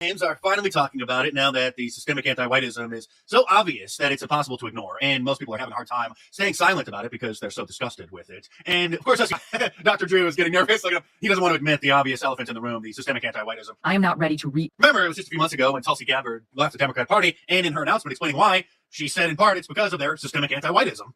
Names are finally talking about it now that the systemic anti-whiteism is so obvious that it's impossible to ignore, and most people are having a hard time staying silent about it because they're so disgusted with it. And of course, Dr. Drew is getting nervous. Like, he doesn't want to admit the obvious elephant in the room, the systemic anti-whiteism. I am not ready to read. Remember, it was just a few months ago when Tulsi Gabbard left the Democratic Party, and in her announcement explaining why, she said in part it's because of their systemic anti-whiteism.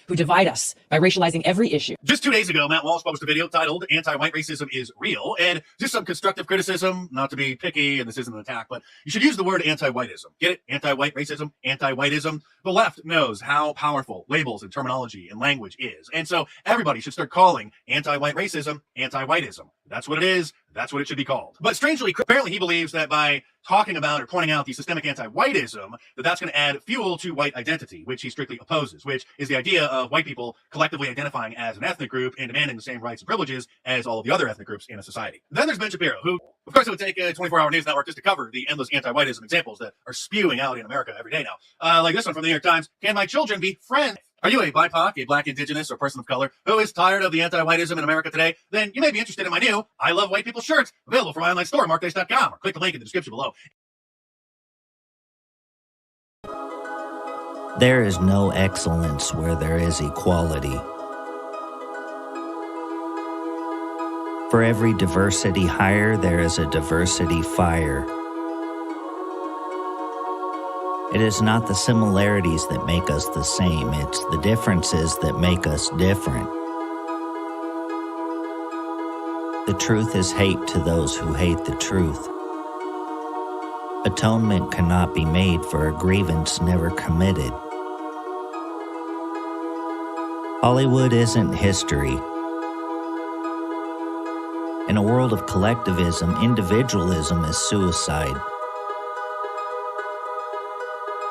Who divide us by racializing every issue. Just 2 days ago, Matt Walsh published a video titled Anti-White Racism is Real, and just some constructive criticism, not to be picky, and this isn't an attack, but you should use the word anti-whiteism. Get it? Anti-white racism, anti-whiteism. The left knows how powerful labels and terminology and language is, and so everybody should start calling anti-white racism anti-whiteism. That's what it is. That's what it should be called. But strangely, apparently he believes that by talking about or pointing out the systemic anti-whiteism, that's going to add fuel to white identity, which he strictly opposes, which is the idea of white people collectively identifying as an ethnic group and demanding the same rights and privileges as all of the other ethnic groups in a society. Then there's Ben Shapiro, who, of course, it would take a 24-hour news network just to cover the endless anti-whiteism examples that are spewing out in America every day now. Like this one from the New York Times, "Can my children be friends?" Are you a BIPOC, a Black, Indigenous, or person of color who is tired of the anti-whiteism in America today? Then you may be interested in my new I Love White People shirts, available from my online store, markdace.com, or click the link in the description below. There is no excellence where there is equality. For every diversity hire, there is a diversity fire. It is not the similarities that make us the same, it's the differences that make us different. The truth is hate to those who hate the truth. Atonement cannot be made for a grievance never committed. Hollywood isn't history. In a world of collectivism, individualism is suicide.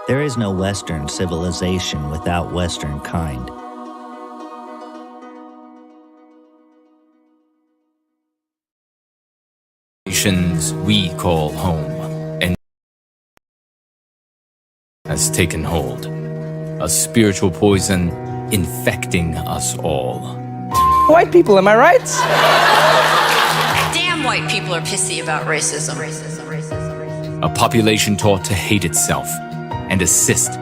There is no Western civilization without Western kind. Nations we call home, and has taken hold, a spiritual poison infecting us all. White people, am I right? Damn white people are pissy about racism. A population taught to hate itself and assist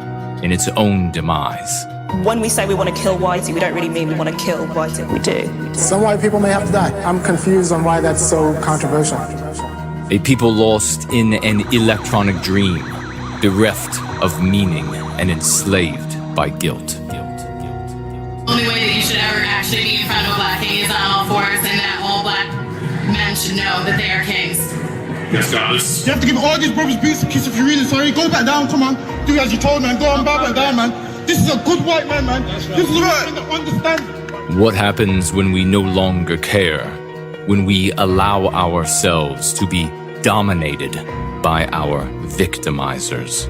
in its own demise. When we say we want to kill whitey, we don't really mean we want to kill whitey. We do. Some white people may have to die. I'm confused on why that's so controversial. A people lost in an electronic dream, bereft of meaning and enslaved by guilt. The only way that you should ever actually be in front of a black king is on all fours, and that all black men should know that they are kings. Yes, goddess. You have to give all these brothers beats a kiss if you're really sorry. Go back down, come on. Do as you told, man. Go on, bow back down, man. This is a good white man, man. This is right. Understand. What happens when we no longer care? When we allow ourselves to be dominated by our victimizers?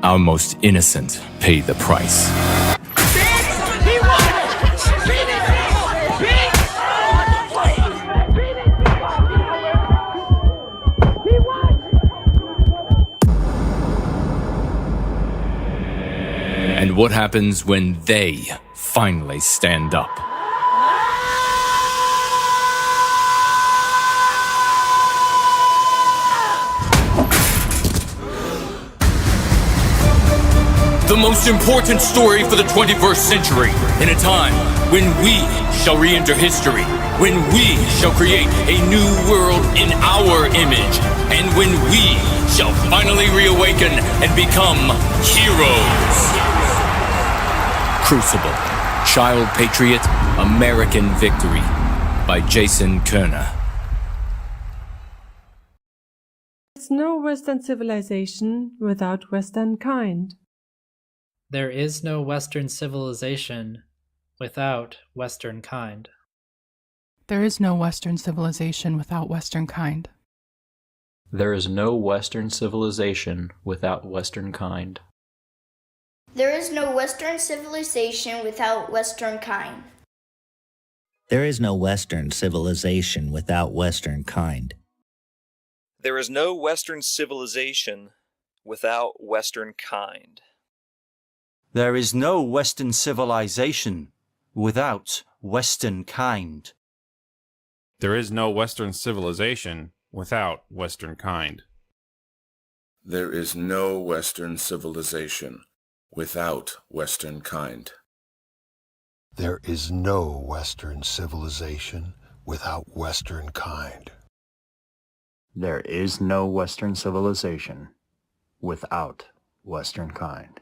Our most innocent pay the price. And what happens when they finally stand up? The most important story for the 21st century, in a time when we shall re-enter history, when we shall create a new world in our image, and when we shall finally reawaken and become heroes. Crucible, Child Patriot, American Victory, by Jason Kerner. There's no Western civilization without Western kind. There is no Western civilization without Western kind. There is no Western civilization without Western kind. There is no Western civilization without Western kind. There is no Western civilization without Western kind. There is no Western civilization without Western kind. There is no Western civilization without Western kind. There is no Western civilization without Western kind. There is no Western civilization without Western kind. There is no Western civilization without Western kind. There is no Western civilization without Western kind. There is no Western civilization without Western kind.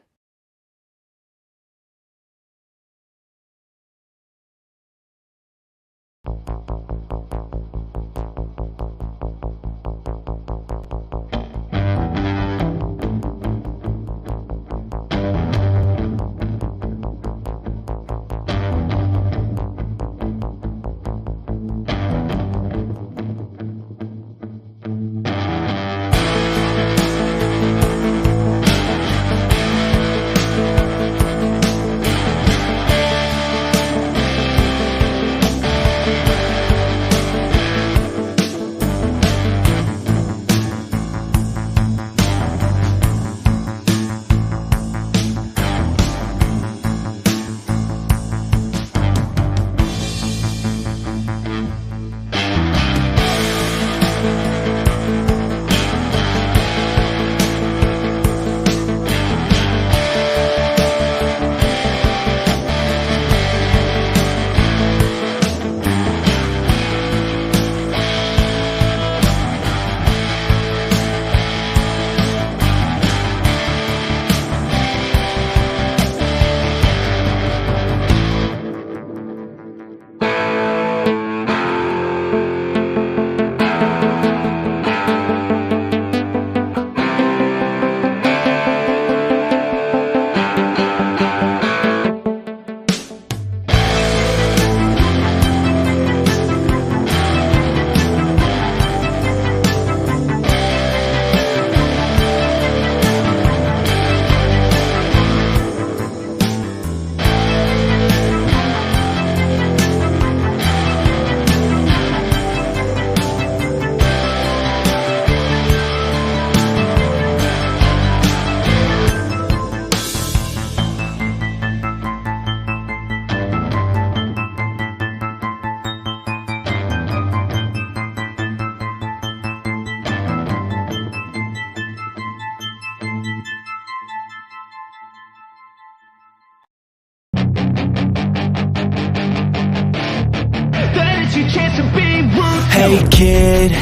Hey kid,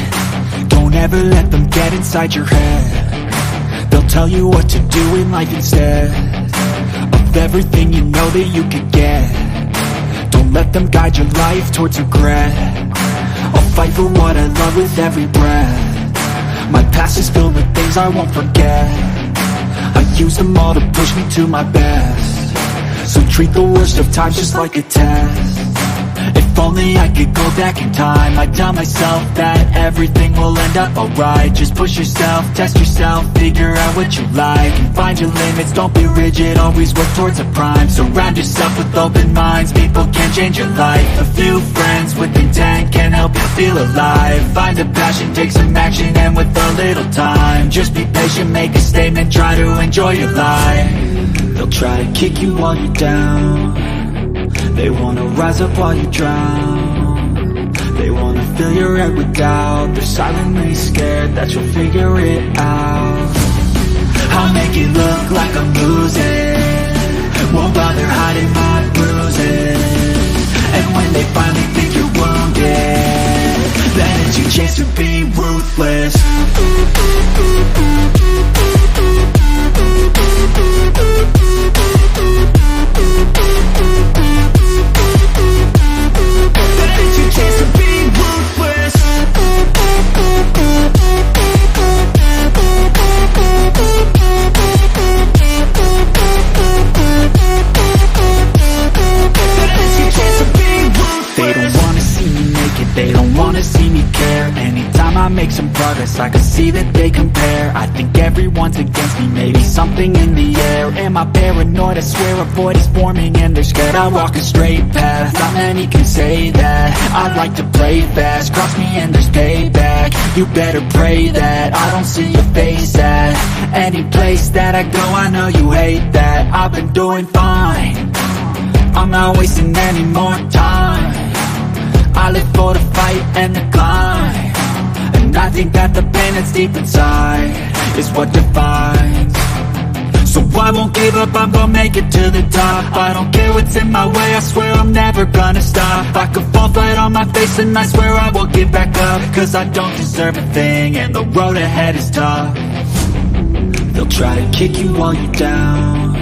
don't ever let them get inside your head. They'll tell you what to do in life instead of everything you know that you could get. Don't let them guide your life towards regret. I'll fight for what I love with every breath. My past is filled with things I won't forget. I use them all to push me to my best. So treat the worst of times just like a test. If only I could go back in time, I'd tell myself that everything will end up alright. Just push yourself, test yourself, figure out what you like, and find your limits, don't be rigid, always work towards a prime. Surround yourself with open minds, people can change your life. A few friends with intent can help you feel alive. Find a passion, take some action, and with a little time, just be patient, make a statement, try to enjoy your life. They'll try to kick you while you're down. They wanna rise up while you drown. They wanna fill your head with doubt. They're silently scared that you'll figure it out. I'll make it look like I'm losing, won't bother hiding my bruises. And when they finally think you're wounded, then it's your chance to be ruthless. They don't wanna see me care. Anytime I make some progress, I can see that they compare. I think everyone's against me, maybe something in the air. Am I paranoid? I swear a void is forming and they're scared I walk a straight path. Not many can say that. I like to play fast, cross me and there's payback. You better pray that I don't see your face at any place that I go. I know you hate that. I've been doing fine, I'm not wasting any more time. I live for the fight and the climb, and And I think that the pain that's deep inside is what defines. So I won't give up, I'm gonna make it to the top. I don't care what's in my way, I swear I'm never gonna stop. I could fall flat on my face and I swear I won't give back up. Cause I don't deserve a thing and the road ahead is tough. They'll try to kick you while you're down.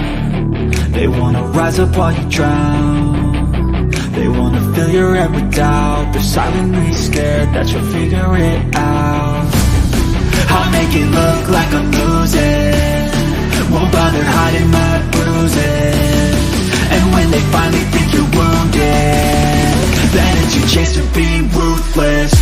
They wanna rise up while you drown. They wanna fill your head with doubt. They're silently scared that you'll figure it out. I'll make it look like I'm losing, won't bother hiding my bruises. And when they finally think you're wounded, then it's your chance to be ruthless.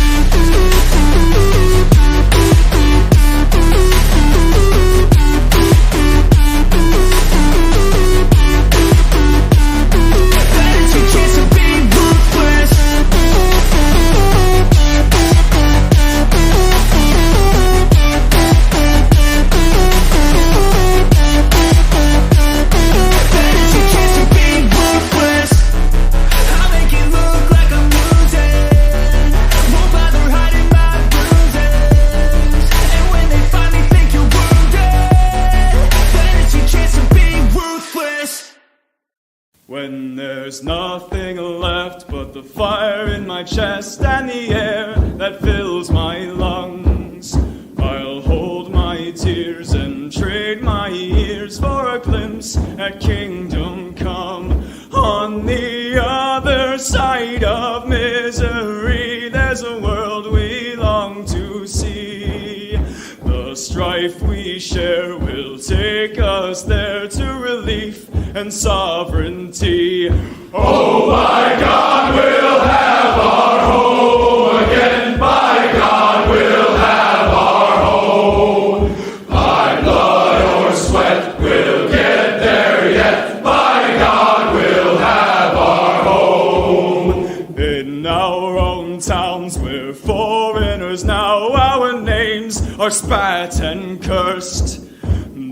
When there's nothing left but the fire in my chest and the air that fills my lungs, I'll hold my tears and trade my ears for a glimpse at kingdom come. On the other side of misery, there's a world we long to see. The strife we share will take us there to relief and sovereignty. Oh my God, we'll have our home again. By God, we'll have our home. By blood or sweat, we'll get there yet. By God, we'll have our home. In our own towns, we're foreigners now. Our names are spat and cursed.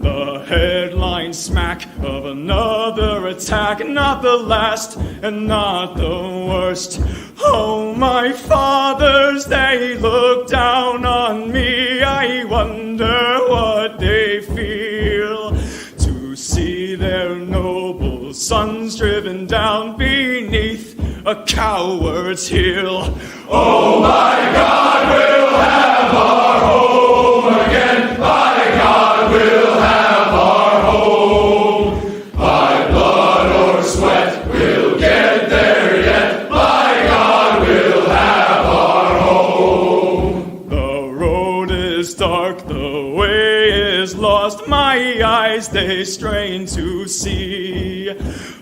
The headline smack of another attack, not the last and not the worst. Oh, my fathers, they look down on me. I wonder what they feel to see their noble sons driven down beneath a coward's heel. Oh, my God, we'll have our home again. By God, we'll have our home. By blood or sweat, we'll get there yet. By God, we'll have our home. The road is dark, the way is lost. My eyes, they strain to see.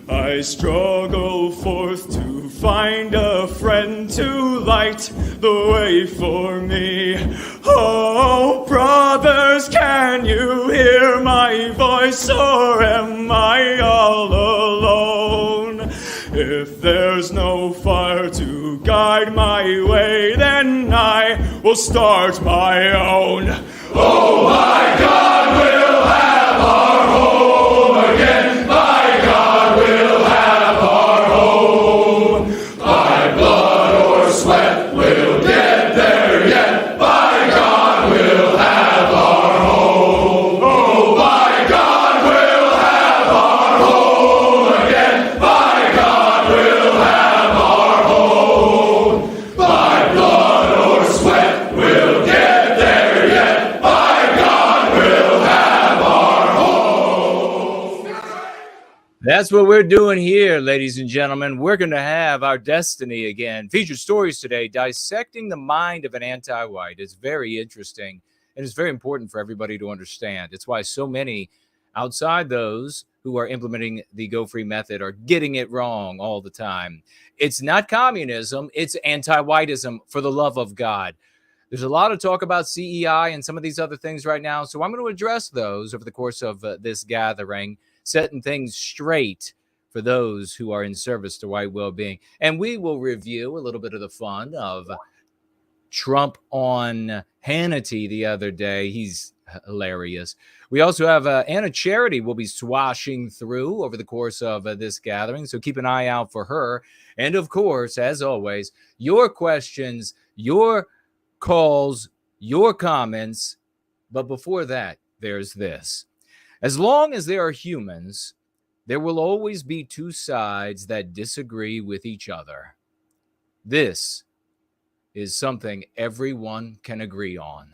I struggle forth to find a friend to light the way for me. Oh, brothers, can you hear my voice, or am I all alone? If there's no fire to guide my way, then I will start my own. Oh, my God, we'll have our home again. By God, we'll have our home. By blood or sweat, we'll get there yet. By God, we'll have our home. Oh, by God, we'll have our home again. By God, we'll have our home. By blood or sweat, we'll get there yet. By God, we'll have our home. That's what we're doing here, ladies and gentlemen. We're going to have our destiny again. Featured stories today, dissecting the mind of an anti-white. It's very interesting, and it's very important for everybody to understand. It's why so many outside those who are implementing the Go Free method are getting it wrong all the time. It's not communism. It's anti-whiteism, for the love of God. There's a lot of talk about CEI and some of these other things right now, so I'm going to address those over the course of this gathering, setting things straight for those who are in service to white well-being. And we will review a little bit of the fun of Trump on Hannity the other day. He's hilarious. We also have Anna Charity will be swashing through over the course of this gathering, so keep an eye out for her. And of course, as always, your questions, your calls, your comments. But before that, there's this. As long as there are humans, there will always be two sides that disagree with each other. This is something everyone can agree on.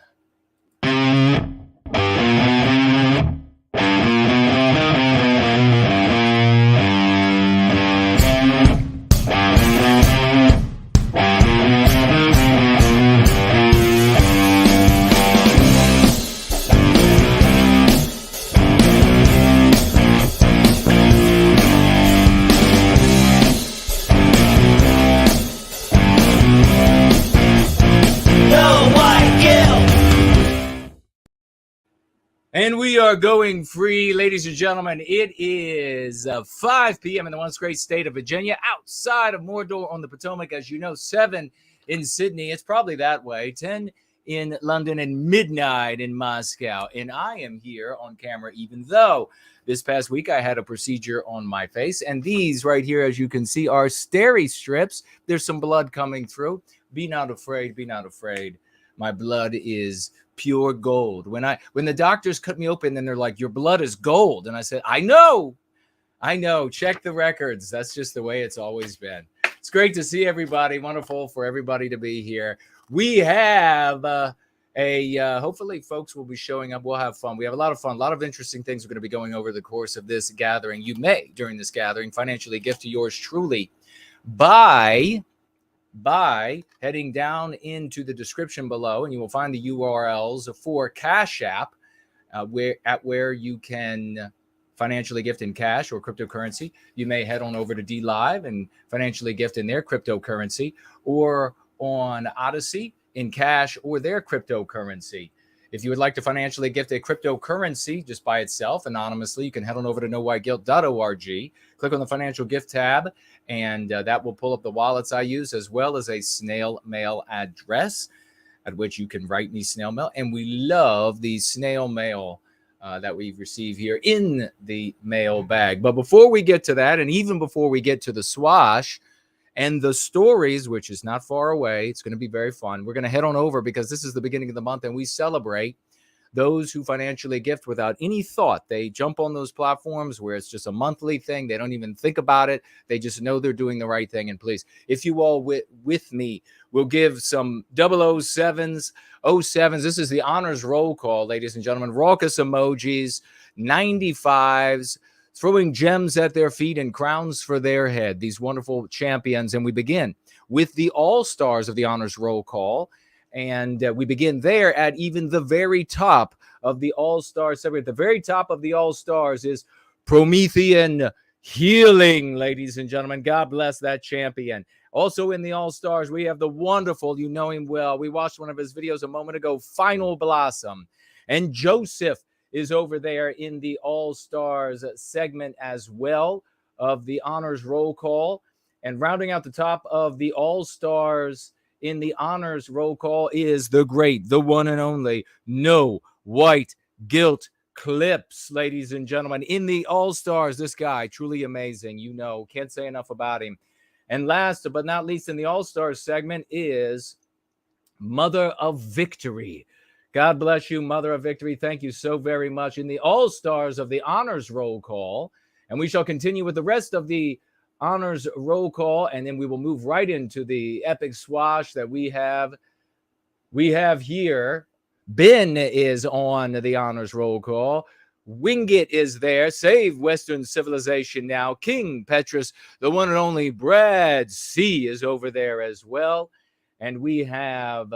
And we are going free, ladies and gentlemen. It is 5 p.m. in the once great state of Virginia, outside of Mordor on the Potomac, as you know, 7 in Sydney. It's probably that way, 10 in London, and midnight in Moscow. And I am here on camera, even though this past week I had a procedure on my face. And these right here, as you can see, are Steri-Strips. There's some blood coming through. Be not afraid. Be not afraid. My blood is pure gold. When the doctors cut me open and they're like, your blood is gold. And I said, I know. Check the records. That's just the way it's always been. It's great to see everybody. Wonderful for everybody to be here. We have hopefully folks will be showing up. We'll have fun. We have a lot of fun. A lot of interesting things we're going to be going over the course of this gathering. You may, during this gathering, financially gift to yours truly by heading down into the description below, and you will find the URLs for Cash App, where you can financially gift in cash or cryptocurrency. You may head on over to DLive and financially gift in their cryptocurrency, or on Odyssey in cash or their cryptocurrency. If you would like to financially gift a cryptocurrency just by itself, anonymously, you can head on over to nowhiteguilt.org, click on the financial gift tab, and that will pull up the wallets I use, as well as a snail mail address at which you can write me snail mail. And we love the snail mail that we receive here in the mail bag. But before we get to that, and even before we get to the swash and the stories, which is not far away, it's going to be very fun. We're going to head on over, because this is the beginning of the month and we celebrate those who financially gift without any thought. They jump on those platforms where it's just a monthly thing. They don't even think about it. They just know they're doing the right thing. And please, if you all with me, we'll give some 007s, 07s. This is the honors roll call, ladies and gentlemen. Raucous emojis, 95s, throwing gems at their feet and crowns for their head. These wonderful champions. And we begin with the all-stars of the honors roll call. And we begin there at even the very top of the all-stars. At the very top of the all-stars is Promethean Healing, ladies and gentlemen. God bless that champion. Also in the all-stars, we have the wonderful, you know him well, we watched one of his videos a moment ago, Final Blossom. And Joseph is over there in the all-stars segment as well of the honors roll call. And rounding out the top of the all-stars in the honors roll call is the great, the one and only No White Guilt Clips, ladies and gentlemen. In the all-stars, this guy, truly amazing. You know, can't say enough about him. And last but not least in the all-stars segment is Mother of Victory. God bless you, Mother of Victory. Thank you so very much. In the all-stars of the honors roll call, and we shall continue with the rest of the honors roll call, and then we will move right into the epic swash that we have here. Ben is on the honors roll call. Wingit is there. Save Western Civilization Now. King Petrus, the one and only Brad C is over there as well. And we have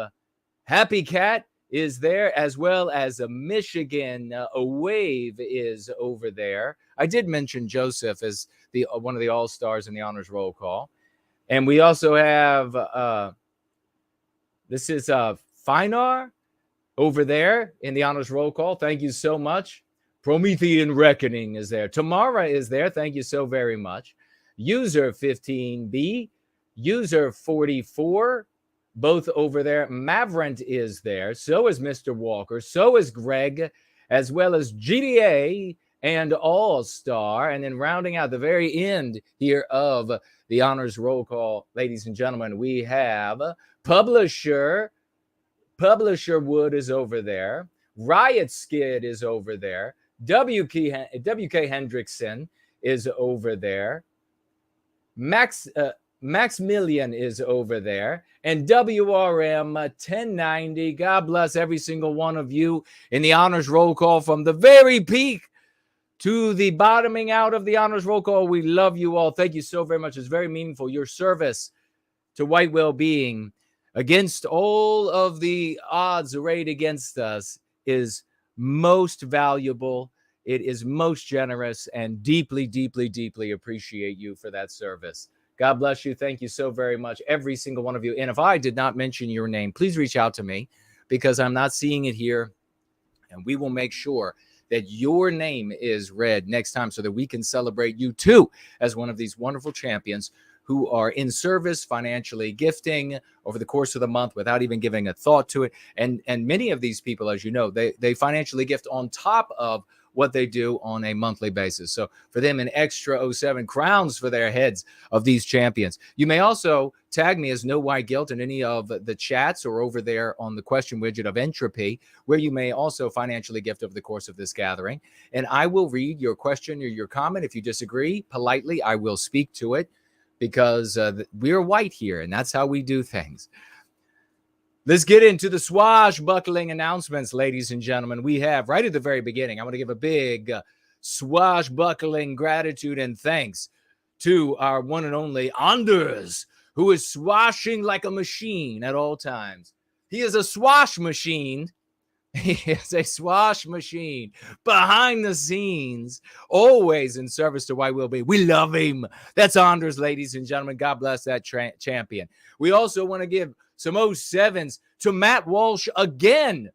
Happy Cat is there, as well as a Michigan. A Wave is over there. I did mention Joseph as the one of the all-stars in the honors roll call. And we also have this is Finar over there in the honors roll call. Thank you so much. Promethean Reckoning is there. Tamara is there. Thank you so very much. User 15B, user 44, both over there. Mavrant is there. So is Mr. Walker. So is Greg, as well as GDA and All-Star. And then rounding out the very end here of the honors roll call, ladies and gentlemen, we have Publisher Publisher Wood is over there. Riot Skid is over there. WK Hendrickson is over there. Maximilian is over there. And WRM 1090. God bless every single one of you in the honors roll call from the very peak to the bottoming out of the honors roll call. We love you all. Thank you so very much. It's very meaningful. Your service to white well-being against all of the odds arrayed against us is most valuable. It is most generous, and deeply, deeply, deeply appreciate you for that service. God bless you. Thank you so very much, every single one of you. And if I did not mention your name, please reach out to me because I'm not seeing it here. And we will make sure that your name is read next time so that we can celebrate you too as one of these wonderful champions who are in service, financially gifting over the course of the month without even giving a thought to it. And many of these people, as you know, they financially gift on top of what they do on a monthly basis. So for them, an extra 07 crowns for their heads of these champions. You may also tag me as No White Guilt in any of the chats or over there on the question widget of Entropy, where you may also financially gift over the course of this gathering. And I will read your question or your comment. If you disagree, politely, I will speak to it because we're white here and that's how we do things. Let's get into the swashbuckling announcements, ladies and gentlemen. We have right at the very beginning, I want to give a big swashbuckling gratitude and thanks to our one and only Anders, who is swashing like a machine at all times. He is a swash machine. He is a swash machine behind the scenes, always in service to white will be. We love him. That's Anders, ladies and gentlemen. God bless that champion. We also want to give some 07s to Matt Walsh again,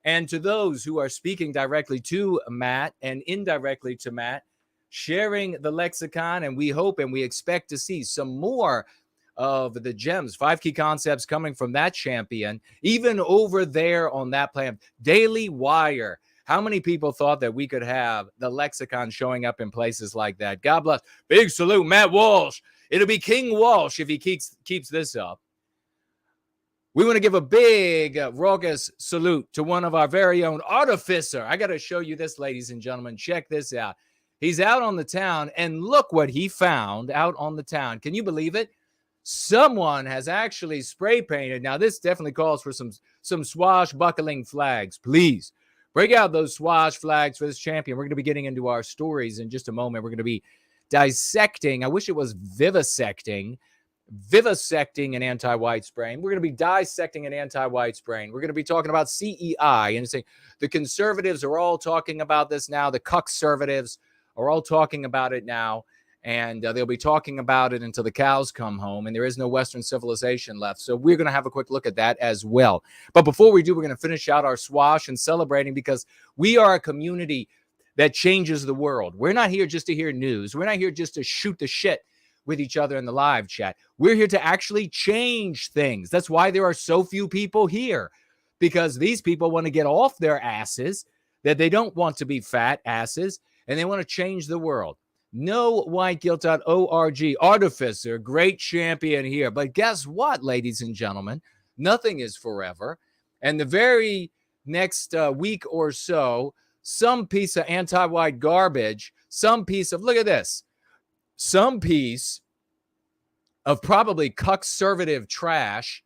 and to those who are speaking directly to Matt and indirectly to Matt, sharing the lexicon, and we hope and we expect to see some more of the gems, 5 key concepts coming from that champion, even over there on that plan. Daily Wire. How many people thought that we could have the lexicon showing up in places like that? God bless. Big salute, Matt Walsh. It'll be King Walsh if he keeps this up. We want to give a big raucous salute to one of our very own Artificer. I got to show you this, ladies and gentlemen. Check this out. He's out on the town, and look what he found out on the town. Can you believe it? Someone has actually spray painted. Now, this definitely calls for some swashbuckling flags. Please break out those swash flags for this champion. We're going to be getting into our stories in just a moment. We're going to be dissecting. I wish it was vivisecting an anti-white brain. We're going to be dissecting an anti-white brain. We're going to be talking about CEI and saying the conservatives are all talking about this now. The cuck-servatives are all talking about it now, and they'll be talking about it until the cows come home, and there is no Western civilization left. So we're going to have a quick look at that as well. But before we do, we're going to finish out our swash and celebrating because we are a community that changes the world. We're not here just to hear news. We're not here just to shoot the shit with each other in the live chat. We're here to actually change things. That's why there are so few people here, because these people want to get off their asses, that they don't want to be fat asses, and they want to change the world. NoWhiteGuilt.org. Artificer, great champion here. But guess what, ladies and gentlemen? Nothing is forever. And the very next week or so, some piece of anti-white garbage, some piece of, look at this, some piece of probably cuck-servative trash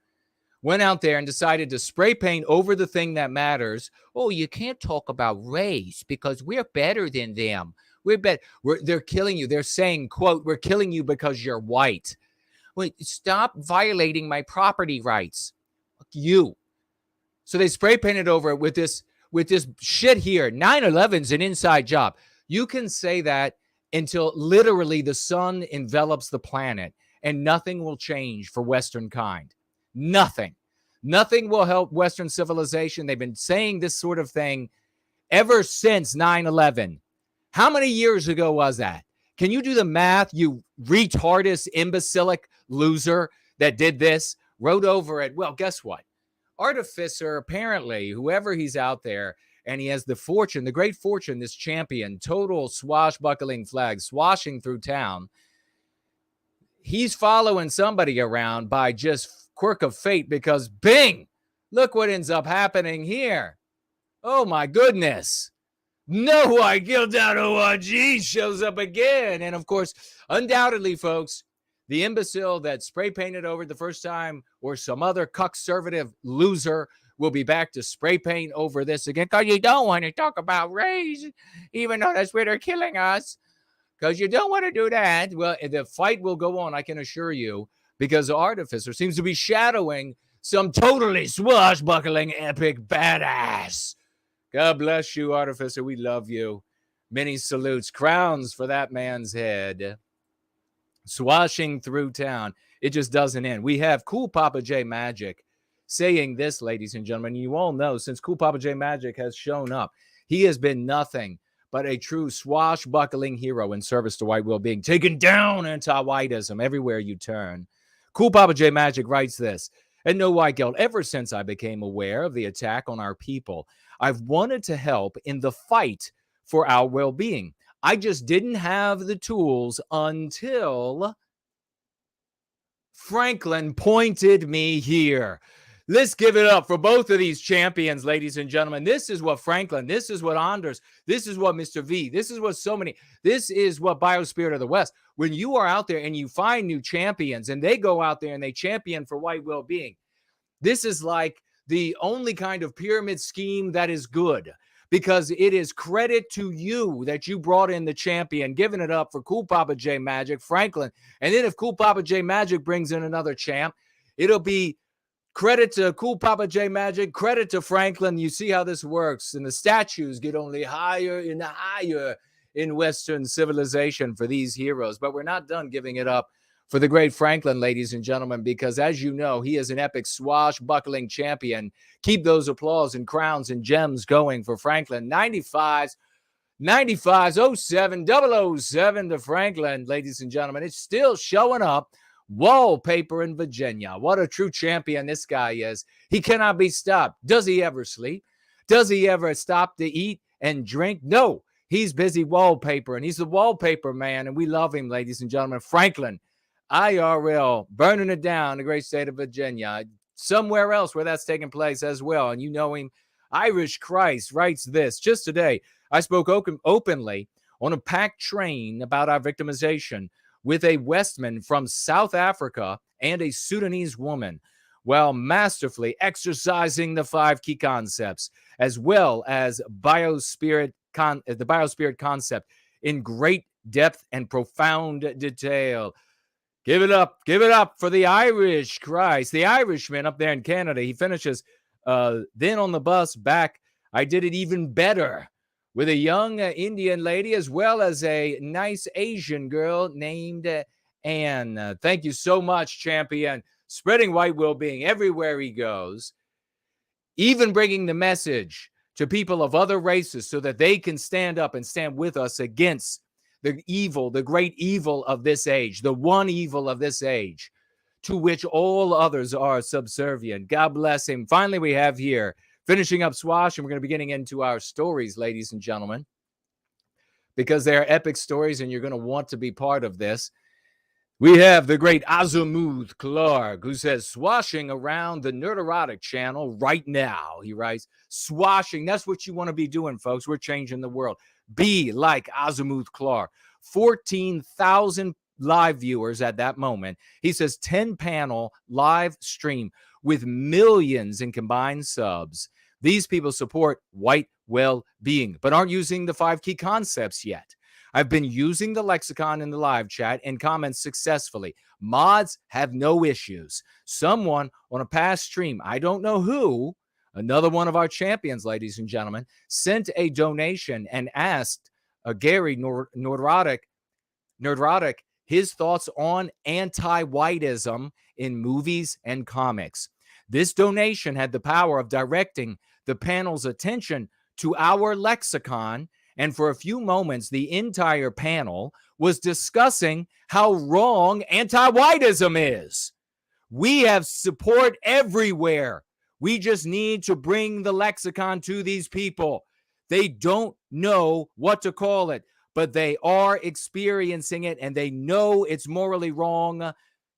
went out there and decided to spray paint over the thing that matters. Oh, you can't talk about race because we're better than them. They're killing you. They're saying, quote, we're killing you because you're white. Wait, stop violating my property rights. Fuck you. So they spray painted over it with this shit here. 9/11's an inside job. You can say that until literally the sun envelops the planet and nothing will change for Western kind. Nothing. Nothing will help Western civilization. They've been saying this sort of thing ever since 9/11. How many years ago was that? Can you do the math, you retardous, imbecilic loser that did this? Wrote over it. Well, guess what? Artificer, apparently, whoever he's out there, and he has the fortune, the great fortune, this champion, total swashbuckling flag, swashing through town. He's following somebody around by just quirk of fate because bing, Look what ends up happening here. Oh my goodness. NoWhiteGuild.org shows up again. And of course, undoubtedly, folks, the imbecile that spray painted over the first time or some other conservative loser will be back to spray paint over this again because you don't want to talk about race, even though that's where they're killing us, because you don't want to do that. Well, the fight will go on, I can assure you, because Artificer seems to be shadowing some totally swashbuckling epic badass. God bless you, Artificer. We love you. Many salutes. Crowns for that man's head. Swashing through town. It just doesn't end. We have Cool Papa J Magic saying this, ladies and gentlemen. You all know, since Cool Papa J Magic has shown up, he has been nothing but a true swashbuckling hero in service to white well-being, taking down anti-whiteism everywhere you turn. Cool Papa J Magic writes this: at No White Guild, ever since I became aware of the attack on our people, I've wanted to help in the fight for our well-being. I just didn't have the tools until Franklin pointed me here. Let's give it up for both of these champions, ladies and gentlemen. This is what Franklin, this is what Anders, this is what Mr. V, this is what so many, this is what Biospirit of the West. When you are out there and you find new champions and they go out there and they champion for white well-being, this is like the only kind of pyramid scheme that is good, because it is credit to you that you brought in the champion, giving it up for Cool Papa J Magic, Franklin. And then if Cool Papa J Magic brings in another champ, it'll be credit to Cool Papa J Magic, credit to Franklin. You see how this works. And the statues get only higher and higher in Western civilization for these heroes. But we're not done giving it up for the great Franklin, ladies and gentlemen, because as you know, he is an epic swashbuckling champion. Keep those applause and crowns and gems going for Franklin. 95s, 07, 007 to Franklin, ladies and gentlemen. It's still showing up. Wallpaper in Virginia. What a true champion this guy is. He cannot be stopped. Does he ever sleep? Does he ever stop to eat and drink? No. He's busy wallpapering. He's the wallpaper man, and we love him, ladies and gentlemen. Franklin, IRL, burning it down in the great state of Virginia. Somewhere else where that's taking place as well, and you know him. Irish Christ writes this. Just today, I spoke openly on a packed train about our victimization with a Westman from South Africa and a Sudanese woman, while masterfully exercising the 5 key concepts, as well as the biospirit concept in great depth and profound detail. Give it up for the Irish Christ, the Irishman up there in Canada. He finishes, then on the bus back, I did it even better with a young Indian lady as well as a nice Asian girl named Anne. Thank you so much, champion. Spreading white well-being everywhere he goes, even bringing the message to people of other races so that they can stand up and stand with us against the evil, the great evil of this age, the one evil of this age, to which all others are subservient. God bless him. Finally, we have here, finishing up Swash, and we're going to be getting into our stories, ladies and gentlemen, because they are epic stories, and you're going to want to be part of this. We have the great Azimuth Clark, who says, swashing around the Nerderotic channel right now. He writes, swashing. That's what you want to be doing, folks. We're changing the world. Be like Azimuth Clark. 14,000 live viewers at that moment. He says 10-panel live stream with millions in combined subs. These people support white well-being, but aren't using the 5 key concepts yet. I've been using the lexicon in the live chat and comments successfully. Mods have no issues. Someone on a past stream, I don't know who, another one of our champions, ladies and gentlemen, sent a donation and asked Gary Nordrotic his thoughts on anti-whiteism in movies and comics. This donation had the power of directing the panel's attention to our lexicon, and for a few moments, the entire panel was discussing how wrong anti-whiteism is. We have support everywhere. We just need to bring the lexicon to these people. They don't know what to call it, but they are experiencing it, and they know it's morally wrong,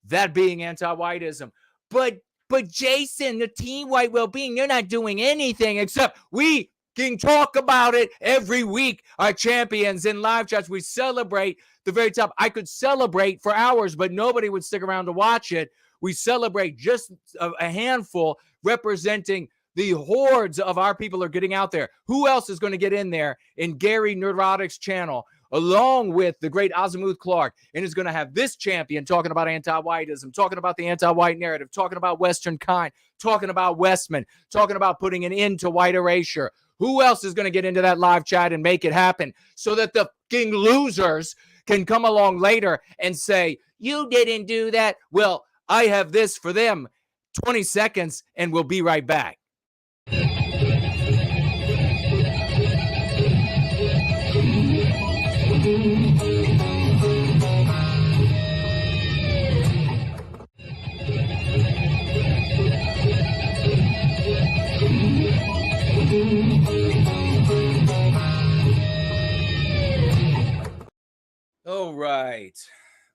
that being anti-whiteism. But but Jason, the team white well-being, they're not doing anything except we can talk about it every week. Our champions in live chats, we celebrate the very top. I could celebrate for hours, but nobody would stick around to watch it. We celebrate just a handful representing the hordes of our people are getting out there. Who else is going to get in there in Gary Neurotic's channel, along with the great Azimuth Clark, and is going to have this champion talking about anti-whiteism, talking about the anti-white narrative, talking about Western kind, talking about Westman, talking about putting an end to white erasure. Who else is going to get into that live chat and make it happen so that the fucking losers can come along later and say, you didn't do that? Well, I have this for them. 20 seconds, and we'll be right back.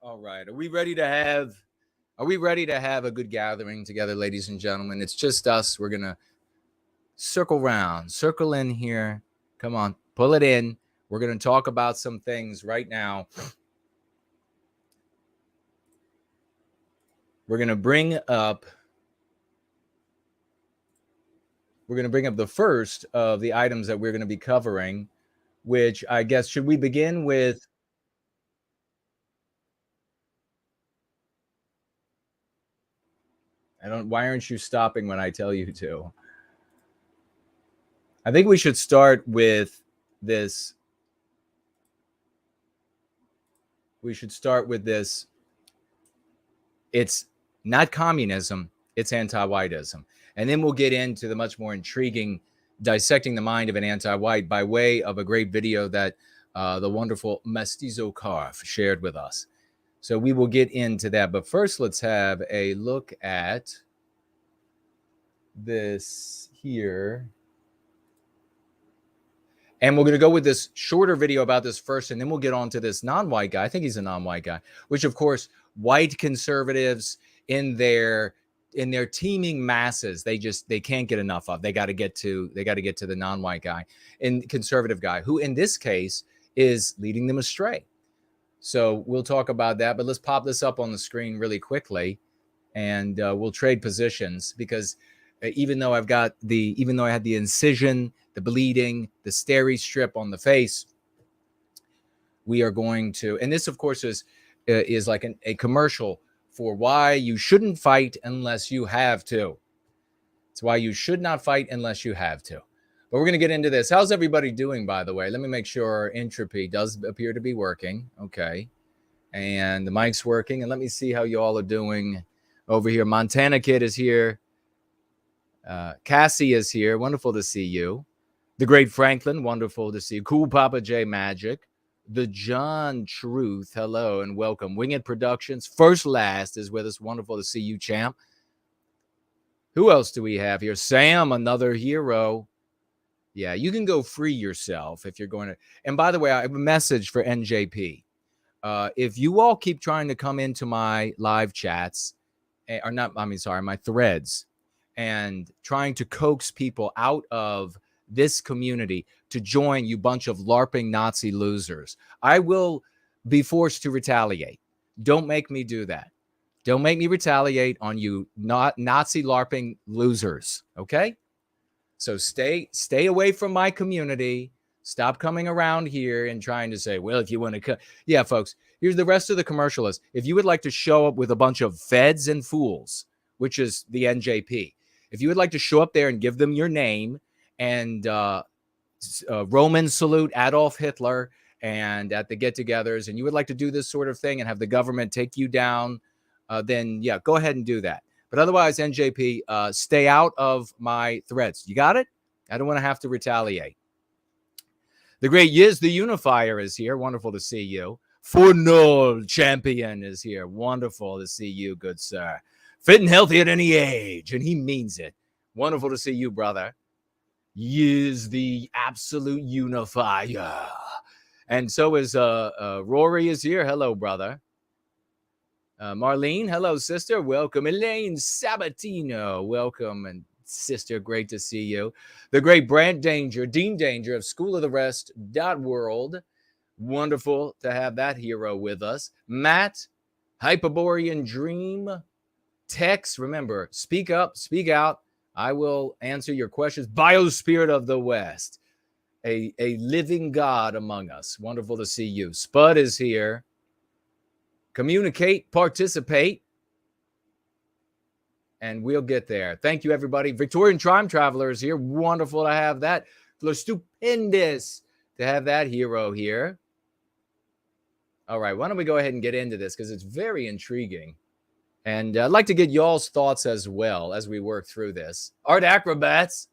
All right. Are we ready to have a good gathering together, ladies and gentlemen? It's just us. We're going to circle in here. Come on, pull it in. We're going to talk about some things right now. We're going to bring up the first of the items that we're going to be covering, which I guess, should we begin with? Why aren't you stopping when I tell you to? I think we should start with this. It's not communism, it's anti-whiteism. And then we'll get into the much more intriguing dissecting the mind of an anti-white by way of a great video that the wonderful Mestizo Carf shared with us. So we will get into that. But first, let's have a look at this here. And we're going to go with this shorter video about this first, and then we'll get on to this non-white guy. I think he's a non-white guy, which, of course, white conservatives in their teeming masses, they can't get enough of. They got to get to the non-white guy and conservative guy, who in this case is leading them astray. So we'll talk about that, but let's pop this up on the screen really quickly, and we'll trade positions, because even though I had the incision, the bleeding, the Steri-Strip on the face, we are going to, and this of course is like a commercial for why you shouldn't fight unless you have to. It's why you should not fight unless you have to. But we're going to get into this. How's everybody doing, by the way? Let me make sure entropy does appear to be working. Okay. And the mic's working. And let me see how you all are doing over here. Montana Kid is here. Cassie is here. Wonderful to see you. The Great Franklin, wonderful to see you. Cool Papa J Magic. The John Truth, hello and welcome. Winged Productions, First Last is with us. Wonderful to see you, champ. Who else do we have here? Sam, another hero. Yeah, you can go free yourself if you're going to. And by the way, I have a message for NJP. If you all keep trying to come into my live chats, my threads, and trying to coax people out of this community to join, you bunch of LARPing Nazi losers, I will be forced to retaliate. Don't make me do that. Don't make me retaliate on you Nazi LARPing losers, okay? So stay away from my community. Stop coming around here and trying to say, well, if you want to yeah, folks, here's the rest of the commercial is, if you would like to show up with a bunch of feds and fools, which is the NJP, if you would like to show up there and give them your name and Roman salute Adolf Hitler and at the get-togethers, and you would like to do this sort of thing and have the government take you down, then yeah, go ahead and do that. But otherwise, NJP, stay out of my threads. You got it? I don't want to have to retaliate. The great Yiz the Unifier is here. Wonderful to see you. ForNull Champion is here. Wonderful to see you, good sir. Fit and healthy at any age, and he means it. Wonderful to see you, brother. Yiz the Absolute Unifier. And so is Rory is here. Hello, brother. Marlene, hello, sister. Welcome. Elaine Sabatino, welcome. And sister, great to see you. The great Brant Danger, Dean Danger of schooloftherest.world. Wonderful to have that hero with us. Matt, Hyperborean Dream, Tex, remember, speak up, speak out. I will answer your questions. Biospirit of the West, a living God among us. Wonderful to see you. Spud is here. Communicate, participate, and we'll get there. Thank you, everybody. Victorian Time Traveler is here. Wonderful to have that. Stupendous to have that hero here. All right, why don't we go ahead and get into this because it's very intriguing. And I'd like to get y'all's thoughts as well as we work through this. Art Acrobats.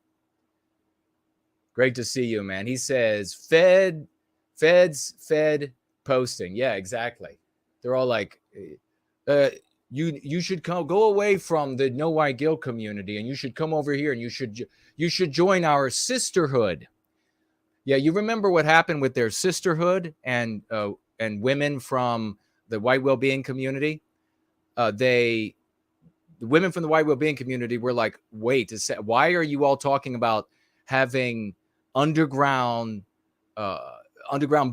Great to see you, man. He says, fed posting. Yeah, exactly. They're all like, you should go away from the No White Guild community, and you should come over here, and you should join our sisterhood. Yeah, you remember what happened with their sisterhood and women from the white well-being community? The women from the white well-being community were like, wait, why are you all talking about having underground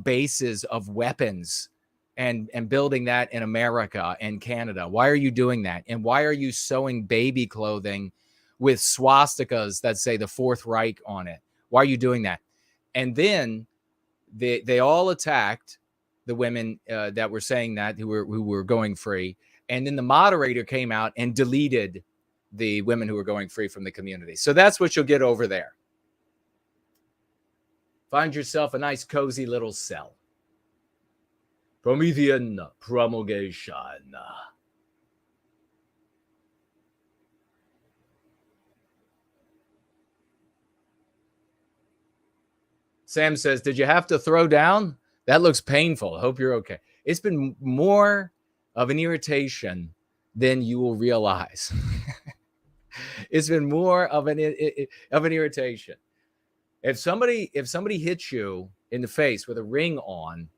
bases of weapons and building that in America and Canada? Why are you doing that? And why are you sewing baby clothing with swastikas that say the Fourth Reich on it? Why are you doing that? And then they all attacked the women that were saying that, who were going free. And then the moderator came out and deleted the women who were going free from the community. So that's what you'll get over there. Find yourself a nice, cozy little cell. Promethean promulgation. Sam says, did you have to throw down? That looks painful. I hope you're okay. It's been more of an irritation than you will realize. It's been more of an irritation. If somebody hits you in the face with a ring on,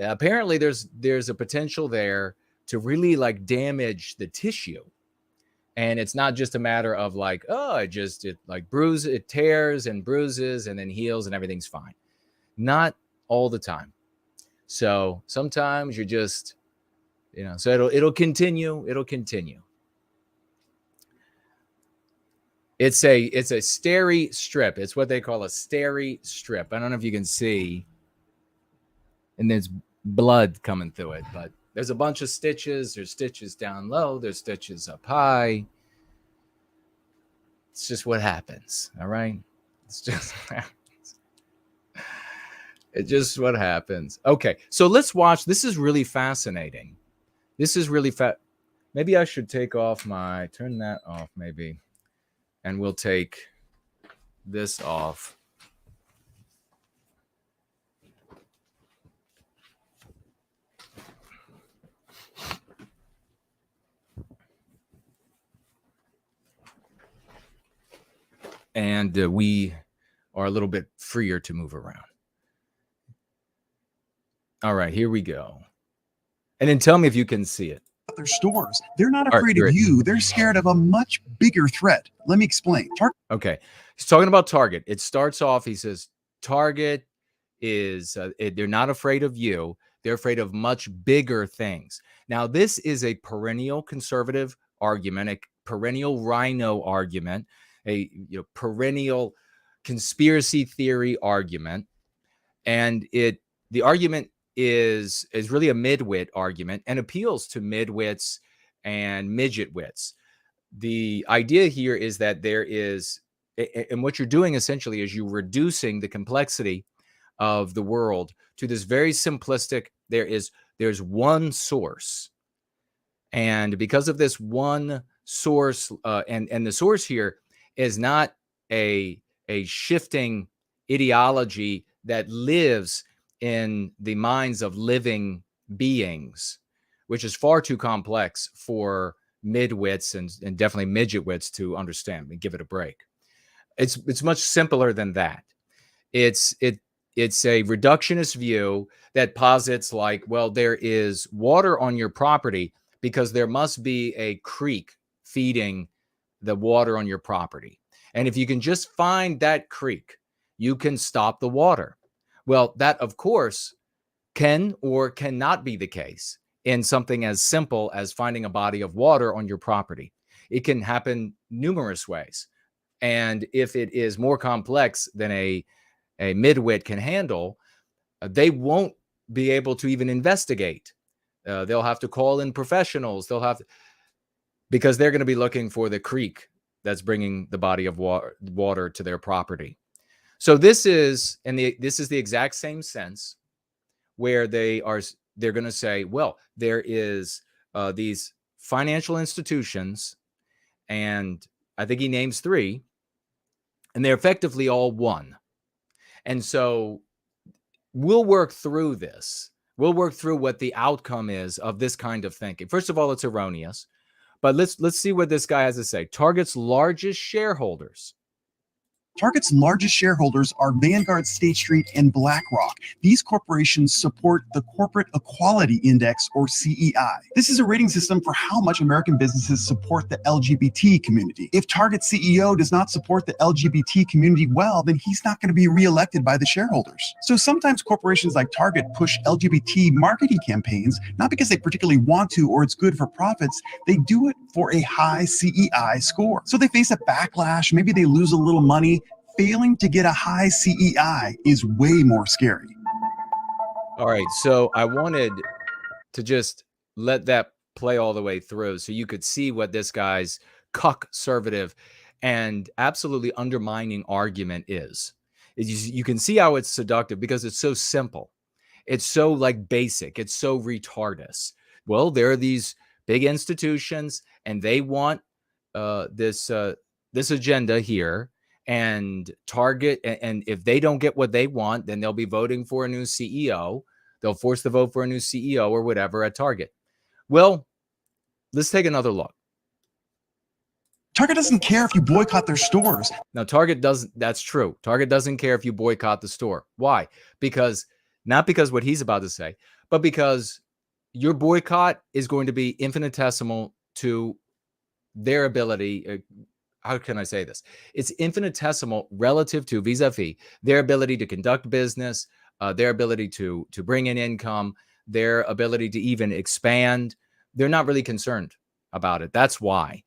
apparently there's a potential there to really like damage the tissue. And it's not just a matter of like, oh, it tears and bruises and then heals and everything's fine. Not all the time. So sometimes you're just, so it'll continue. It'll continue. It's a Steri-Strip. It's what they call a Steri-Strip. I don't know if you can see. And there's blood coming through it, but there's a bunch of stitches. There's stitches down low. There's stitches up high. It's just what happens. All right. It's just what happens. It's just what happens. Okay. So let's watch. This is really fascinating. This is really maybe I should turn that off maybe. And we'll take this off. And we are a little bit freer to move around. All right, here we go. And then tell me if you can see it. Their stores. They're not afraid of you. They're scared of a much bigger threat. Let me explain. Okay. He's talking about Target. It starts off, he says, Target is, they're not afraid of you. They're afraid of much bigger things. Now, this is a perennial conservative argument, a perennial rhino argument, a perennial conspiracy theory argument. And the argument is really a midwit argument and appeals to midwits and midget wits. The idea here is that there is, and what you're doing essentially is you're reducing the complexity of the world to this very simplistic, there's one source. And because of this one source, and the source here is not a shifting ideology that lives in the minds of living beings, which is far too complex for midwits and definitely midget wits to understand and give it a break. It's much simpler than that. it's a reductionist view that posits like, well, there is water on your property because there must be a creek feeding the water on your property. And if you can just find that creek, you can stop the water. Well, that, of course, can or cannot be the case in something as simple as finding a body of water on your property. It can happen numerous ways. And if it is more complex than a midwit can handle, they won't be able to even investigate. They'll have to call in professionals. Because they're going to be looking for the creek that's bringing the body of water to their property. So this is the exact same sense where they're going to say, well, there is these financial institutions, and I think he names 3, and they're effectively all one. And so we'll work through this. We'll work through what the outcome is of this kind of thinking. First of all, it's erroneous, but let's see what this guy has to say. Target's largest shareholders. Target's largest shareholders are Vanguard, State Street, and BlackRock. These corporations support the Corporate Equality Index, or CEI. This is a rating system for how much American businesses support the LGBT community. If Target's CEO does not support the LGBT community well, then he's not going to be reelected by the shareholders. So sometimes corporations like Target push LGBT marketing campaigns, not because they particularly want to or it's good for profits, they do it for a high CEI score. So they face a backlash, maybe they lose a little money. Failing to get a high CEI is way more scary. All right, so I wanted to just let that play all the way through so you could see what this guy's conservative and absolutely undermining argument is. You can see how it's seductive because it's so simple. It's so like basic. It's so retardus. Well, there are these big institutions and they want this agenda here. And Target, and if they don't get what they want, then they'll be voting for a new CEO. They'll force the vote for a new CEO or whatever at Target. Well, let's take another look. Target doesn't care if you boycott their stores. Now, Target doesn't. That's true. Target doesn't care if you boycott the store. Why? Not because what he's about to say, but because your boycott is going to be infinitesimal to their ability. How can I say this? It's infinitesimal relative to vis-a-vis their ability to conduct business, their ability to bring in income, their ability to even expand. They're not really concerned about it. That's why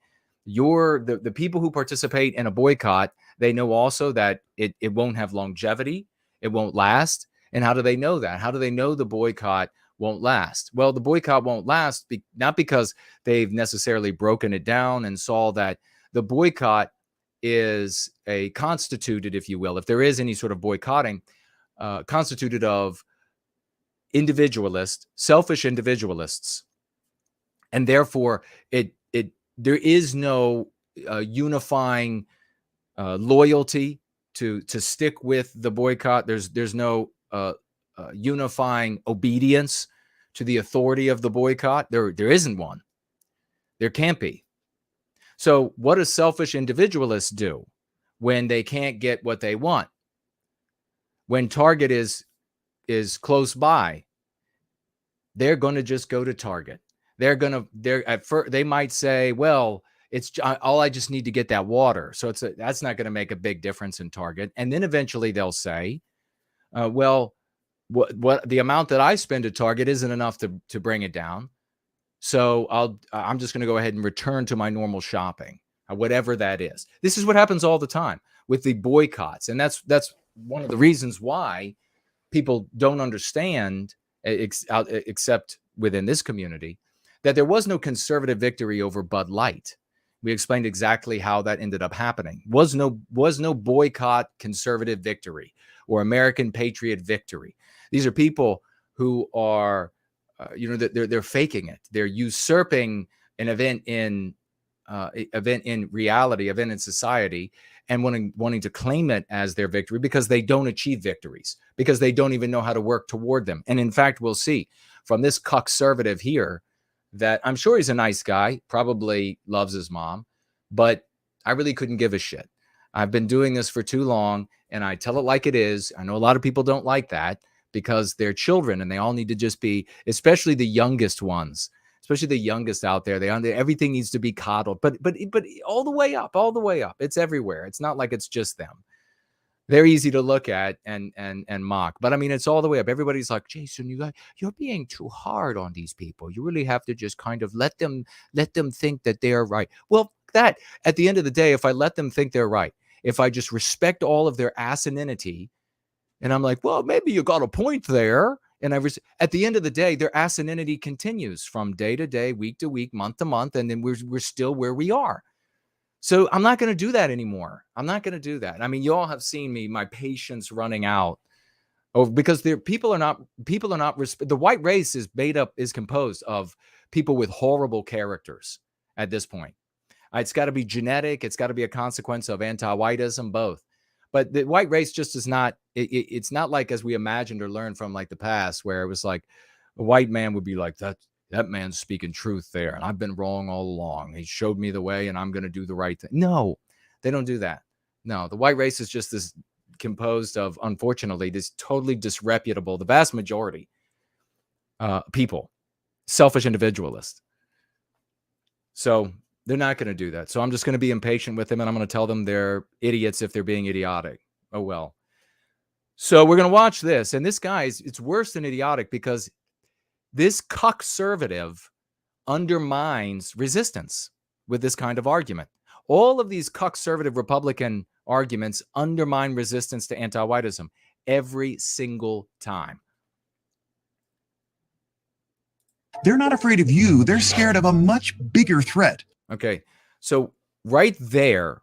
the people who participate in a boycott, they know also that it won't have longevity. It won't last. And how do they know that? How do they know the boycott won't last? Well, the boycott won't last not because they've necessarily broken it down and saw that the boycott is constituted, if you will, if there is any sort of boycotting, constituted of selfish individualists. And therefore, there is no unifying loyalty to stick with the boycott. There's no unifying obedience to the authority of the boycott. There isn't one. There can't be. So what do selfish individualists do when they can't get what they want? When Target is close by, they're going to just go to Target. They might say, well, it's all I just need to get that water. So that's not going to make a big difference in Target. And then eventually they'll say, well, what the amount that I spend at Target isn't enough to bring it down. So I'm just going to go ahead and return to my normal shopping, whatever that is. This is what happens all the time with the boycotts. And that's one of the reasons why people don't understand, except within this community, that there was no conservative victory over Bud Light. We explained exactly how that ended up happening. Was no boycott conservative victory or American patriot victory. These are people who are they're faking it. They're usurping an event in reality, event in society, and wanting to claim it as their victory because they don't achieve victories, because they don't even know how to work toward them. And in fact, we'll see from this conservative here that I'm sure he's a nice guy, probably loves his mom, but I really couldn't give a shit. I've been doing this for too long, and I tell it like it is. I know a lot of people don't like that because they're children and they all need to just be, especially the youngest ones, especially the youngest out there. Everything needs to be coddled, but all the way up, all the way up. It's everywhere. It's not like it's just them. They're easy to look at and mock, but I mean, it's all the way up. Everybody's like, Jason, you're being too hard on these people. You really have to just kind of let them think that they are right. Well, that at the end of the day, if I let them think they're right, if I just respect all of their asininity, and I'm like, well, maybe you got a point there. And at the end of the day, their asininity continues from day to day, week to week, month to month, and then we're still where we are. So I'm not going to do that anymore. I'm not going to do that. I mean, you all have seen me, my patience running out. Oh, because people are not. The white race is composed of people with horrible characters at this point. It's got to be genetic. It's got to be a consequence of anti-whiteism, both. But the white race just is not, it's not like as we imagined or learned from like the past, where it was like a white man would be like, that man's speaking truth there. And I've been wrong all along. He showed me the way and I'm going to do the right thing. No, they don't do that. No, the white race is just this composed of, unfortunately, this totally disreputable, the vast majority, people, selfish individualists. So they're not going to do that. So I'm just going to be impatient with them, and I'm going to tell them they're idiots if they're being idiotic. Oh, well. So we're going to watch this. And this guy, it's worse than idiotic because this cuckservative undermines resistance with this kind of argument. All of these cuckservative Republican arguments undermine resistance to anti-whiteism every single time. They're not afraid of you. They're scared of a much bigger threat. Okay, so right there,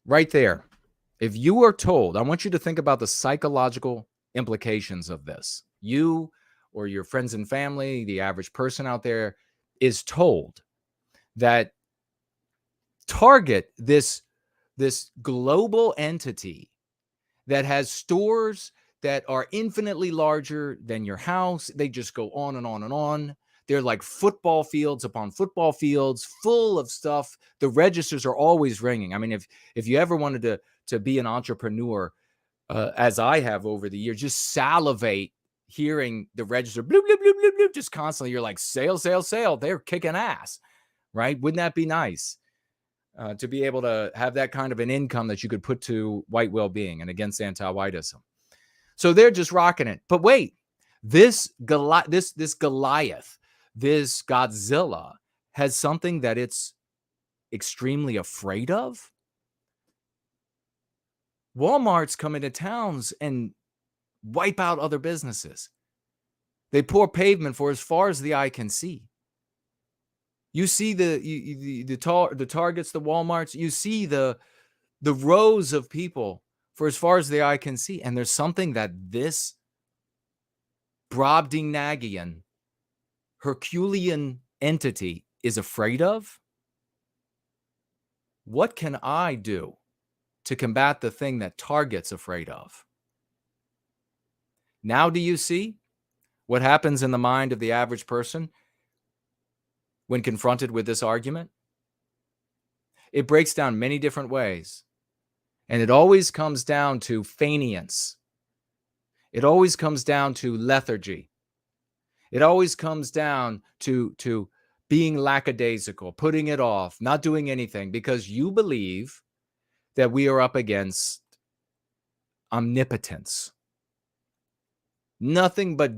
if you are told, I want you to think about the psychological implications of this. You or your friends and family, the average person out there, is told that Target, this global entity that has stores that are infinitely larger than your house. They just go on and on and on. They're like football fields upon football fields full of stuff. The registers are always ringing. I mean, if you ever wanted to be an entrepreneur, as I have over the years, just salivate hearing the register, bloop, bloop, bloop, bloop, bloop, just constantly. You're like, sale, sale, sale. They're kicking ass, right? Wouldn't that be nice to be able to have that kind of an income that you could put to white well-being and against anti-whiteism? So they're just rocking it. But wait, this Goliath, this Godzilla has something that it's extremely afraid of. Walmart's come into towns and wipe out other businesses. They pour pavement for as far as the eye can see. You see the Targets, the Walmarts, you see the rows of people for as far as the eye can see. And there's something that this Brobdingnagian Herculean entity is afraid of. What can I do to combat the thing that Target's afraid of? Now, do you see what happens in the mind of the average person when confronted with this argument? It breaks down many different ways. And it always comes down to faineance. It always comes down to lethargy. It always comes down to being lackadaisical, putting it off, not doing anything, because you believe that we are up against omnipotence. Nothing but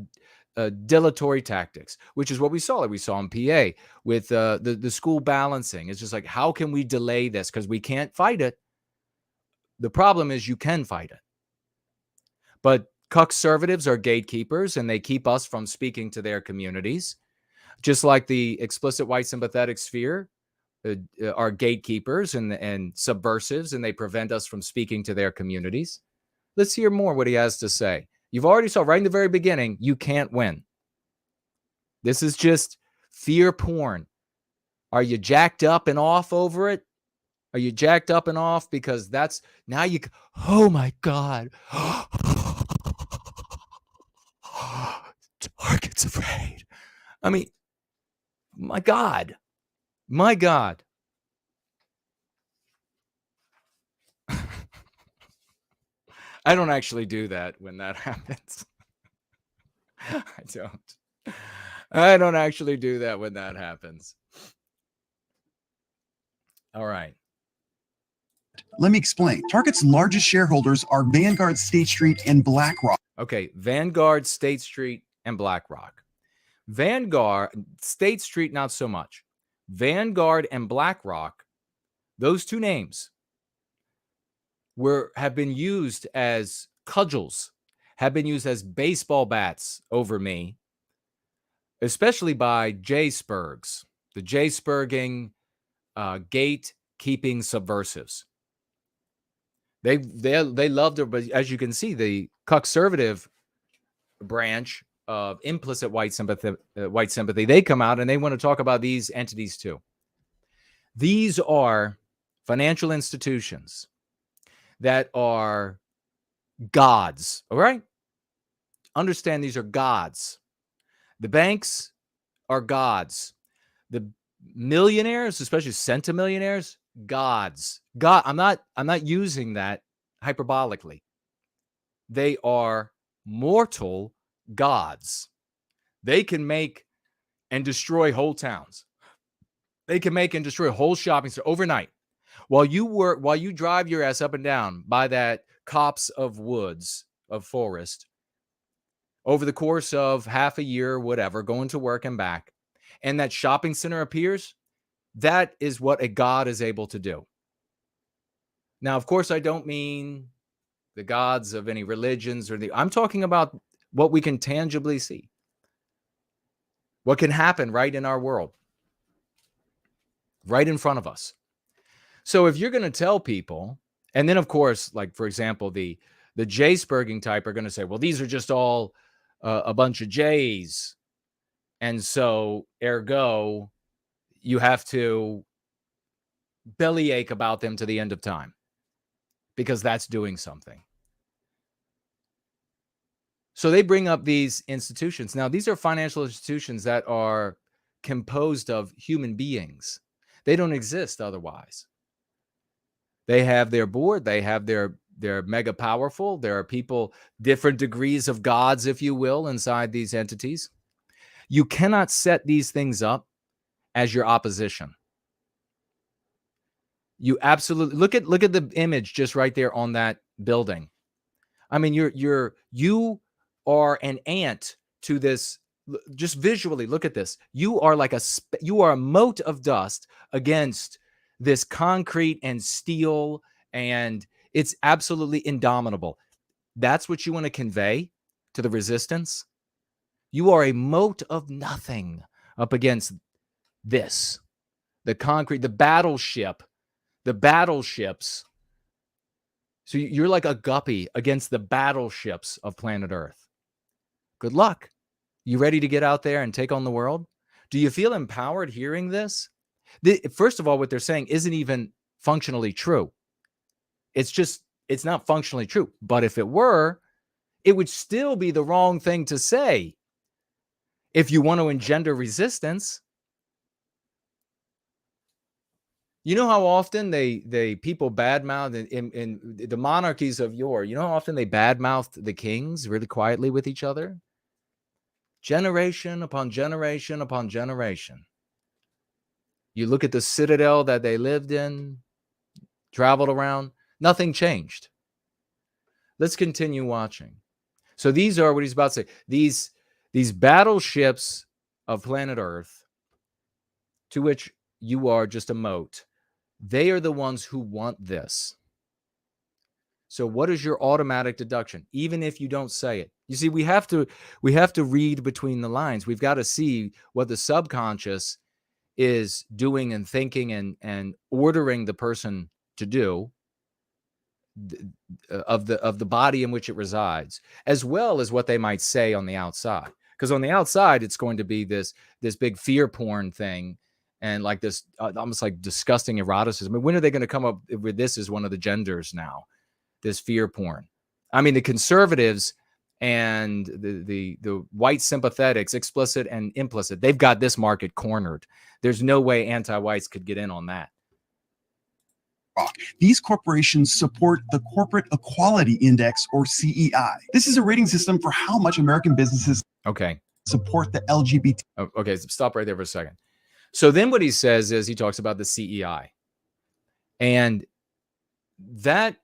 dilatory tactics, which is what we saw. Like we saw in PA with the school balancing. It's just like, how can we delay this? Because we can't fight it. The problem is you can fight it. But conservatives are gatekeepers, and they keep us from speaking to their communities. Just like the explicit white sympathetic sphere are gatekeepers and subversives, and they prevent us from speaking to their communities. Let's hear more what he has to say. You've already saw right in the very beginning, you can't win. This is just fear porn. Are you jacked up and off over it? Are you jacked up and off? Because that's now you, oh my God. Target's afraid. I mean, my God. My God. I don't actually do that when that happens. I don't actually do that when that happens. All right. Let me explain. Target's largest shareholders are Vanguard, State Street, and BlackRock. Okay, Vanguard, State Street, and BlackRock. Vanguard, State Street, not so much. Vanguard and BlackRock, those two names have been used as cudgels, have been used as baseball bats over me, especially by J-Spurgs, the J-Spurging, gatekeeping subversives. They love to, but as you can see, the conservative branch of implicit white sympathy, they come out and they want to talk about these entities too. These are financial institutions that are gods, all right? Understand these are gods. The banks are gods. The millionaires, especially centimillionaires, gods. God, I'm not using that hyperbolically. They are mortal gods. They can make and destroy whole towns. They can make and destroy whole shopping stores overnight. While you drive your ass up and down by that copse of woods, of forest, over the course of half a year or whatever, going to work and back, and that shopping center appears, that is what a god is able to do. Now, of course, I don't mean the gods of any religions I'm talking about what we can tangibly see. What can happen right in our world. Right in front of us. So if you're going to tell people, and then of course, like for example, the J-Spurging type are going to say, well, these are just all a bunch of J's. And so ergo, you have to bellyache about them to the end of time because that's doing something. So they bring up these institutions. Now, these are financial institutions that are composed of human beings. They don't exist otherwise. They have their board. They have they're mega powerful. There are people, different degrees of gods, if you will, inside these entities. You cannot set these things up as your opposition. You absolutely look at the image just right there on that building. I mean, you are an ant to this. Just visually look at this. You are like you are a mote of dust against this concrete and steel, and it's absolutely indomitable. That's what you want to convey to the resistance. You are a mote of nothing up against this, the concrete, the battleship, the battleships. So you're like a guppy against the battleships of planet Earth. Good luck. You ready to get out there and take on the world? Do you feel empowered hearing this? First of all, what they're saying isn't even functionally true. It's not functionally true. But if it were, it would still be the wrong thing to say. If you want to engender resistance, you know how often they people badmouth in the monarchies of yore. You know how often they badmouthed the kings really quietly with each other? Generation upon generation upon generation. You look at the citadel that they lived in, traveled around, nothing changed. Let's continue watching. So these are what he's about to say. These battleships of planet Earth, to which you are just a mote, they are the ones who want this. So what is your automatic deduction? Even if you don't say it. You see, we have to read between the lines. We've got to see what the subconscious is doing and thinking and ordering the person to do of the body in which it resides, as well as what they might say on the outside. Because on the outside, it's going to be this big fear porn thing and like this almost like disgusting eroticism. I mean, when are they going to come up with this as one of the genders now? This fear porn. I mean, the conservatives and the white sympathetics, explicit and implicit, they've got this market cornered. There's no way anti-whites could get in on that. BlackRock. These corporations support the Corporate Equality Index, or CEI. This is a rating system for how much American businesses support the LGBT. Okay, stop right there for a second. So then what he says is he talks about the CEI. And that,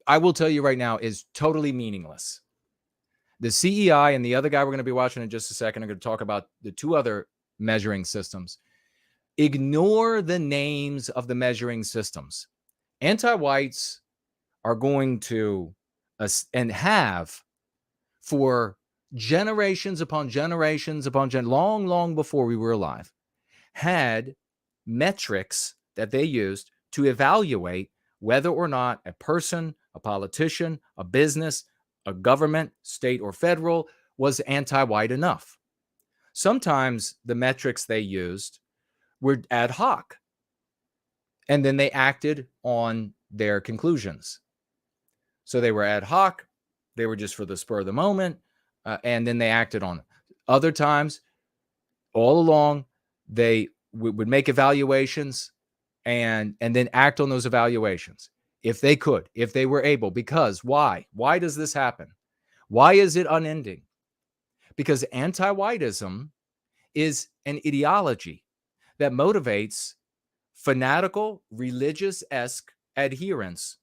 I will tell you right now, is totally meaningless. The CEI and the other guy we're going to be watching in just a second are going to talk about the two other measuring systems. Ignore the names of the measuring systems. Anti-whites are going to, and have for generations upon generations upon long before we were alive, had metrics that they used to evaluate whether or not a person, a politician, a business, a government, state or federal, was anti-white enough. Sometimes the metrics they used were ad hoc, and then they acted on their conclusions. So they were ad hoc, they were just for the spur of the moment, and then they acted on it. Other times, all along, they would make evaluations and then act on those evaluations if they could, if they were able. Because why? Why does this happen? Why is it unending? Because anti-whiteism is an ideology that motivates fanatical, religious-esque adherence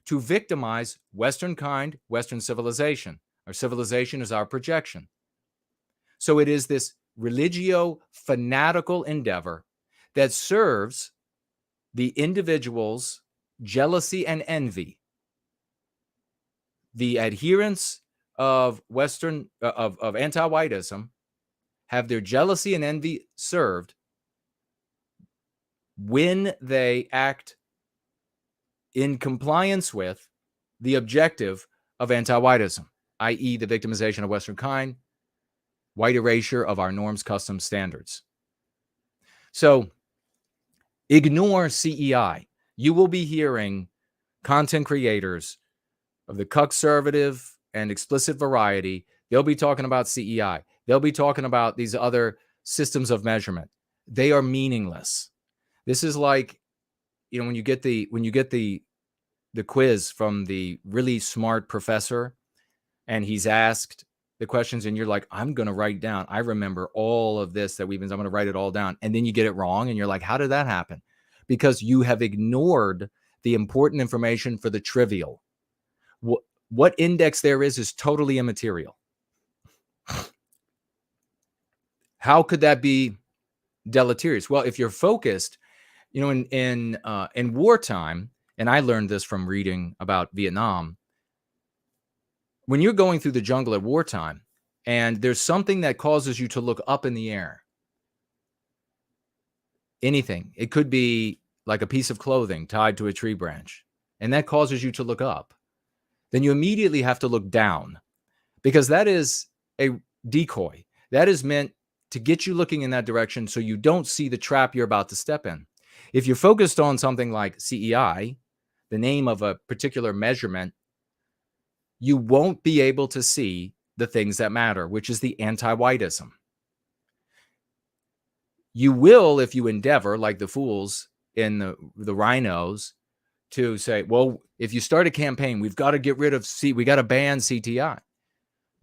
to victimize Western kind, Western civilization. Our civilization is our projection. So it is this religio-fanatical endeavor that serves the individual's jealousy and envy. The adherents of Western, of anti-whiteism have their jealousy and envy served when they act in compliance with the objective of anti-whiteism, i.e. the victimization of Western kind, white erasure of our norms, customs, standards. So ignore CEI. You will be hearing content creators of the conservative and explicit variety. They'll be talking about CEI. They'll be talking about these other systems of measurement. They are meaningless. This is like, you know, when you get the quiz from the really smart professor and he's asked the questions and you're like, I'm going to write down, I remember all of this that I'm going to write it all down. And then you get it wrong and you're like, how did that happen? Because you have ignored the important information for the trivial. What index there is totally immaterial. How could that be deleterious? Well, if you're focused, you know, in wartime, and I learned this from reading about Vietnam, when you're going through the jungle at wartime and there's something that causes you to look up in the air, anything, it could be like a piece of clothing tied to a tree branch, and that causes you to look up, then you immediately have to look down, because that is a decoy. That is meant to get you looking in that direction so you don't see the trap you're about to step in. If you're focused on something like CEI, the name of a particular measurement, you won't be able to see the things that matter, which is the anti-whiteism. You will, if you endeavor, like the fools in the rhinos, to say, well, if you start a campaign, we've got to get rid of we got to ban CTI.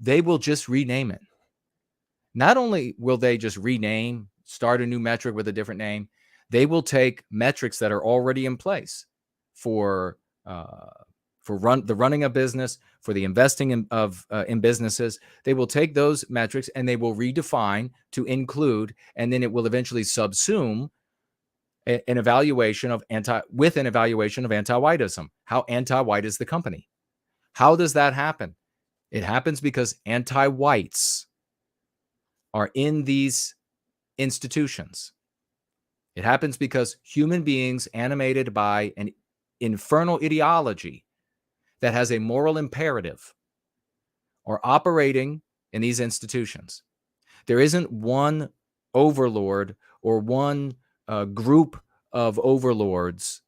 They will just rename it. Not only will they just rename, start a new metric with a different name, they will take metrics that are already in place for the running of business, for the investing in businesses. They will take those metrics and they will redefine to include, and then it will eventually subsume an evaluation of anti-whiteism. How anti-white is the company? How does that happen? It happens because anti-whites are in these institutions. It happens because human beings animated by an infernal ideology that has a moral imperative are operating in these institutions. There isn't one overlord or one group of overlords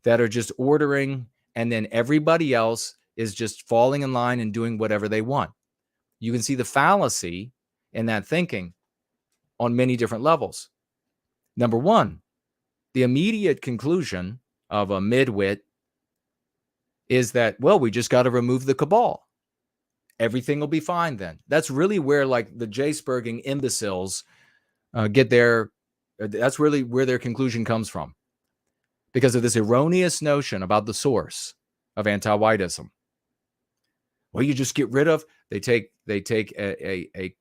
that are just ordering and then everybody else is just falling in line and doing whatever they want. You can see the fallacy in that thinking on many different levels. Number one, the immediate conclusion of a midwit is that, well, we just got to remove the cabal. Everything will be fine then. That's really where like the J-spurging imbeciles get their, that's really where their conclusion comes from. Because of this erroneous notion about the source of anti-whiteism. Well, you just get rid of, they take a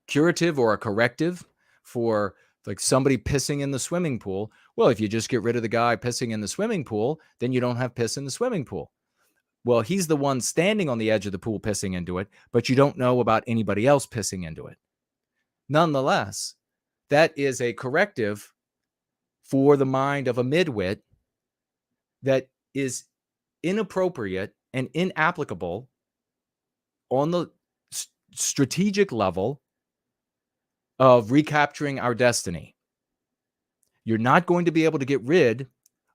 curative or a corrective for like somebody pissing in the swimming pool. Well, if you just get rid of the guy pissing in the swimming pool, then you don't have piss in the swimming pool. Well, he's the one standing on the edge of the pool pissing into it, but you don't know about anybody else pissing into it. Nonetheless, that is a corrective for the mind of a midwit that is inappropriate and inapplicable on the strategic level of recapturing our destiny. You're not going to be able to get rid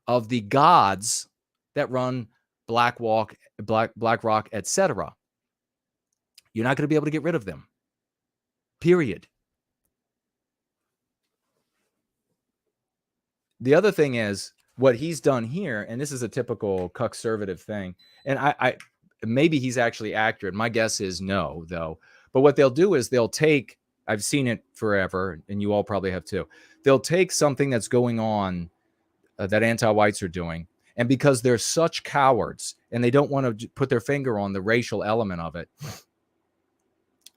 of the gods that run BlackRock, etc. You're not going to be able to get rid of them. Period. The other thing is what he's done here, and this is a typical conservative thing, and I maybe he's actually accurate. My guess is no, though. But what they'll do is they'll take, I've seen it forever, and you all probably have too. They'll take something that's going on that anti-whites are doing, and because they're such cowards and they don't want to put their finger on the racial element of it,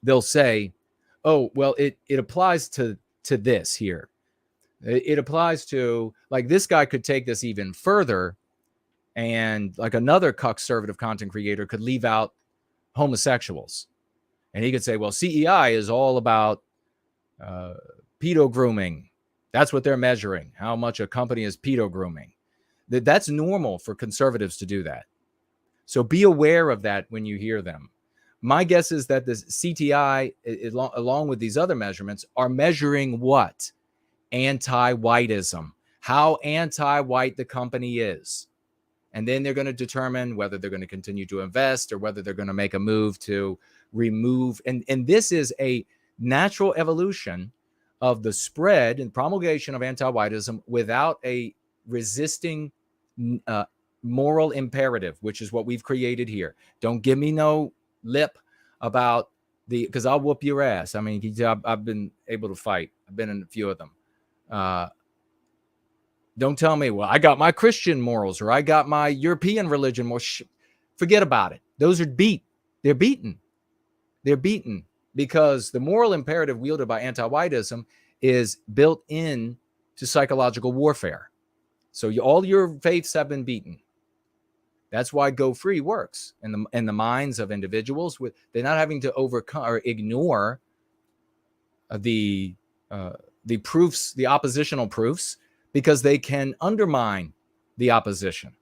they'll say, oh, well, it applies to this here. It applies to, like, this guy could take this even further, and like another conservative content creator could leave out homosexuals. And he could say, well, CEI is all about pedo grooming. That's what they're measuring, how much a company is pedo grooming. That's normal for conservatives to do that. So be aware of that when you hear them. My guess is that this CTI, along with these other measurements, are measuring what? Anti-whiteism, how anti-white the company is. And then they're going to determine whether they're going to continue to invest or whether they're going to make a move to remove. And this is a natural evolution of the spread and promulgation of anti-whiteism without a resisting moral imperative, which is what we've created here. Don't give me no lip about because I'll whoop your ass. I mean, I've been able to fight. I've been in a few of them. Don't tell me, well, I got my Christian morals or I got my European religion morals. Forget about it. Those are They're beaten. They're beaten because the moral imperative wielded by anti-whiteism is built in to psychological warfare. So all your faiths have been beaten. That's why Go Free works in the minds of individuals. They're not having to overcome or ignore the proofs, the oppositional proofs, because they can undermine the opposition.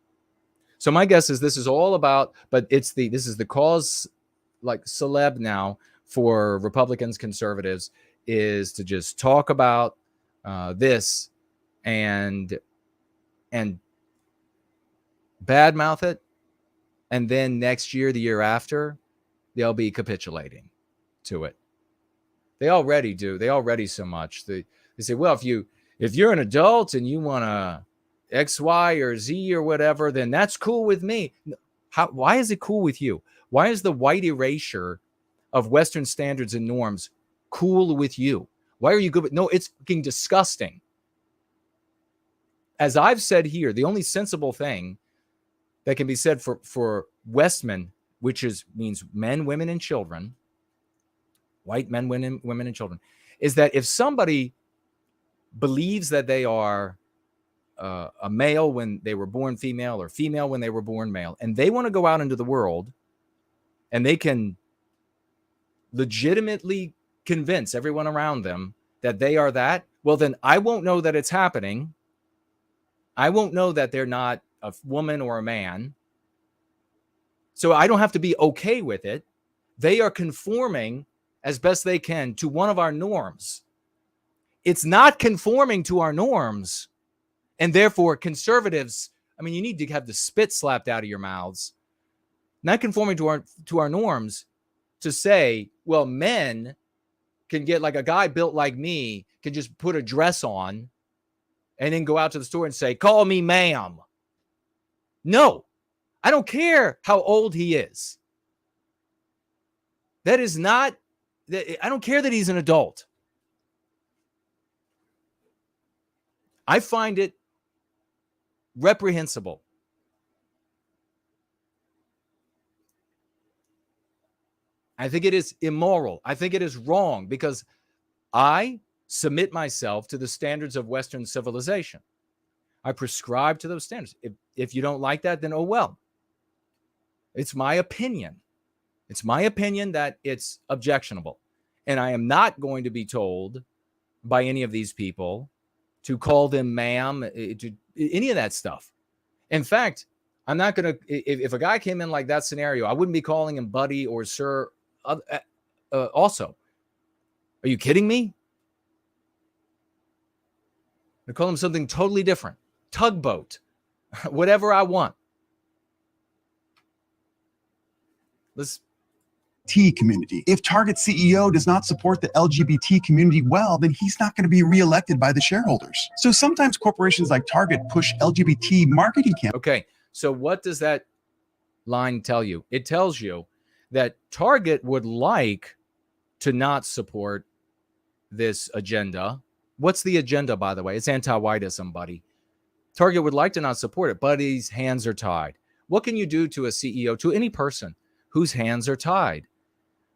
So my guess is this is all about, but this is the cause, like celeb now for Republicans, conservatives, is to just talk about this and badmouth it, and then next year, the year after, they'll be capitulating to it. They already do. They already so much. They say, well, if you're an adult and you want to X, Y, or Z or whatever, then that's cool with me. Why is it cool with you? Why is the white erasure of Western standards and norms cool with you? Why are you good with? No, it's fucking disgusting. As I've said here, the only sensible thing that can be said for Westmen, which means men, women, and children, white men, women, and children, is that if somebody believes that they are a male when they were born female or female when they were born male, and they want to go out into the world and they can legitimately convince everyone around them that they are that, well, then I won't know that it's happening. I won't know that they're not a woman or a man. So I don't have to be okay with it. They are conforming as best they can to one of our norms. It's not conforming to our norms. And therefore, conservatives, I mean, you need to have the spit slapped out of your mouths. Not conforming to our norms to say, well, men can get, like a guy built like me can just put a dress on and then go out to the store and say, call me ma'am. No, I don't care how old he is. That is not, I don't care that he's an adult. I find it reprehensible. I think it is immoral. I think it is wrong because I submit myself to the standards of Western civilization. I prescribe to those standards. If you don't like that, then oh well. It's my opinion. It's my opinion that it's objectionable. And I am not going to be told by any of these people to call them ma'am, to any of that stuff. In fact, I'm not going to, if a guy came in like that scenario, I wouldn't be calling him buddy or sir. Also, are you kidding me? I call him something totally different. Tugboat, whatever I want. Let's community. If Target CEO does not support the LGBT community well, then he's not going to be reelected by the shareholders. So sometimes corporations like Target push LGBT marketing campaigns. Okay, so what does that line tell you? It tells you that Target would like to not support this agenda. What's the agenda, by the way? It's anti-whiteism, buddy. Target would like to not support it, but his hands are tied. What can you do to a CEO, to any person whose hands are tied?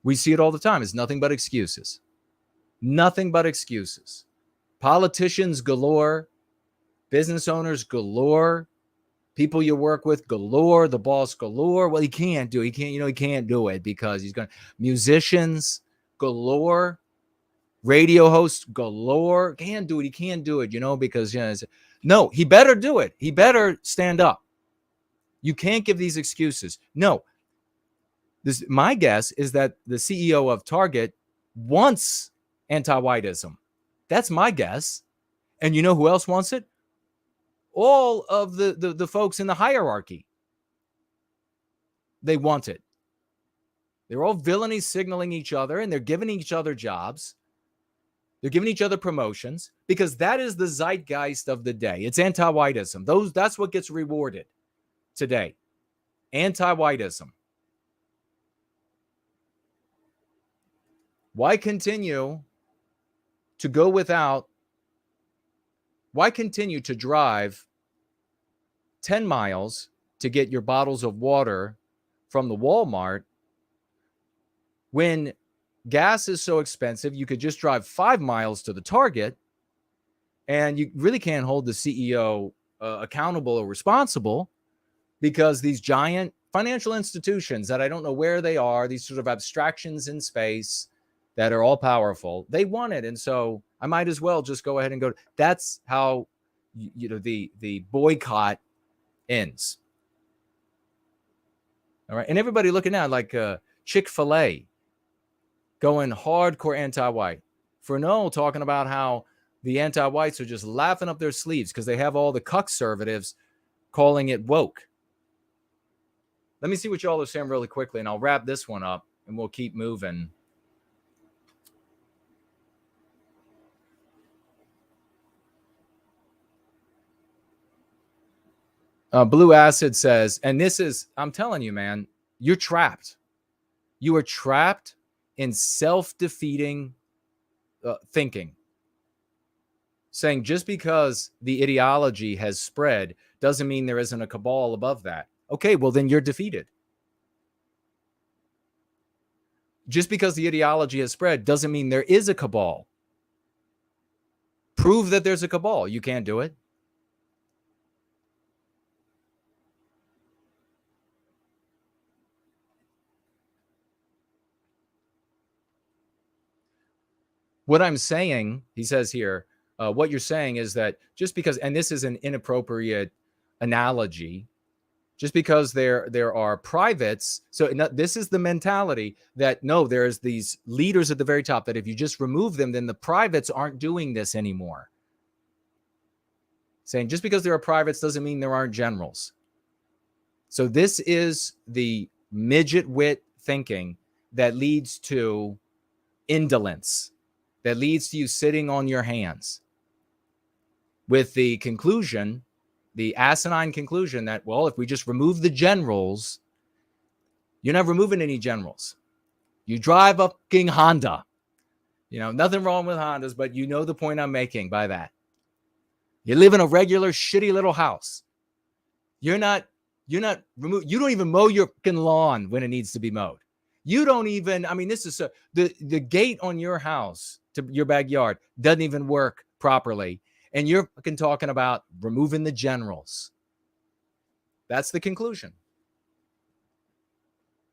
We see it all the time. It's nothing but excuses. Nothing but excuses. Politicians galore, business owners galore, people you work with galore, the boss galore. Well, he can't do it. He can't do it because he's going to. Musicians galore, radio hosts galore. Can't do it. He can't do it, because, no, he better do it. He better stand up. You can't give these excuses. No. My guess is that the CEO of Target wants anti-whiteism. That's my guess. And you know who else wants it? All of the folks in the hierarchy. They want it. They're all villainy signaling each other, and they're giving each other jobs. They're giving each other promotions because that is the zeitgeist of the day. It's anti-whiteism. That's what gets rewarded today. Anti-whiteism. Why continue to go without? Why continue to drive 10 miles to get your bottles of water from the Walmart when gas is so expensive? You could just drive 5 miles to the Target, and you really can't hold the CEO accountable or responsible because these giant financial institutions that I don't know where they are, these sort of abstractions in space that are all powerful, they want it. And so I might as well just go ahead and go. That's how, the boycott ends. All right. And everybody looking at like Chick-fil-A going hardcore anti-white. ForNull talking about how the anti-whites are just laughing up their sleeves because they have all the cuck-servatives calling it woke. Let me see what y'all are saying really quickly, and I'll wrap this one up, and we'll keep moving. Blue Acid says, and this is, I'm telling you, man, you're trapped. You are trapped in self-defeating thinking. Saying just because the ideology has spread doesn't mean there isn't a cabal above that. Okay, well, then you're defeated. Just because the ideology has spread doesn't mean there is a cabal. Prove that there's a cabal. You can't do it. What I'm saying, he says here, what you're saying is that just because, and this is an inappropriate analogy, just because there are privates, so this is the mentality that, no, there's these leaders at the very top that if you just remove them, then the privates aren't doing this anymore. Saying just because there are privates doesn't mean there aren't generals. So this is the midget wit thinking that leads to indolence, that leads to you sitting on your hands with the conclusion the asinine conclusion that, well, if we just remove the generals, you're not removing any generals. You drive a fucking Honda. You know, nothing wrong with Hondas, but you know the point I'm making by that. You live in a regular shitty little house. You're not you don't even mow your fucking lawn when it needs to be mowed. You don't even, I mean, this is the gate on your house to your backyard doesn't even work properly. And you're fucking talking about removing the generals. That's the conclusion.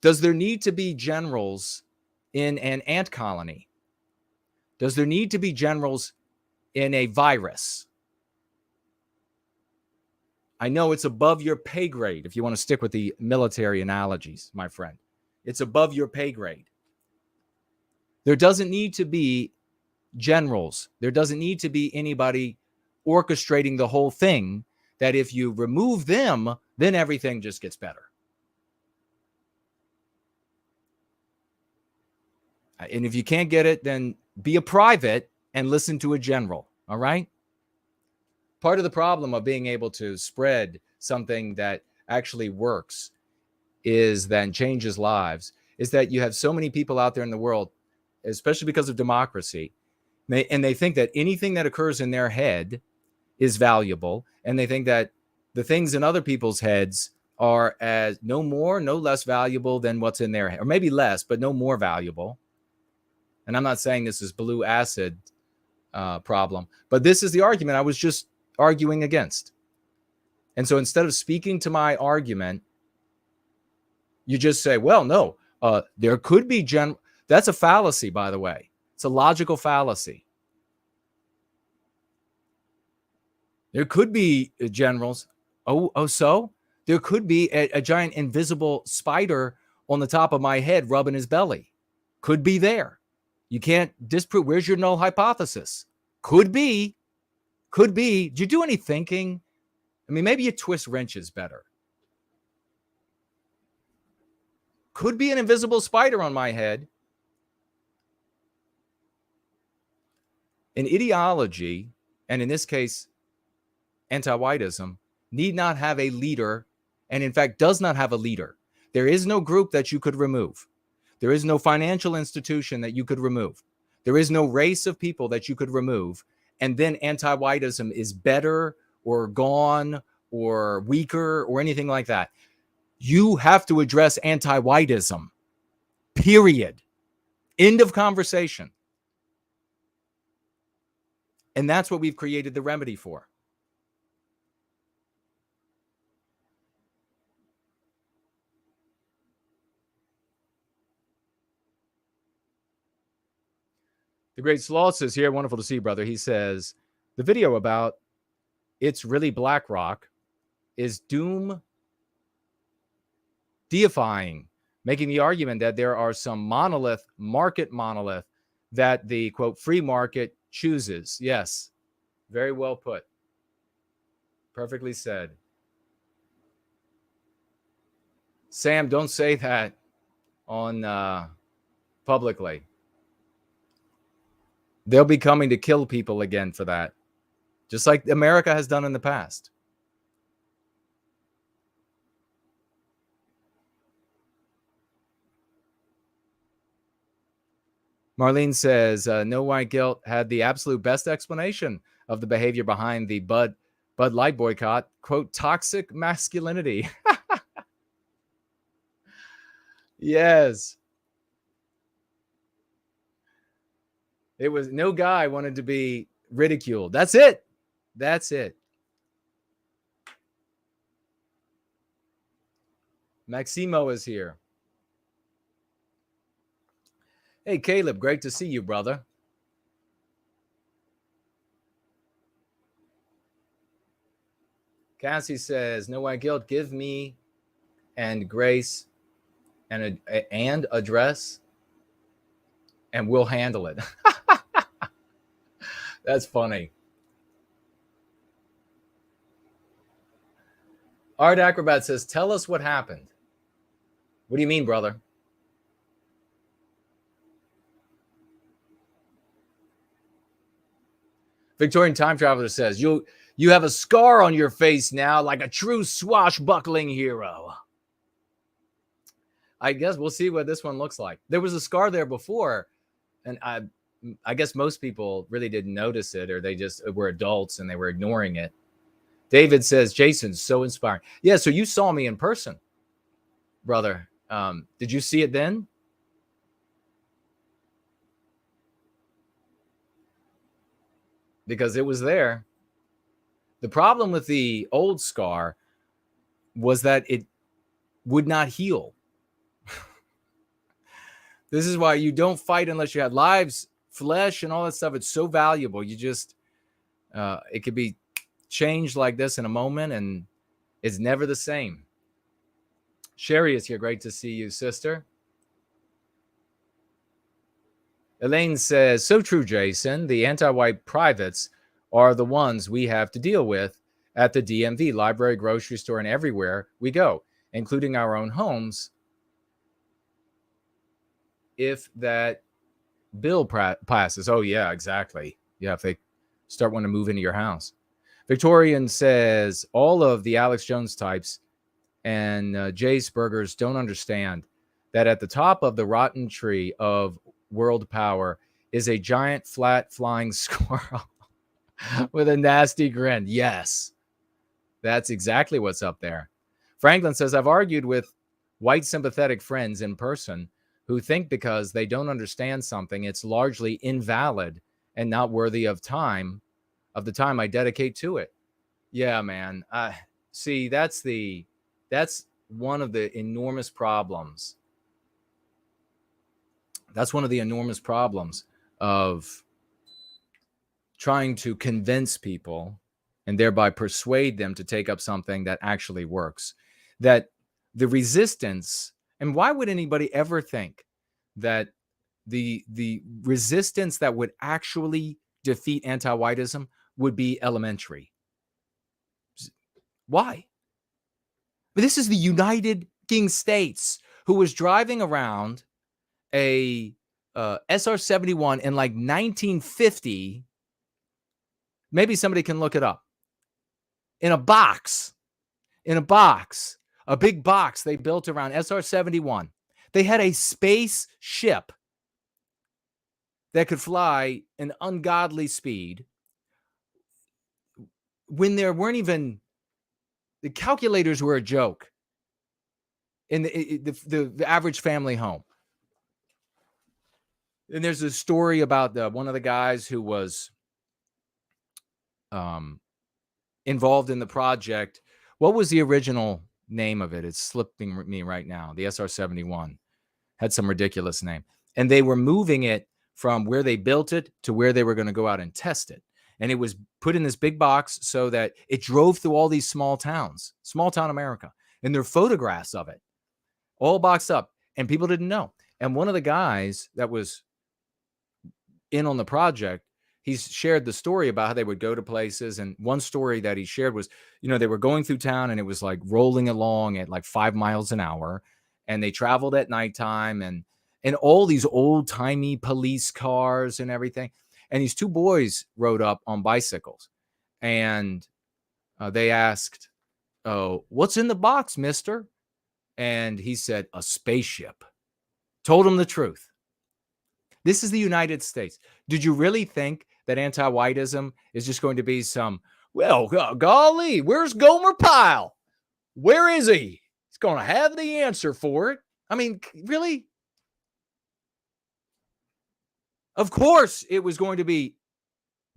Does there need to be generals in an ant colony? Does there need to be generals in a virus? I know it's above your pay grade if you want to stick with the military analogies, my friend. It's above your pay grade. There doesn't need to be generals. There doesn't need to be anybody orchestrating the whole thing, that if you remove them, then everything just gets better. And if you can't get it, then be a private and listen to a general, all right? Part of the problem of being able to spread something that actually works is then changes lives, is that you have so many people out there in the world, especially because of democracy, and they think that anything that occurs in their head is valuable, and they think that the things in other people's heads are as no more, no less valuable than what's in their head, or maybe less, but no more valuable. And I'm not saying this is blue acid problem, but this is the argument I was just arguing against. And so instead of speaking to my argument, you just say, well, no, there could be that's a fallacy, by the way. It's a logical fallacy. There could be generals. So there could be a giant invisible spider on the top of my head rubbing his belly. Could be there. You can't disprove. Where's your null hypothesis? Could be. Could be. Did you do any thinking? I mean, maybe you twist wrenches better. Could be an invisible spider on my head. An ideology, and in this case, Antiwhiteism, need not have a leader, and in fact does not have a leader. There is no group that you could remove. There is no financial institution that you could remove. There is no race of people that you could remove. And then anti-whiteism is better or gone or weaker or anything like that. You have to address anti-whiteism, period. End of conversation. And that's what we've created the remedy for. The Great Sloth says here, wonderful to see you, brother. He says, the video about It's Really Black Rock is doom deifying, making the argument that there are some market monolith that the, quote, free market chooses. Yes, very well put. Perfectly said. Sam, don't say that on publicly. They'll be coming to kill people again for that, just like America has done in the past. Marlene says, No White Guilt had the absolute best explanation of the behavior behind the Bud Light boycott. Quote, toxic masculinity. Yes. It was no guy wanted to be ridiculed. That's it. That's it. Maximo is here. Hey, Caleb, great to see you, brother. Cassie says, No White Guilt, give me and Grace and address, and we'll handle it. That's funny. Art Acrobat says, tell us what happened. What do you mean, brother? Victorian time traveler says, you have a scar on your face now like a true swashbuckling hero. I guess we'll see what this one looks like. There was a scar there before, and I guess most people really didn't notice it, or they just were adults and they were ignoring it. David says, Jason's so inspiring. Yeah, so you saw me in person, brother. Did you see it then? Because it was there. The problem with the old scar was that it would not heal. This is why you don't fight unless you have lives, flesh, and all that stuff. It's so valuable. You just, it could be changed like this in a moment, and it's never the same. Sherry is here. Great to see you, sister. Elaine says, so true, Jason. The anti-white privates are the ones we have to deal with at the DMV, library, grocery store, and everywhere we go, including our own homes, if that bill passes. Oh, yeah, exactly. Yeah, if they start wanting to move into your house. Victorian says, all of the Alex Jones types and Jace Burgers don't understand that at the top of the rotten tree of world power is a giant flat flying squirrel with a nasty grin. Yes, that's exactly what's up there. Franklin says, I've argued with white sympathetic friends in person who think because they don't understand something, it's largely invalid and not worthy of the time I dedicate to it. Yeah, man. See, that's one of the enormous problems. That's one of the enormous problems of trying to convince people and thereby persuade them to take up something that actually works. That the resistance, and why would anybody ever think that the resistance that would actually defeat anti-whiteism would be elementary? Why? But this is the United King States, who was driving around a SR-71 in like 1950. Maybe somebody can look it up. In a box, a big box they built around SR-71. They had a spaceship that could fly an ungodly speed when there weren't even, the calculators were a joke in the average family home. And there's a story about one of the guys who was involved in the project. What was the original name of it? It's slipping me right now. The SR-71 had some ridiculous name. And they were moving it from where they built it to where they were going to go out and test it. And it was put in this big box so that it drove through all these small town America. And there are photographs of it, all boxed up. And people didn't know. And one of the guys that was in on the project, he's shared the story about how they would go to places. And one story that he shared was, they were going through town and it was like rolling along at like 5 miles an hour. And they traveled at nighttime and all these old timey police cars and everything. And these two boys rode up on bicycles and they asked, "Oh, what's in the box, mister?" And he said, "A spaceship." Told them the truth. This is the United States. Did you really think that anti-whiteism is just going to be some, well, golly, where's Gomer Pyle? Where is he? He's going to have the answer for it. I mean, really? Of course, it was going to be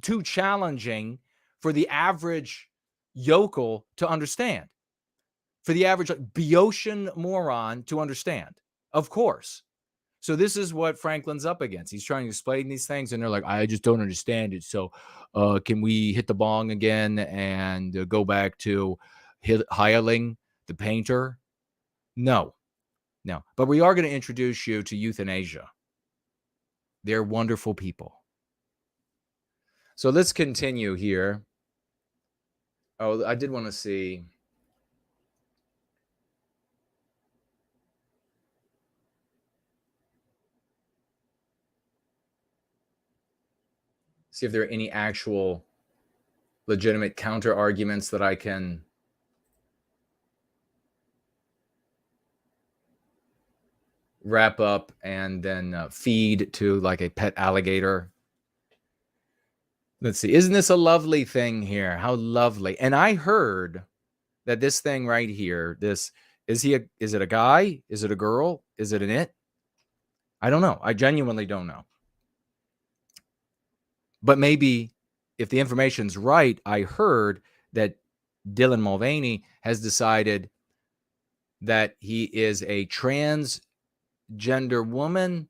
too challenging for the average yokel to understand, for the average Boeotian moron to understand. Of course. So this is what Franklin's up against. He's trying to explain these things, and they're like, I just don't understand it. So can we hit the bong again and go back to Heiling, the painter? No. But we are going to introduce you to euthanasia. They're wonderful people. So let's continue here. Oh, I did want to see. See if there are any actual legitimate counter arguments that I can wrap up and then feed to like a pet alligator. Let's see. Isn't this a lovely thing here? How lovely. And I heard that this thing right here, is it a guy? Is it a girl? Is it an it? I don't know. I genuinely don't know. But maybe if the information's right, I heard that Dylan Mulvaney has decided that he is a transgender woman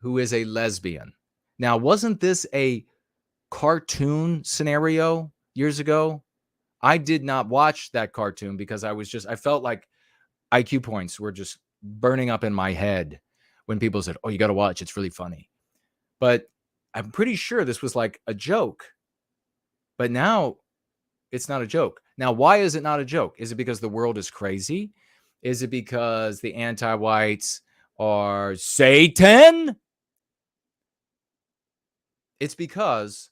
who is a lesbian. Now, wasn't this a cartoon scenario years ago? I did not watch that cartoon because I felt like IQ points were just burning up in my head when people said, oh, you got to watch. It's really funny. But I'm pretty sure this was like a joke. But now it's not a joke. Now, why is it not a joke? Is it because the world is crazy? Is it because the anti-whites are Satan? It's because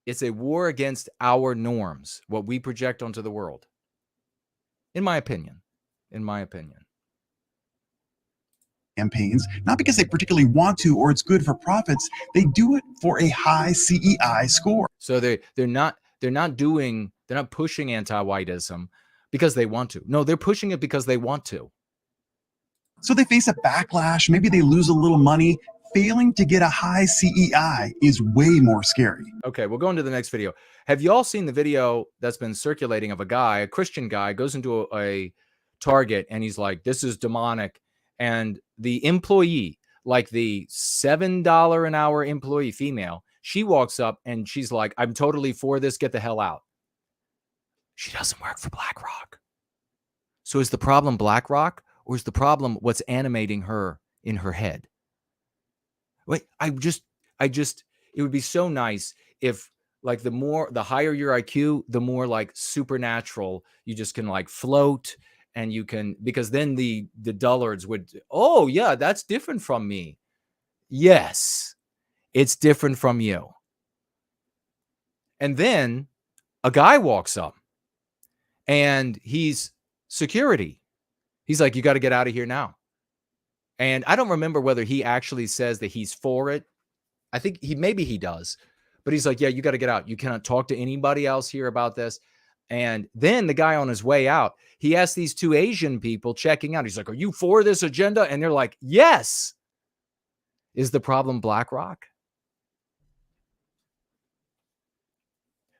it's a war against our norms, what we project onto the world. In my opinion. Campaigns, not because they particularly want to or it's good for profits. They do it for a high CEI score. So they're not pushing anti-whiteism because they want to. No, they're pushing it because they want to. So they face a backlash. Maybe they lose a little money. Failing to get a high CEI is way more scary. Okay, we'll go into the next video. Have you all seen the video that's been circulating of a Christian guy, goes into a Target and he's like, this is demonic. And the employee, like the $7 an hour employee female, she walks up and she's like, I'm totally for this. Get the hell out. She doesn't work for BlackRock. So is the problem BlackRock or is the problem what's animating her in her head? Wait, it would be so nice if like the higher your IQ, the more like supernatural you just can like float. And you can, because then the dullards would, oh yeah, that's different from me. Yes, it's different from you. And then a guy walks up and he's security. He's like, you got to get out of here now. And I don't remember whether he actually says that he's for it. I think maybe he does, but he's like, yeah, you got to get out. You cannot talk to anybody else here about this. And then the guy on his way out, he asked these two Asian people checking out. He's like, are you for this agenda? And they're like, yes. Is the problem BlackRock?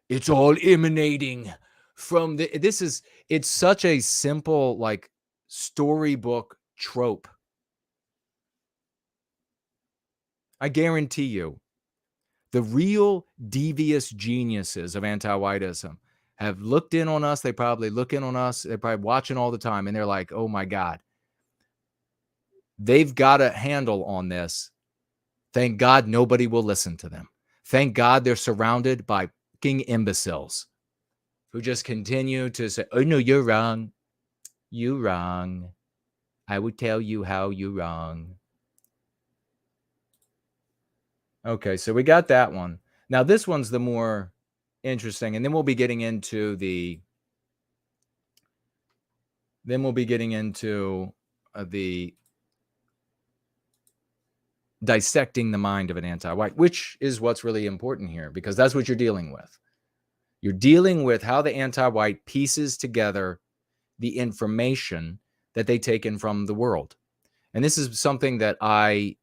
It's all emanating from it's such a simple, like, storybook trope. I guarantee you, the real devious geniuses of anti-whiteism have looked in on us. They probably look in on us. They're probably watching all the time. And they're like, oh my God, they've got a handle on this. Thank God nobody will listen to them. Thank God they're surrounded by fucking imbeciles who just continue to say, oh no, you're wrong. You wrong. I would tell you how you wrong. Okay, so we got that one. Now this one's the more interesting, and then we'll be getting into the dissecting the mind of an anti-white, which is what's really important here, because that's what you're dealing with. You're dealing with how the anti-white pieces together the information that they take in from the world. And this is something that I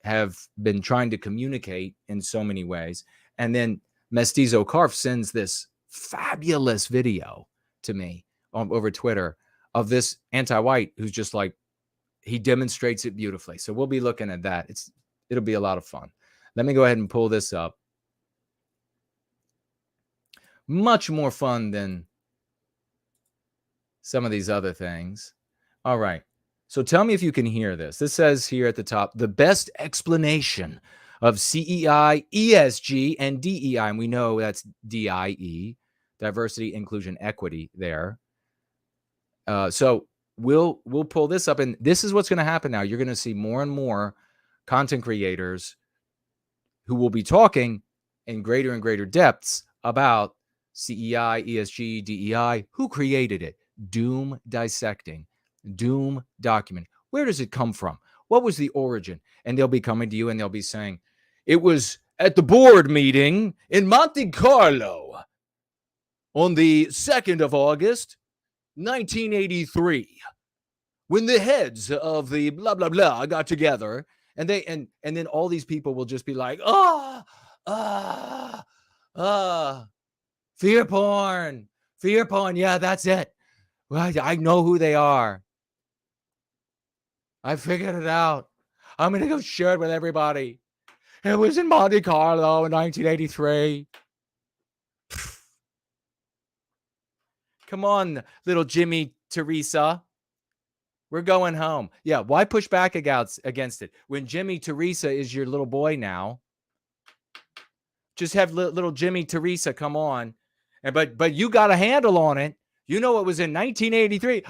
have been trying to communicate in so many ways. And then Mestizo Carf sends this fabulous video to me over Twitter of this anti-white who's just like, he demonstrates it beautifully. So we'll be looking at that. It'll be a lot of fun. Let me go ahead and pull this up. Much more fun than some of these other things. All right. So tell me if you can hear this. This says here at the top, the best explanation of CEI, ESG, and DEI. And we know that's DIE, diversity, inclusion, equity there. So we'll pull this up, and this is what's going to happen now. You're going to see more and more content creators who will be talking in greater and greater depths about CEI, ESG, DEI. Who created it? Doom Dissecting, Doom Document. Where does it come from? What was the origin? And they'll be coming to you and they'll be saying, it was at the board meeting in Monte Carlo on the 2nd of August, 1983, when the heads of the blah, blah, blah got together, and then all these people will just be like, fear porn. Yeah, that's it. Well, I know who they are. I figured it out. I'm going to go share it with everybody. It was in Monte Carlo in 1983. Come on, little Jimmy Teresa. We're going home. Yeah, why push back against it? When Jimmy Teresa is your little boy now, just have little Jimmy Teresa come on. But you got a handle on it. You know it was in 1983.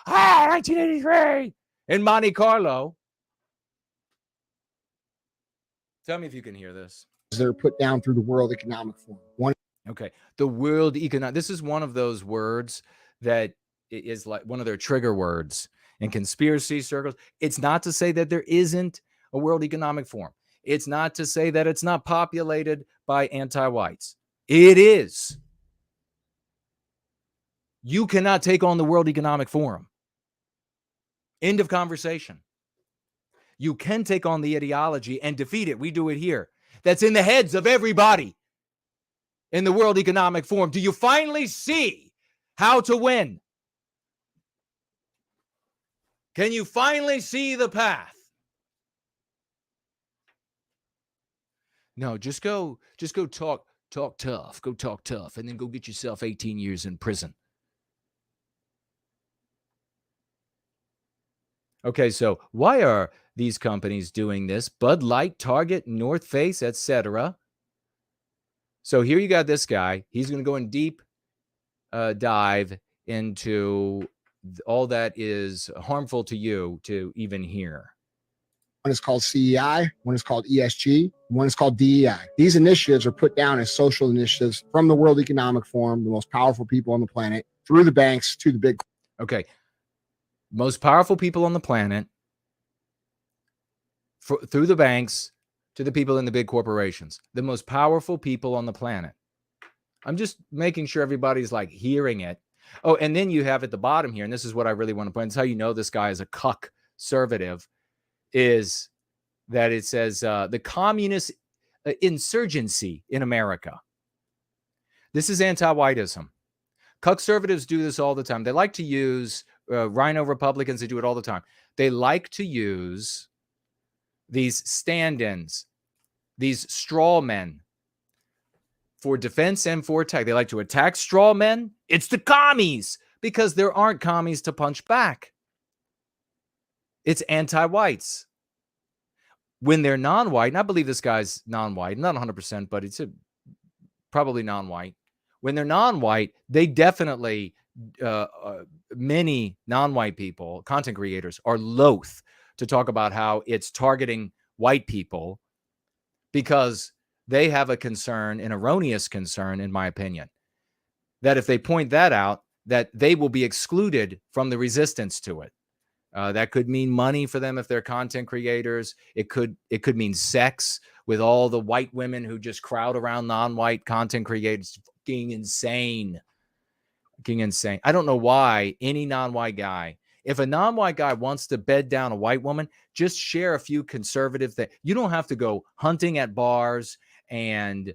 1983 in Monte Carlo. Tell me if you can hear this. They're put down through the World Economic Forum. Okay. The World Economic. This is one of those words that is like one of their trigger words in conspiracy circles. It's not to say that there isn't a World Economic Forum. It's not to say that it's not populated by anti-whites. It is. You cannot take on the World Economic Forum. End of conversation. You can take on the ideology and defeat it. We do it here. That's in the heads of everybody in the World Economic Forum. Do you finally see how to win? Can you finally see the path? No, just go talk tough. Go talk tough, and then go get yourself 18 years in prison. Okay, so why are these companies doing this? Bud Light, Target, North Face, etc. So here you got this guy. He's going to go in deep dive into all that is harmful to you to even hear. One is called CEI, one is called ESG, one is called DEI. These initiatives are put down as social initiatives from the World Economic Forum, the most powerful people on the planet, through the banks to the big. Okay. Most powerful people on the planet, through the banks to the people in the big corporations. The most powerful people on the planet. I'm just making sure everybody's like hearing it. Oh, and then you have at the bottom here, and this is what I really want to point. It's how you know this guy is a cuck conservative, is that it says the communist insurgency in America. This is anti-whiteism. Conservatives do this all the time. They like to use rhino Republicans. They do it all the time. They like to use these stand-ins, these straw men for defense and for attack. They like to attack straw men. It's the commies because there aren't commies to punch back. It's anti-whites. When they're non-white, and I believe this guy's non-white, not 100%, but it's probably non-white. When they're non-white, they definitely, many non-white people, content creators, are loath to talk about how it's targeting white people because they have a concern, an erroneous concern, in my opinion, that if they point that out, that they will be excluded from the resistance to it. That could mean money for them if they're content creators. It could mean sex with all the white women who just crowd around non-white content creators. Fucking insane. Fucking insane. I don't know why any non-white guy, if a non-white guy wants to bed down a white woman, just share a few conservative things. You don't have to go hunting at bars and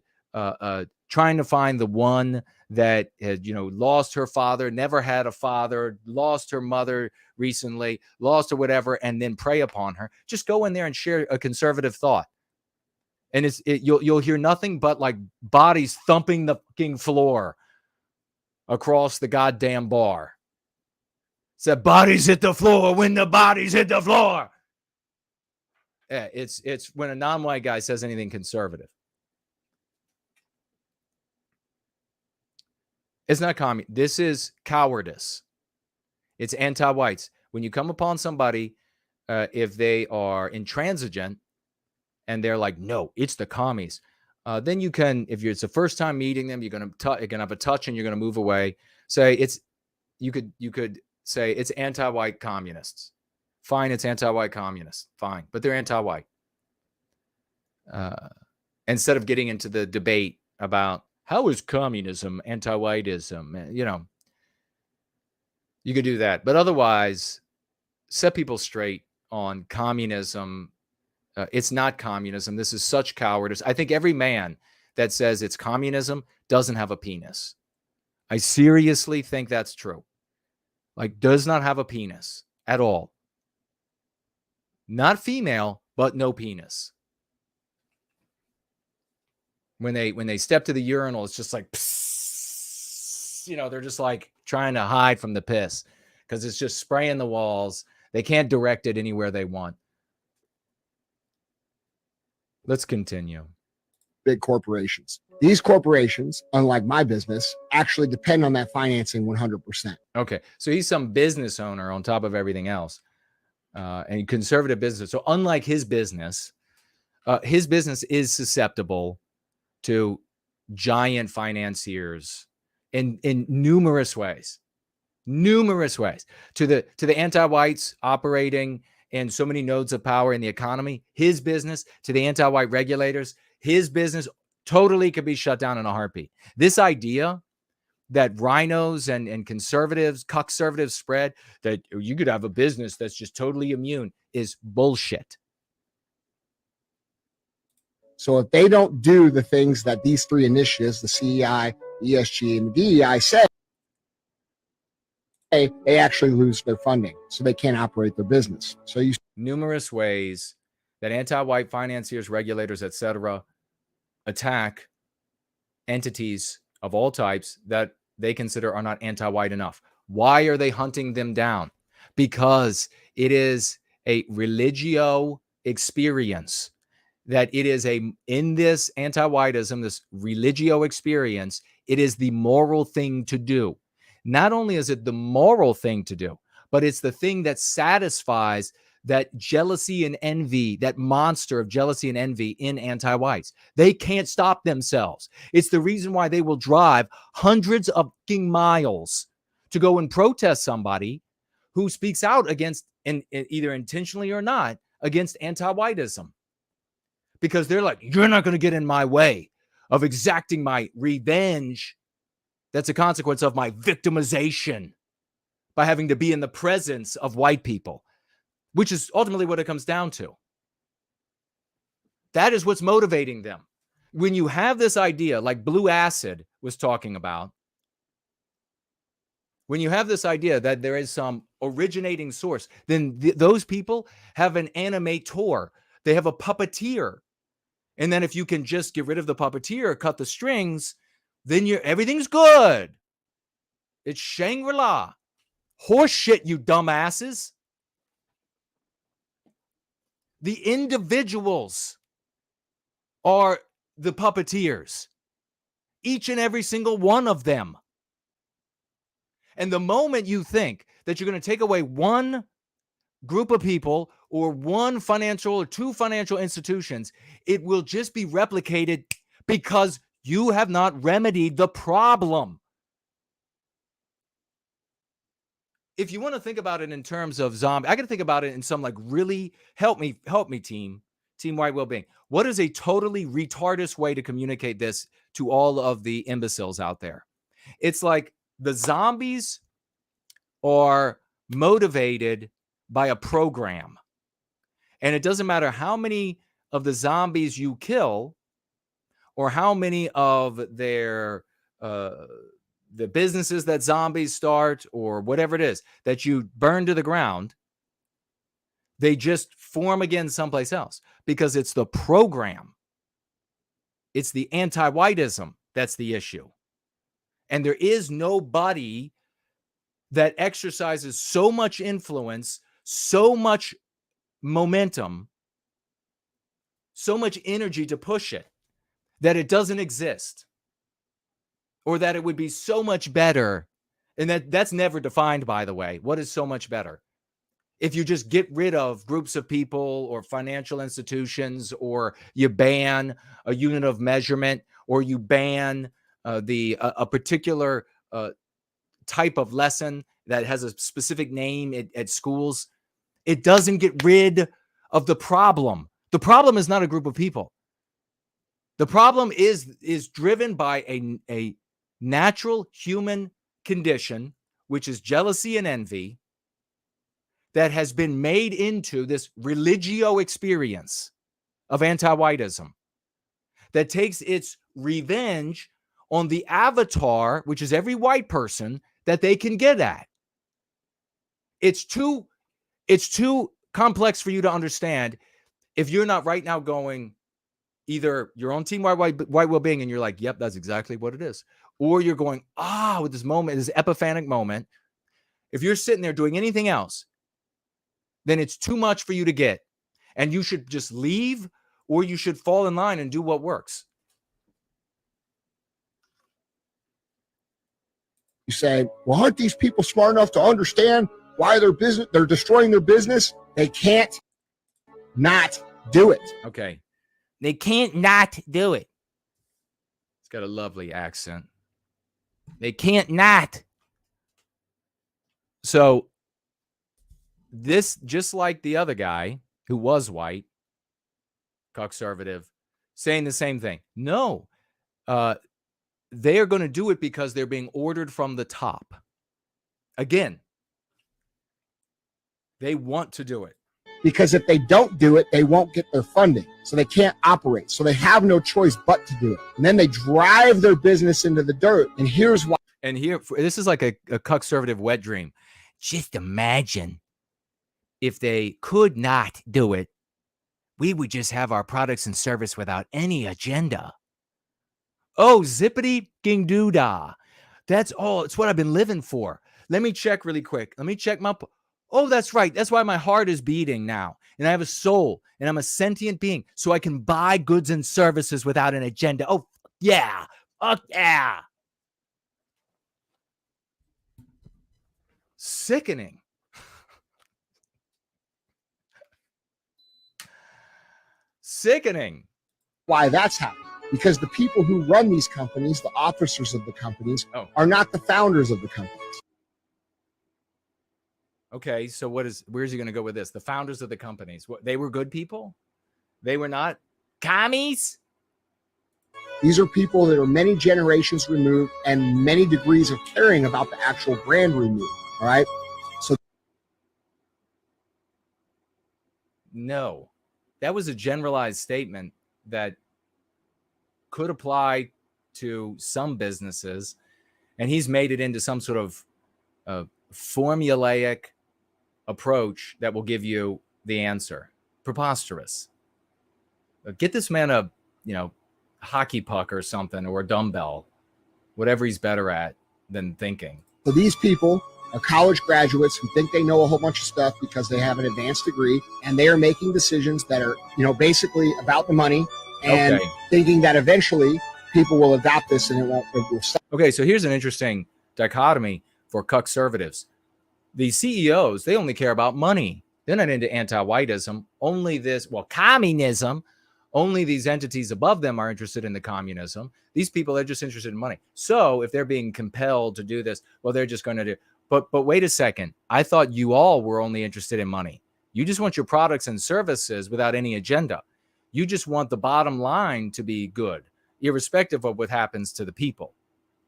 trying to find the one that had, lost her father, never had a father, lost her mother recently, lost or whatever, and then prey upon her. Just go in there and share a conservative thought. And you'll hear nothing but like bodies thumping the fucking floor across the goddamn bar. It's that bodies hit the floor when the bodies hit the floor. Yeah, it's when a non-white guy says anything conservative. It's not commie. This is cowardice. It's anti-whites. When you come upon somebody, if they are intransigent and they're like, no, it's the commies. Then you can, if it's the first time meeting them, you're going to have a touch and you're going to move away. Say you could say it's anti-white communists. Fine, it's anti-white communists. Fine, but they're anti-white. Instead of getting into the debate about how is communism anti-whiteism, you could do that. But otherwise, set people straight on communism. It's not communism. This is such cowardice. I think every man that says it's communism doesn't have a penis. I seriously think that's true. Like, does not have a penis at all. Not female, but no penis. When they step to the urinal, it's just like, psss, they're just like trying to hide from the piss because it's just spraying the walls. They can't direct it anywhere they want. Let's continue. Big corporations. These corporations, unlike my business, actually depend on that financing 100%. Okay, so he's some business owner on top of everything else, and conservative business. So unlike his business is susceptible to giant financiers in numerous ways. To the anti-whites operating in so many nodes of power in the economy, his business, to the anti-white regulators, his business totally could be shut down in a heartbeat. This idea that rhinos and conservatives, cuck-servatives spread, that you could have a business that's just totally immune, is bullshit. So if they don't do the things that these three initiatives, the CEI, the ESG, and the DEI say, they actually lose their funding, so they can't operate their business. So you numerous ways that anti-white financiers, regulators, etc., attack entities of all types that they consider are not anti-white enough. Why are they hunting them down? Because it is a religio experience. That it is in this anti-whiteism, this religio experience, it is the moral thing to do. Not only is it the moral thing to do, but it's the thing that satisfies that jealousy and envy, that monster of jealousy and envy in anti-whites. They can't stop themselves. It's the reason why they will drive hundreds of fucking miles to go and protest somebody who speaks out against, and either intentionally or not, against anti-whiteism. Because they're like, you're not going to get in my way of exacting my revenge. That's a consequence of my victimization by having to be in the presence of white people, which is ultimately what it comes down to. That is what's motivating them. When you have this idea, like Blue Acid was talking about, when you have this idea that there is some originating source, then those people have an animator. They have a puppeteer. And then if you can just get rid of the puppeteer, cut the strings, then everything's good. It's Shangri-La. Horse shit, you dumbasses. The individuals are the puppeteers. Each and every single one of them. And the moment you think that you're going to take away one group of people or one financial or two financial institutions, it will just be replicated because you have not remedied the problem. If you want to think about it in terms of zombie, I got to think about it in some like really help me team White Wellbeing. What is a totally retarded way to communicate this to all of the imbeciles out there? It's like the zombies are motivated by a program. And it doesn't matter how many of the zombies you kill or how many of their the businesses that zombies start or whatever it is that you burn to the ground, they just form again someplace else because it's the program. It's the anti-whiteism that's the issue. And there is nobody that exercises so much influence, so much momentum, so much energy to push it that it doesn't exist. Or that it would be so much better. And that's never defined, by the way. What is so much better? if you just get rid of groups of people or financial institutions, or you ban a unit of measurement, or you ban a particular type of lesson that has a specific name at schools, it doesn't get rid of the problem. The problem is not a group of people. The problem is driven by a natural human condition, which is jealousy and envy, that has been made into this religio experience of anti-whiteism that takes its revenge on the avatar, which is every white person that they can get at. It's too complex for you to understand if you're not right now going either you're on team white well-being and you're like, yep, that's exactly what it is, or you're going, with this moment, this epiphanic moment. If you're sitting there doing anything else, then it's too much for you to get, and you should just leave, or you should fall in line and do what works. You say, well, aren't these people smart enough to understand why they're destroying their business? They can't not do it. Okay. They can't not do it. It's got a lovely accent. They can't not. So this, just like the other guy who was white, conservative, saying the same thing. No, they are going to do it because they're being ordered from the top. Again, they want to do it. Because if they don't do it, they won't get their funding. So they can't operate. So they have no choice but to do it. And then they drive their business into the dirt. And here's why. And here, this is like a conservative wet dream. Just imagine if they could not do it, we would just have our products and service without any agenda. Oh, zippity ging doo-dah. That's all. It's what I've been living for. Let me check really quick. Let me check my... Oh, that's right. That's why my heart is beating now. And I have a soul. And I'm a sentient being. So I can buy goods and services without an agenda. Oh, yeah. Oh, yeah. Sickening. Sickening. Why that's happening. Because the people who run these companies, the officers of the companies, are not the founders of the companies. Okay, so where's he going to go with this? The founders of the companies, they were good people? They were not commies? These are people that are many generations removed and many degrees of caring about the actual brand removed, all right? So no, that was a generalized statement that could apply to some businesses, and he's made it into some sort of formulaic approach that will give you the answer. Preposterous. Get this man a hockey puck or something, or a dumbbell, whatever he's better at than thinking. So these people are college graduates who think they know a whole bunch of stuff because they have an advanced degree, and they are making decisions that are, basically about the money, and thinking that eventually people will adopt this and it will stop. Okay, so here's an interesting dichotomy for conservatives. The CEOs, they only care about money. They're not into anti-whiteism. Communism. Only these entities above them are interested in the communism. These people are just interested in money. So if they're being compelled to do this, well, they're just going to do. But wait a second. I thought you all were only interested in money. You just want your products and services without any agenda. You just want the bottom line to be good, irrespective of what happens to the people.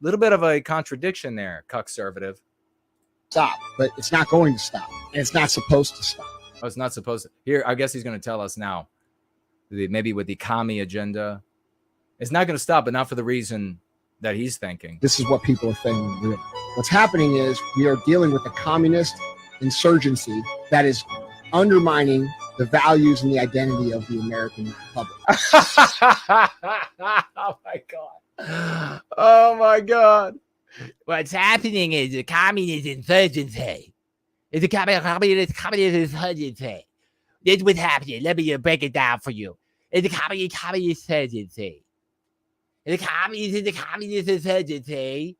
A little bit of a contradiction there, conservative. Stop, but it's not going to stop, and it's not supposed to stop. Oh, it's not supposed to. Here, I guess he's going to tell us now. Maybe with the commie agenda, it's not going to stop, but not for the reason that he's thinking. This is what people are thinking. What's happening is we are dealing with a communist insurgency that is undermining the values and the identity of the American Republic. Oh my God. Oh my God. What's happening is a communist insurgency. It's a communist insurgency. This is what's happening. Let me break it down for you. It's a communist insurgency. It's a communist insurgency.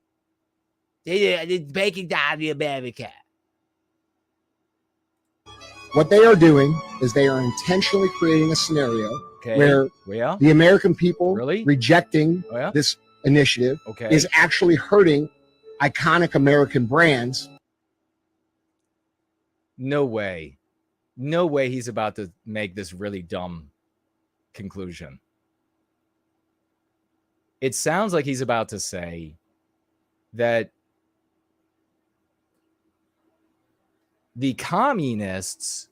It's breaking down the America. What they are doing is they are intentionally creating a scenario where the American people rejecting this initiative is actually hurting iconic American brands. No way. No way he's about to make this really dumb conclusion. It sounds like he's about to say that the communists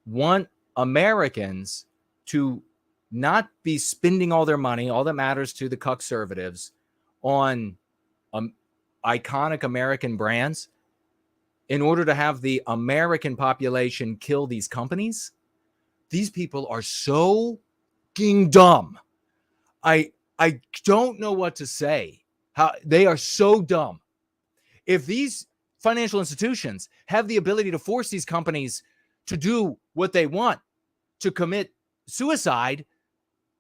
want Americans to not be spending all their money, all that matters to the conservatives, on iconic American brands in order to have the American population kill these companies. These people are so fucking dumb. I don't know what to say. How they are so dumb. If these financial institutions have the ability to force these companies to do what they want, to commit suicide,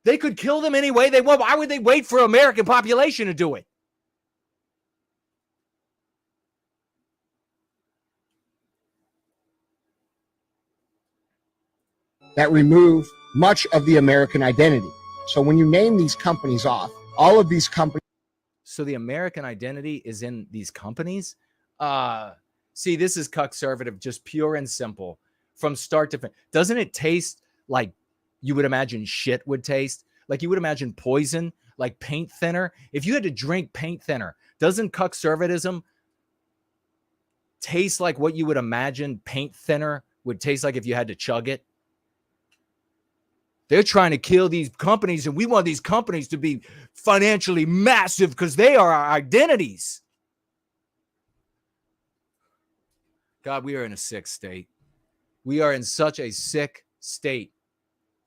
they could kill them any way they want. Why would they wait for American population to do it? That remove much of the American identity. So when you name these companies off, all of these companies. So the American identity is in these companies? See, this is conservative, just pure and simple from start to finish. Doesn't it taste like you would imagine shit would taste? Like you would imagine poison, like paint thinner? If you had to drink paint thinner, doesn't conservatism taste like what you would imagine paint thinner would taste like if you had to chug it? They're trying to kill these companies, and we want these companies to be financially massive because they are our identities. God, we are in a sick state. We are in such a sick state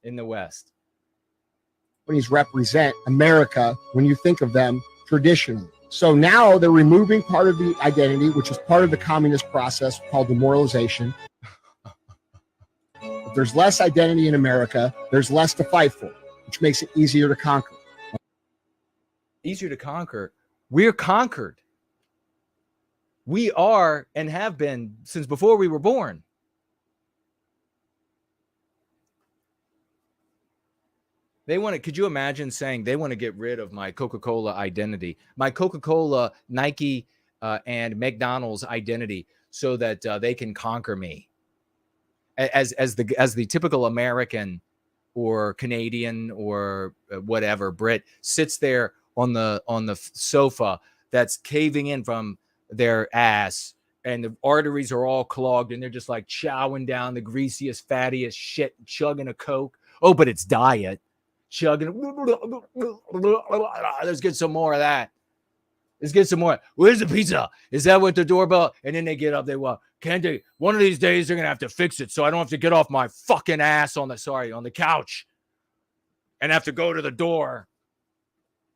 in the West. Companies represent America when you think of them traditionally. So now they're removing part of the identity, which is part of the communist process called demoralization. If there's less identity in America, there's less to fight for, which makes it easier to conquer. Easier to conquer? We're conquered. We are and have been since before we were born. They want to, could you imagine saying they want to get rid of my Coca-Cola identity, my Coca-Cola, Nike, and McDonald's identity so that they can conquer me? As the typical American or Canadian or whatever Brit sits there on the sofa that's caving in from their ass and the arteries are all clogged and they're just like chowing down the greasiest, fattiest shit, chugging a Coke. Oh, but it's diet. Chugging. Let's get some more of that. Let's get some more. Where's the pizza? Is that what the doorbell? And then they get up. They walk. Can't they? One of these days they're gonna have to fix it so I don't have to get off my fucking ass on the couch and have to go to the door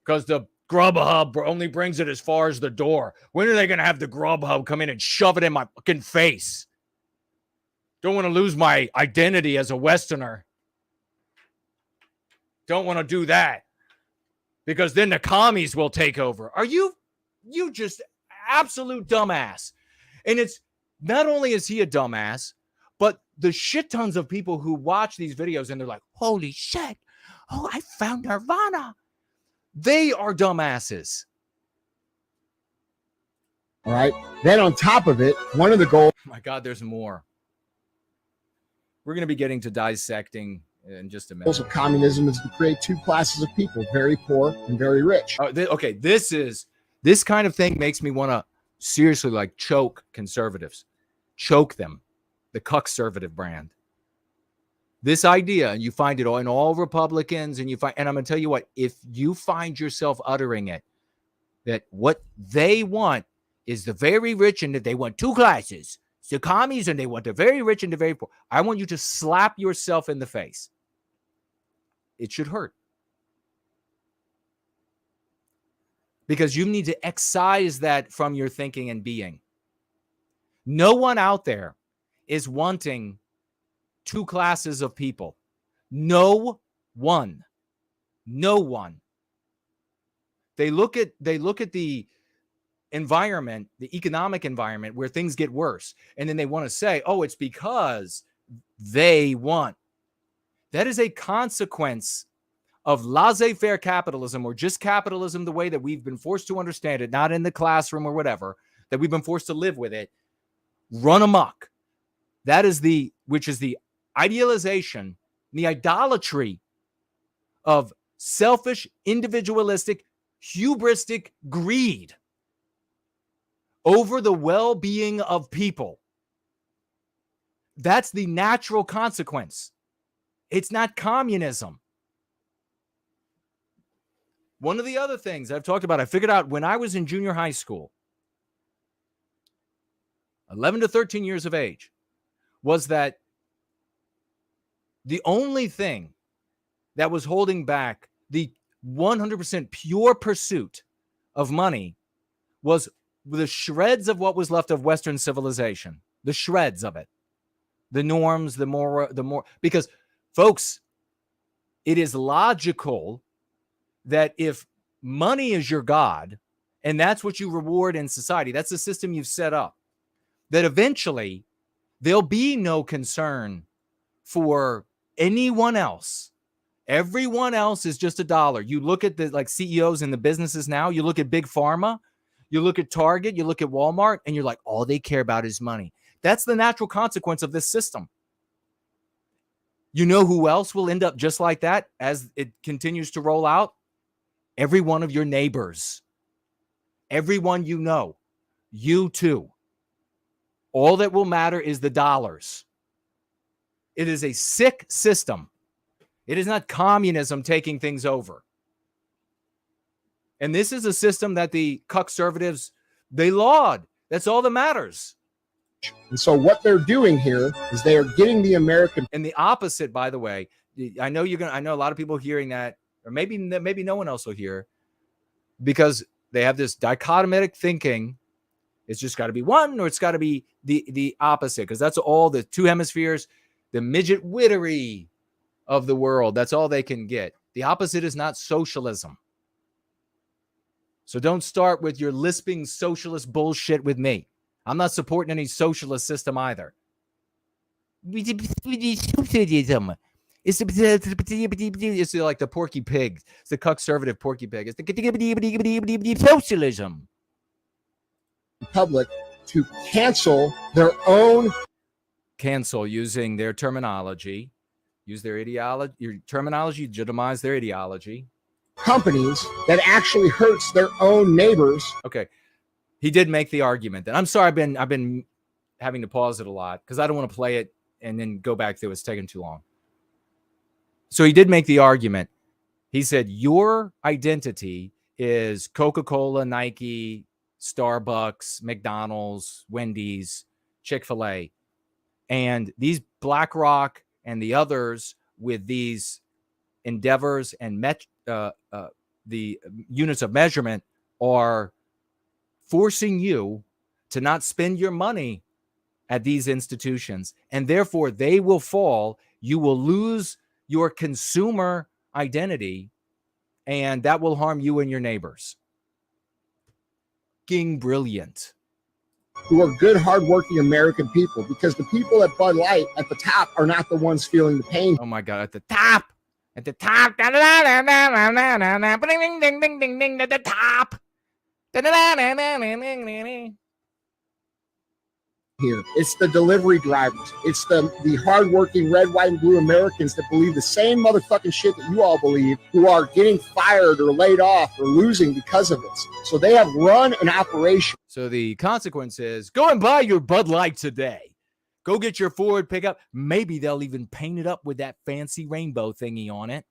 because the Grubhub only brings it as far as the door. When are they gonna have the Grubhub come in and shove it in my fucking face? Don't want to lose my identity as a Westerner. Don't want to do that because then the commies will take over. Are you just absolute dumbass? And it's not only is he a dumbass, but the shit tons of people who watch these videos and they're like, holy shit. Oh, I found Nirvana. They are dumbasses. All right. Then on top of it, one of the goals. Oh my God, there's more. We're going to be getting to dissecting in just a minute. Goals of communism is to create two classes of people, very poor and very rich. Okay, this kind of thing makes me want to seriously like choke conservatives, choke them, the conservative brand. This idea, and you find it all in all Republicans, and I'm going to tell you what, if you find yourself uttering it, that what they want is the very rich and that they want two classes, the commies, and they want the very rich and the very poor. I want you to slap yourself in the face. It should hurt. Because you need to excise that from your thinking and being. No one out there is wanting two classes of people. No one. No one. They look at the environment, the economic environment where things get worse. And then they want to say, oh, it's because they want. That is a consequence of laissez-faire capitalism, or just capitalism the way that we've been forced to understand it, not in the classroom or whatever, that we've been forced to live with it, run amok. That is which is the idealization, the idolatry of selfish, individualistic, hubristic greed over the well-being of people. That's the natural consequence. It's not communism. One of the other things I've talked about, I figured out when I was in junior high school, 11 to 13 years of age, was that the only thing that was holding back the 100% pure pursuit of money was the shreds of what was left of Western civilization, the shreds of it, the norms, the more, because folks, it is logical that if money is your God and that's what you reward in society, that's the system you've set up, that eventually there'll be no concern for anyone else. Everyone else is just a dollar. You look at the CEOs in the businesses now, you look at Big Pharma, you look at Target, you look at Walmart, and you're like, all they care about is money. That's the natural consequence of this system. You know who else will end up just like that as it continues to roll out? Every one of your neighbors. Everyone you know. You too. All that will matter is the dollars. It is a sick system. It is not communism taking things over. And this is a system that the conservatives, they laud. That's all that matters. And so what they're doing here is they are getting the American. And the opposite, by the way, I know I know a lot of people hearing that, or maybe no one else will hear, because they have this dichotomic thinking. It's just got to be one, or it's got to be the opposite, because that's all the two hemispheres, the midget wittery of the world. That's all they can get. The opposite is not socialism. So don't start with your lisping socialist bullshit with me. I'm not supporting any socialist system either. Socialism. It's like the Porky Pig. It's the conservative Porky Pig. It's the socialism. Public to cancel their own. Cancel using their terminology. Use their ideology. Your terminology, legitimize their ideology. Companies that actually hurts their own neighbors. Okay. He did make the argument that, I'm sorry, I've been having to pause it a lot because I don't want to play it and then go back to it. It's taking too long. So he did make the argument. He said, your identity is Coca-Cola, Nike, Starbucks, McDonald's, Wendy's, Chick-fil-A. And these BlackRock and the others with these endeavors and the units of measurement are forcing you to not spend your money at these institutions, and therefore they will fall. You will lose your consumer identity, and that will harm you and your neighbors. Fucking brilliant. Who are good, hardworking American people, because the people at Bud Light at the top are not the ones feeling the pain. Oh my God, at the top. At the top. Ding, ding, ding, ding, ding, at the top. Here, it's the delivery drivers. It's the hardworking red, white, and blue Americans that believe the same motherfucking shit that you all believe, who are getting fired or laid off or losing because of this. So they have run an operation. So the consequence is, go and buy your Bud Light today. Go get your Ford pickup. Maybe they'll even paint it up with that fancy rainbow thingy on it.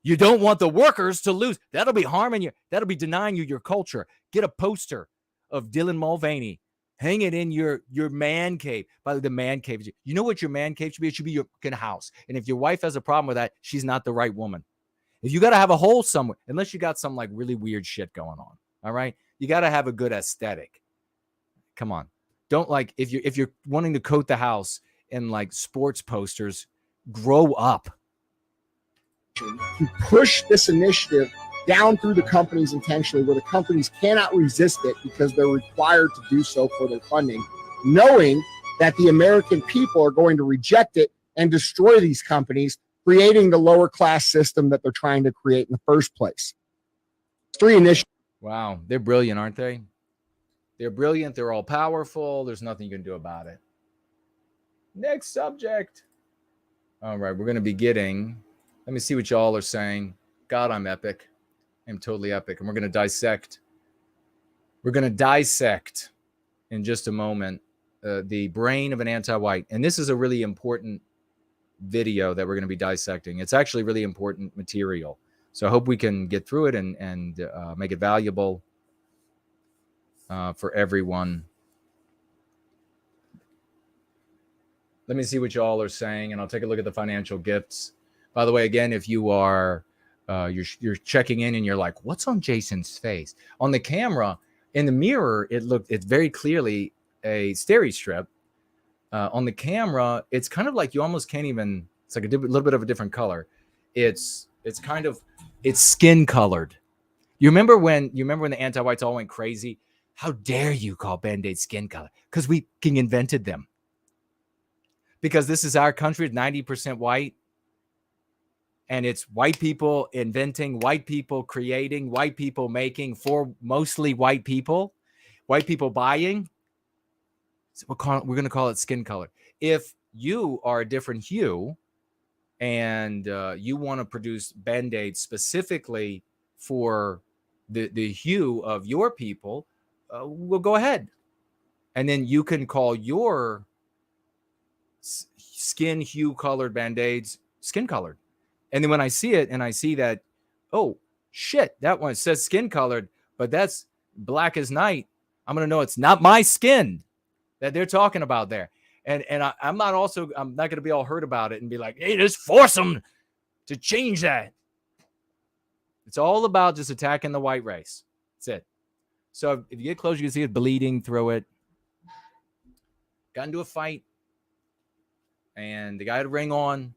You don't want the workers to lose. That'll be harming you. That'll be denying you your culture. Get a poster of Dylan Mulvaney. Hang it in your man cave. By the man cave, you know what your man cave should be? It should be your fucking house. And if your wife has a problem with that, she's not the right woman. If you got to have a hole somewhere, unless you got some like really weird shit going on. All right. You got to have a good aesthetic. Come on. Don't like, if you're wanting to coat the house in like sports posters, grow up. To push this initiative down through the companies intentionally, where the companies cannot resist it because they're required to do so for their funding, knowing that the American people are going to reject it and destroy these companies, creating the lower class system that they're trying to create in the first place. 3 initiatives. Wow, they're brilliant, aren't they? They're brilliant. They're all powerful. There's nothing you can do about it. Next subject. All right, we're going to be getting, let me see what y'all are saying. God, I'm epic. I'm totally epic. And we're going to dissect. We're going to dissect in just a moment the brain of an anti-white. And this is a really important video that we're going to be dissecting. It's actually really important material. So I hope we can get through it and make it valuable for everyone. Let me see what y'all are saying, and I'll take a look at the financial gifts. By the way, again, if you are you're checking in and you're like, what's on Jason's face? On the camera, in the mirror, it's very clearly a Steri-Strip. On the camera, it's kind of like you almost can't even, it's like a little bit of a different color. It's skin colored. You remember when the anti-whites all went crazy? How dare you call Band-Aid skin color? Because we invented them. Because this is our country, 90% white. And it's white people inventing, white people creating, white people making for mostly white people buying. So we're going to call it skin color. If you are a different hue and you want to produce Band-Aids specifically for the hue of your people, we'll go ahead. And then you can call your skin hue colored Band-Aids skin colored. And then when I see it and I see that, oh, shit, that one says skin colored, but that's black as night, I'm going to know it's not my skin that they're talking about there. And I'm not going to be all hurt about it and be like, hey, just force them to change that. It's all about just attacking the white race. That's it. So if you get close, you can see it bleeding through it. Got into a fight. And the guy had a ring on.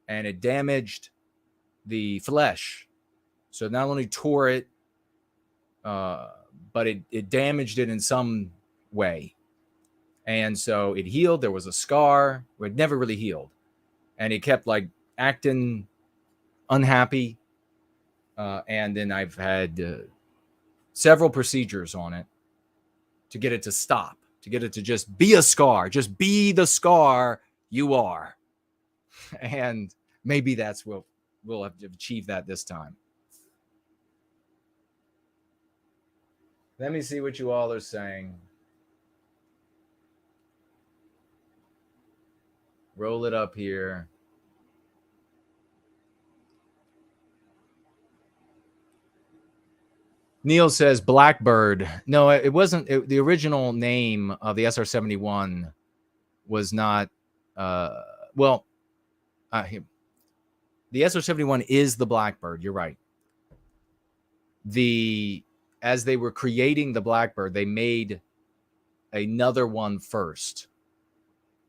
And it damaged the flesh. So it not only tore it, but it damaged it in some way. And so it healed. There was a scar. It never really healed. And it kept like acting unhappy. And then I've had several procedures on it to get it to stop, to get it to just be a scar. Just be the scar you are. And maybe that's what we'll have to achieve that this time. Let me see what you all are saying. Roll it up here. Neil says Blackbird. No, it wasn't. The original name of the SR-71 was not, the SR-71 is the Blackbird. You're right. As they were creating the Blackbird, they made another one first.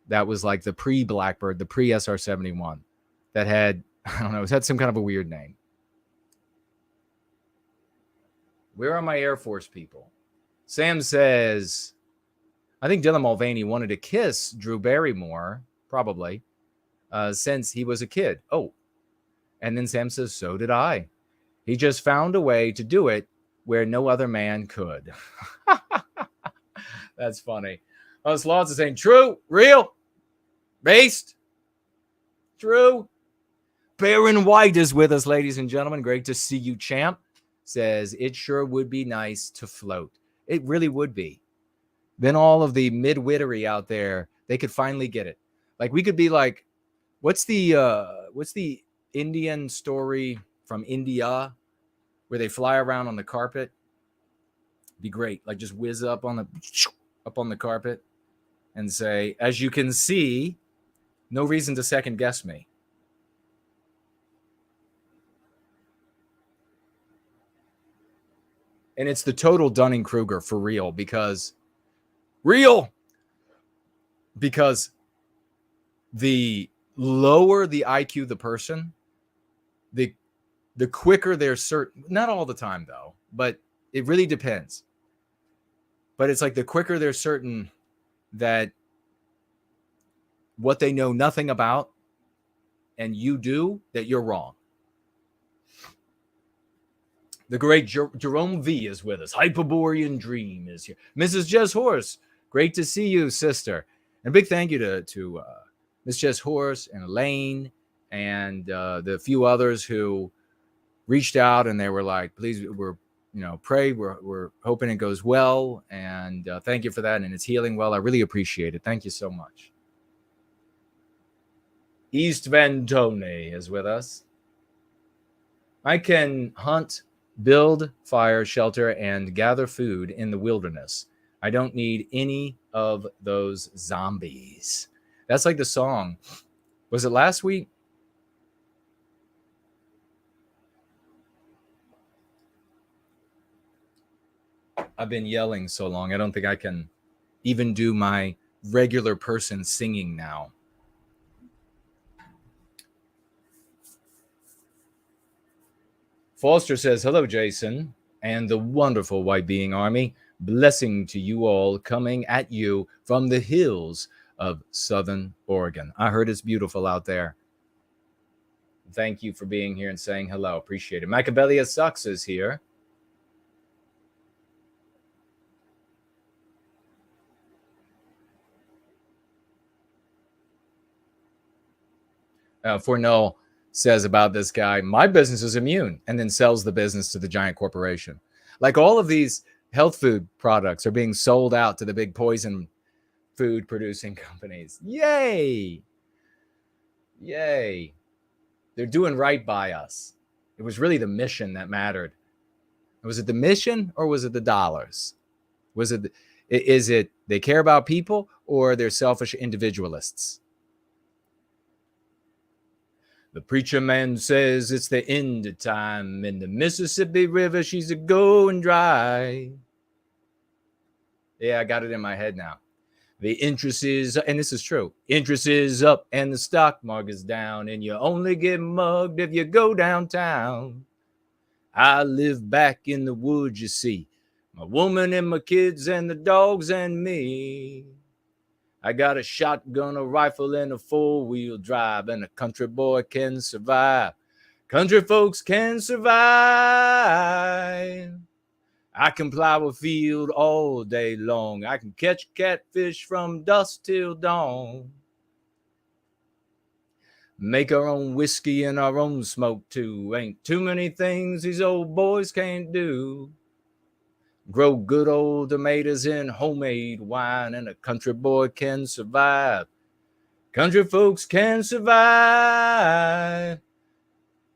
That was like the pre-Blackbird, the pre-SR-71 that had, I don't know, it had some kind of a weird name. Where are my Air Force people? Sam says, I think Dylan Mulvaney wanted to kiss Drew Barrymore, probably, since he was a kid. Oh, and then Sam says, so did I. He just found a way to do it where no other man could. That's funny. Slots is saying, true, real, based, true. Baron White is with us, ladies and gentlemen. Great to see you, champ. Says, it sure would be nice to float. It really would be. Then all of the midwittery out there, they could finally get it. Like, we could be like, what's the Indian story from India where they fly around on the carpet? Be great. Like, just whiz up on the carpet and say, as you can see, no reason to second guess me. And it's the total Dunning-Kruger for real, because the lower the IQ the person, the quicker they're certain, not all the time though, but it really depends. But it's like the quicker they're certain that what they know nothing about, and you do, that you're wrong. The great Jerome V is with us. Hyperborean Dream is here. Mrs. Jess Horse, great to see you, sister. And a big thank you to Miss Jess Horse and Elaine and the few others who reached out and they were like, please, pray. We're hoping it goes well. And thank you for that. And it's healing well. I really appreciate it. Thank you so much. East Ventone is with us. I can hunt, build fire, shelter, and gather food in the wilderness. I don't need any of those zombies. That's like the song. Was it last week? I've been yelling so long. I don't think I can even do my regular person singing now. Foster says, hello, Jason, and the wonderful White Being Army. Blessing to you all, coming at you from the hills of Southern Oregon. I heard it's beautiful out there. Thank you for being here and saying hello. Appreciate it. Machiavellia Sucks is here. ForNull says about this guy, my business is immune, and then sells the business to the giant corporation. Like all of these health food products are being sold out to the big poison food producing companies. Yay! Yay. They're doing right by us. It was really the mission that mattered. Was it the mission or was it the dollars? Is it they care about people or they're selfish individualists? The preacher man says it's the end of time. In the Mississippi River, she's a going dry. Yeah, I got it in my head now. The interest is, and this is true, interest is up and the stock market's down, and you only get mugged if you go downtown. I live back in the woods, you see. My woman and my kids and the dogs and me. I got a shotgun, a rifle, and a four-wheel drive, and a country boy can survive. Country folks can survive. I can plow a field all day long. I can catch catfish from dusk till dawn. Make our own whiskey and our own smoke, too. Ain't too many things these old boys can't do. Grow good old tomatoes in homemade wine, and a country boy can survive. Country folks can survive.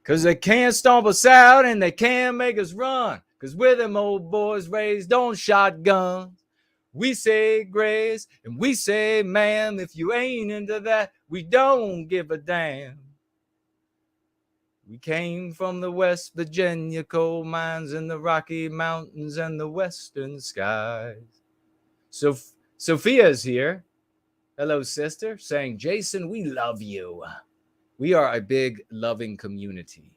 'Cause they can't stomp us out and they can't make us run. 'Cause we're them old boys raised on shotguns. We say grace and we say ma'am. If you ain't into that, we don't give a damn. We came from the West Virginia coal mines and the Rocky Mountains and the western skies. So Sophia's here. Hello, sister. Saying, Jason, we love you. We are a big, loving community.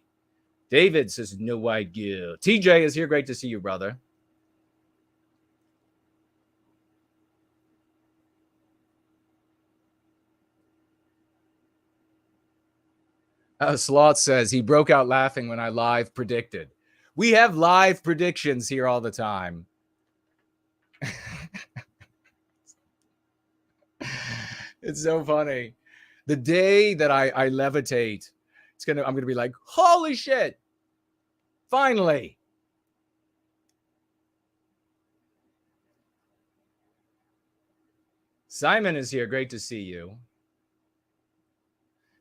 David says, no white gill. TJ is here. Great to see you, brother. Sloth says he broke out laughing when I live predicted. We have live predictions here all the time. It's so funny. The day that I levitate, I'm gonna be like, holy shit! Finally. Simon is here. Great to see you.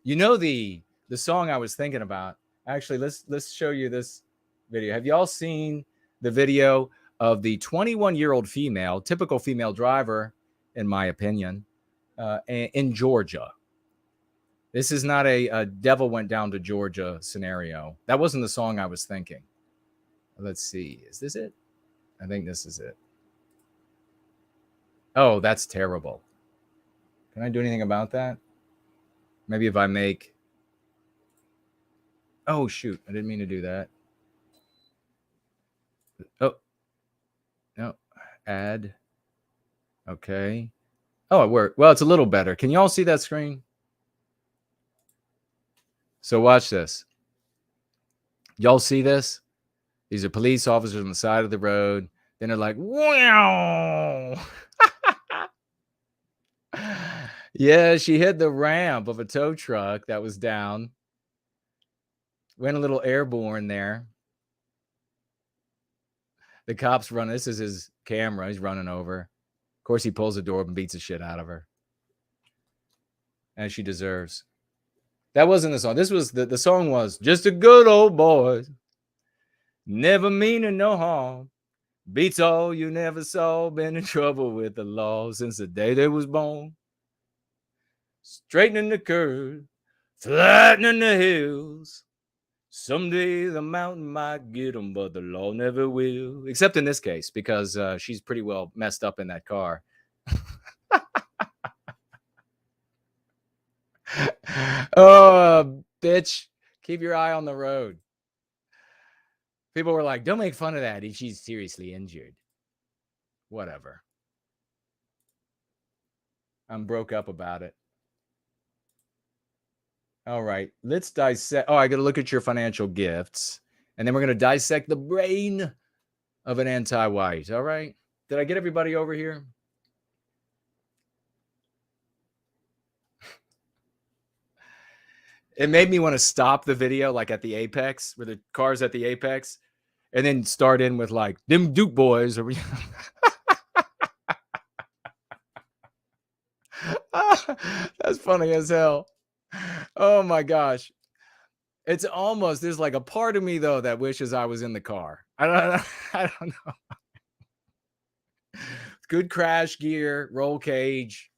You know the song I was thinking about. Actually, let's show you this video. Have y'all seen the video of the 21-year-old female, typical female driver, in my opinion, in Georgia? This is not a devil went down to Georgia scenario. That wasn't the song I was thinking. Let's see. Is this it? I think this is it. Oh, that's terrible. Can I do anything about that? Maybe if I make... Oh, shoot. I didn't mean to do that. Oh. No. Add. Okay. Oh, it worked. Well, it's a little better. Can you all see that screen? So watch this. Y'all see this? These are police officers on the side of the road. Then they're like, wow. Yeah, she hit the ramp of a tow truck that was down. Went a little airborne there. The cops run. This is his camera. He's running over. Of course, he pulls the door up and beats the shit out of her. As she deserves. That wasn't the song. This was the song was just a good old boy. Never meaning no harm. Beats all you never saw. Been in trouble with the law since the day they was born. Straightening the curve. Flattening the hills. Someday the mountain might get them, but the law never will. Except in this case, because she's pretty well messed up in that car. Oh, bitch. Keep your eye on the road. People were like, don't make fun of that. She's seriously injured. Whatever. I'm broke up about it. All right, let's dissect. Oh, I got to look at your financial gifts. And then we're going to dissect the brain of an anti-white. All right. Did I get everybody over here? It made me want to stop the video like at the apex, where the car's at the apex, and then start in with like, them Duke boys. Or that's funny as hell. Oh my gosh. It's almost, there's like a part of me though that wishes I was in the car. I don't know. Good crash gear, roll cage,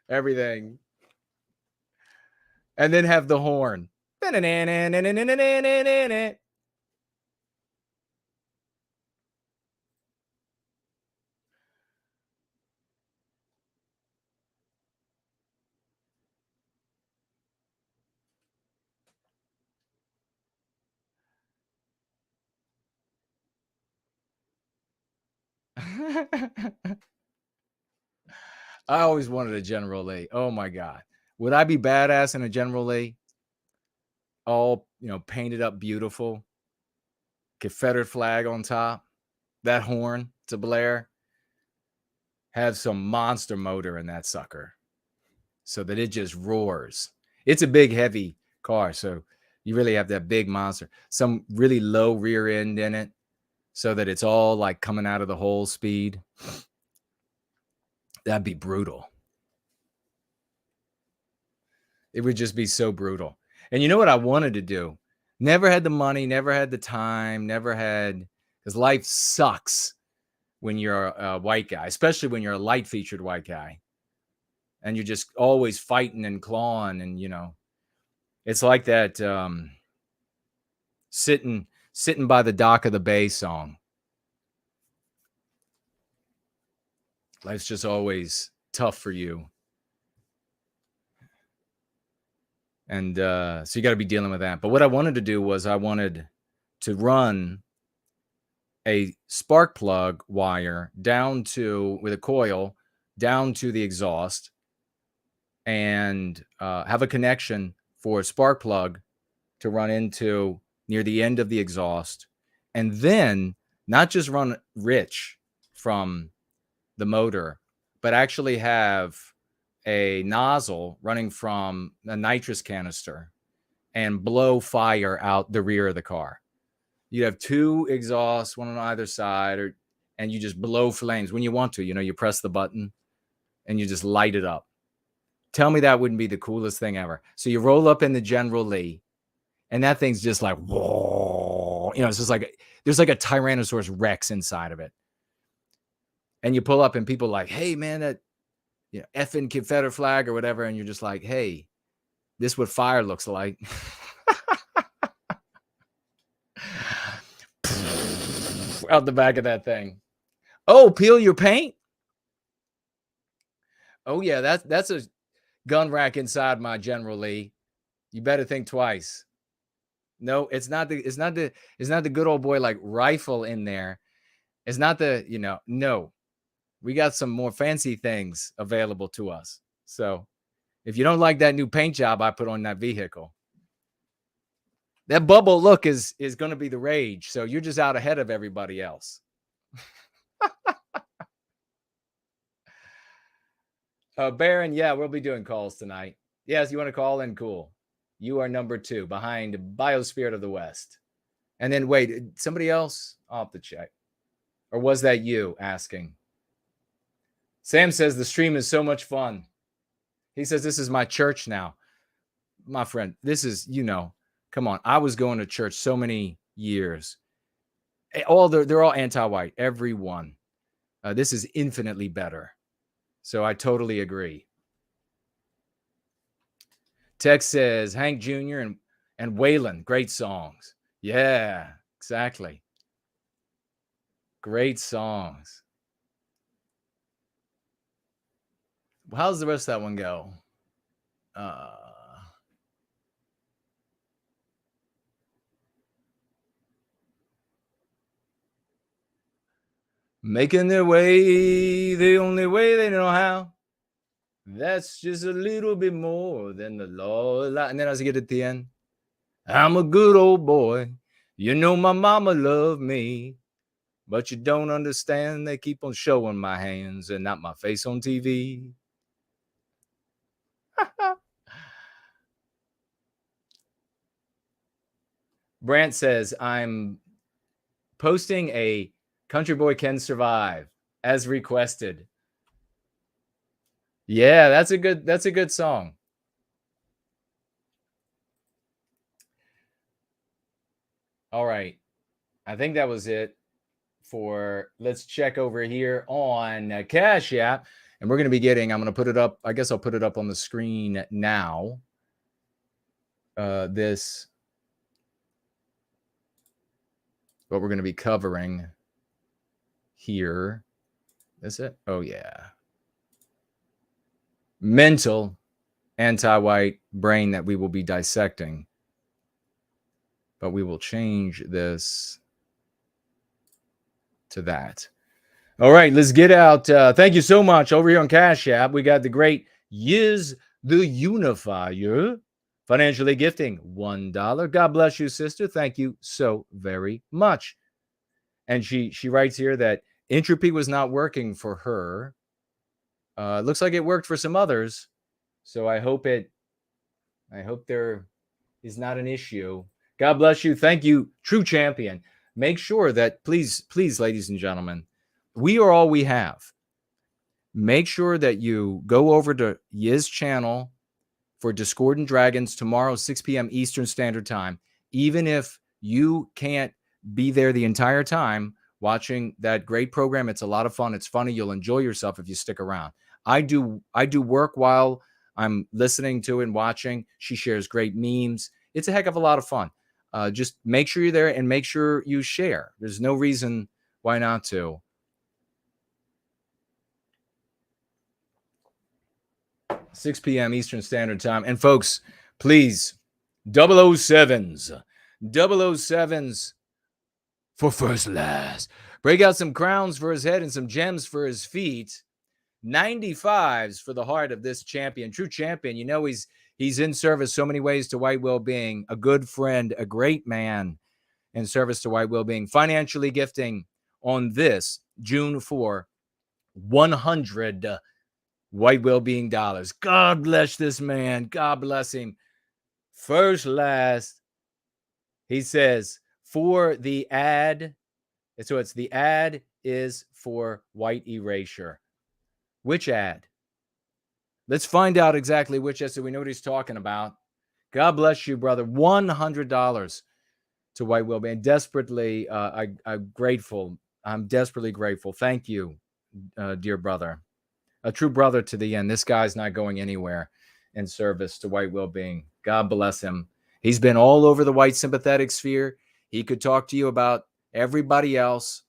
everything. And then have the horn. I always wanted a General Lee. Oh my God. Would I be badass in a General Lee? All, painted up beautiful. Confederate flag on top. That horn to blare. Have some monster motor in that sucker. So that it just roars. It's a big, heavy car. So you really have that big monster. Some really low rear end in it. So that it's all like coming out of the hole speed. That'd be brutal. It would just be so brutal. And you know what I wanted to do? Never had the money, never had the time, because life sucks when you're a white guy, especially when you're a light-featured white guy. And you're just always fighting and clawing and, it's like that sitting by the dock of the bay song. Life's just always tough for you. And so you got to be dealing with that. But what I wanted to do was I wanted to run a spark plug wire with a coil down to the exhaust and have a connection for a spark plug to run into near the end of the exhaust. And then not just run rich from the motor, but actually have a nozzle running from a nitrous canister and blow fire out the rear of the car. You have two exhausts, one on either side, and you just blow flames when you want to. You press the button and you just light it up. Tell me that wouldn't be the coolest thing ever. So you roll up in the General Lee, and that thing's just like, whoa. It's just like, there's like a Tyrannosaurus Rex inside of it. And you pull up and people like, hey, man, that effing Confederate flag or whatever. And you're just like, hey, this is what fire looks like. Out the back of that thing. Oh, peel your paint? Oh, yeah, that's a gun rack inside my General Lee. You better think twice. No, it's not the good old boy like rifle in there. It's not the, no. We got some more fancy things available to us. So if you don't like that new paint job I put on that vehicle, that bubble look is going to be the rage. So you're just out ahead of everybody else. Baron, yeah, we'll be doing calls tonight. Yes, you want to call in? Cool. You are number 2 behind Biosphere of the West. And then wait, somebody else? I'll have to check. Or was that you asking? Sam says the stream is so much fun. He says this is my church now. My friend, this is, come on. I was going to church so many years. They're all anti-white, every one. This is infinitely better. So I totally agree. Tex says Hank Jr. and Waylon, great songs. Yeah, exactly. Great songs. How's the rest of that one go? Making their way the only way they know how. That's just a little bit more than the law. And then as I get at the end, I'm a good old boy. You know my mama loved me. But you don't understand. They keep on showing my hands and not my face on TV. Brant says, I'm posting a Country Boy Can Survive as requested. Yeah, that's a good song. All right. I think that was it for, let's check over here on Cash App. And we're going to be getting, I'm going to put it up. I guess I'll put it up on the screen now. This, what we're going to be covering here. Is it? Oh, yeah. Mental anti-white brain that we will be dissecting. But we will change this to that. All right, let's get out. Thank you so much. Over here on Cash App, we got the great Yiz the Unifier, financially gifting $1. God bless you, sister. Thank you so very much. And she writes here that entropy was not working for her. It looks like it worked for some others. So I hope there is not an issue. God bless you. Thank you, True Champion. Make sure that, please, ladies and gentlemen, we are all we have. Make sure that you go over to Yiz channel for Discordant Dragons tomorrow, 6 p.m. Eastern Standard Time. Even if you can't be there the entire time watching that great program, it's a lot of fun. It's funny. You'll enjoy yourself if you stick around. I do work while I'm listening to and watching. She shares great memes. It's a heck of a lot of fun. Just make sure you're there and make sure you share. There's no reason why not to. Six p.m. Eastern Standard Time. And folks, please, 007s for first last. Break out some crowns for his head and some gems for his feet. 95s for the heart of this champion. True champion. You know, he's in service so many ways to white well-being, a good friend, a great man in service to white well-being, financially gifting on this June 4, 100 white well-being dollars. God bless this man. God bless him. First, last, he says, for the ad, so it's the ad is for white erasure. Which ad? Let's find out exactly which ad, so we know what he's talking about. God bless you, brother. $100 to white well-being. Desperately, I'm grateful. I'm desperately grateful. Thank you, dear brother. A true brother to the end. This guy's not going anywhere in service to white well-being. God bless him. He's been all over the white sympathetic sphere. He could talk to you about everybody else.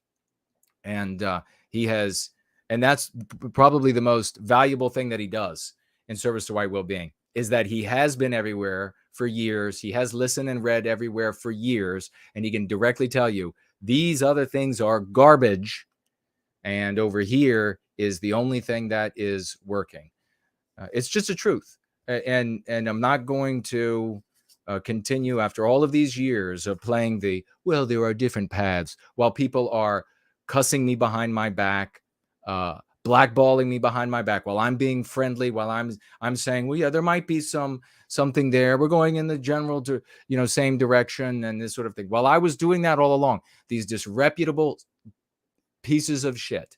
And he has, and that's probably the most valuable thing that he does in service to white well-being, is that he has been everywhere for years. He has listened and read everywhere for years. And he can directly tell you, these other things are garbage. And over here, is the only thing that is working. It's just a truth. And I'm not going to continue after all of these years of playing well, there are different paths, while people are cussing me behind my back, blackballing me behind my back, while I'm being friendly, while I'm saying, well, yeah, there might be something there. We're going in the general same direction and this sort of thing. While I was doing that all along, these disreputable pieces of shit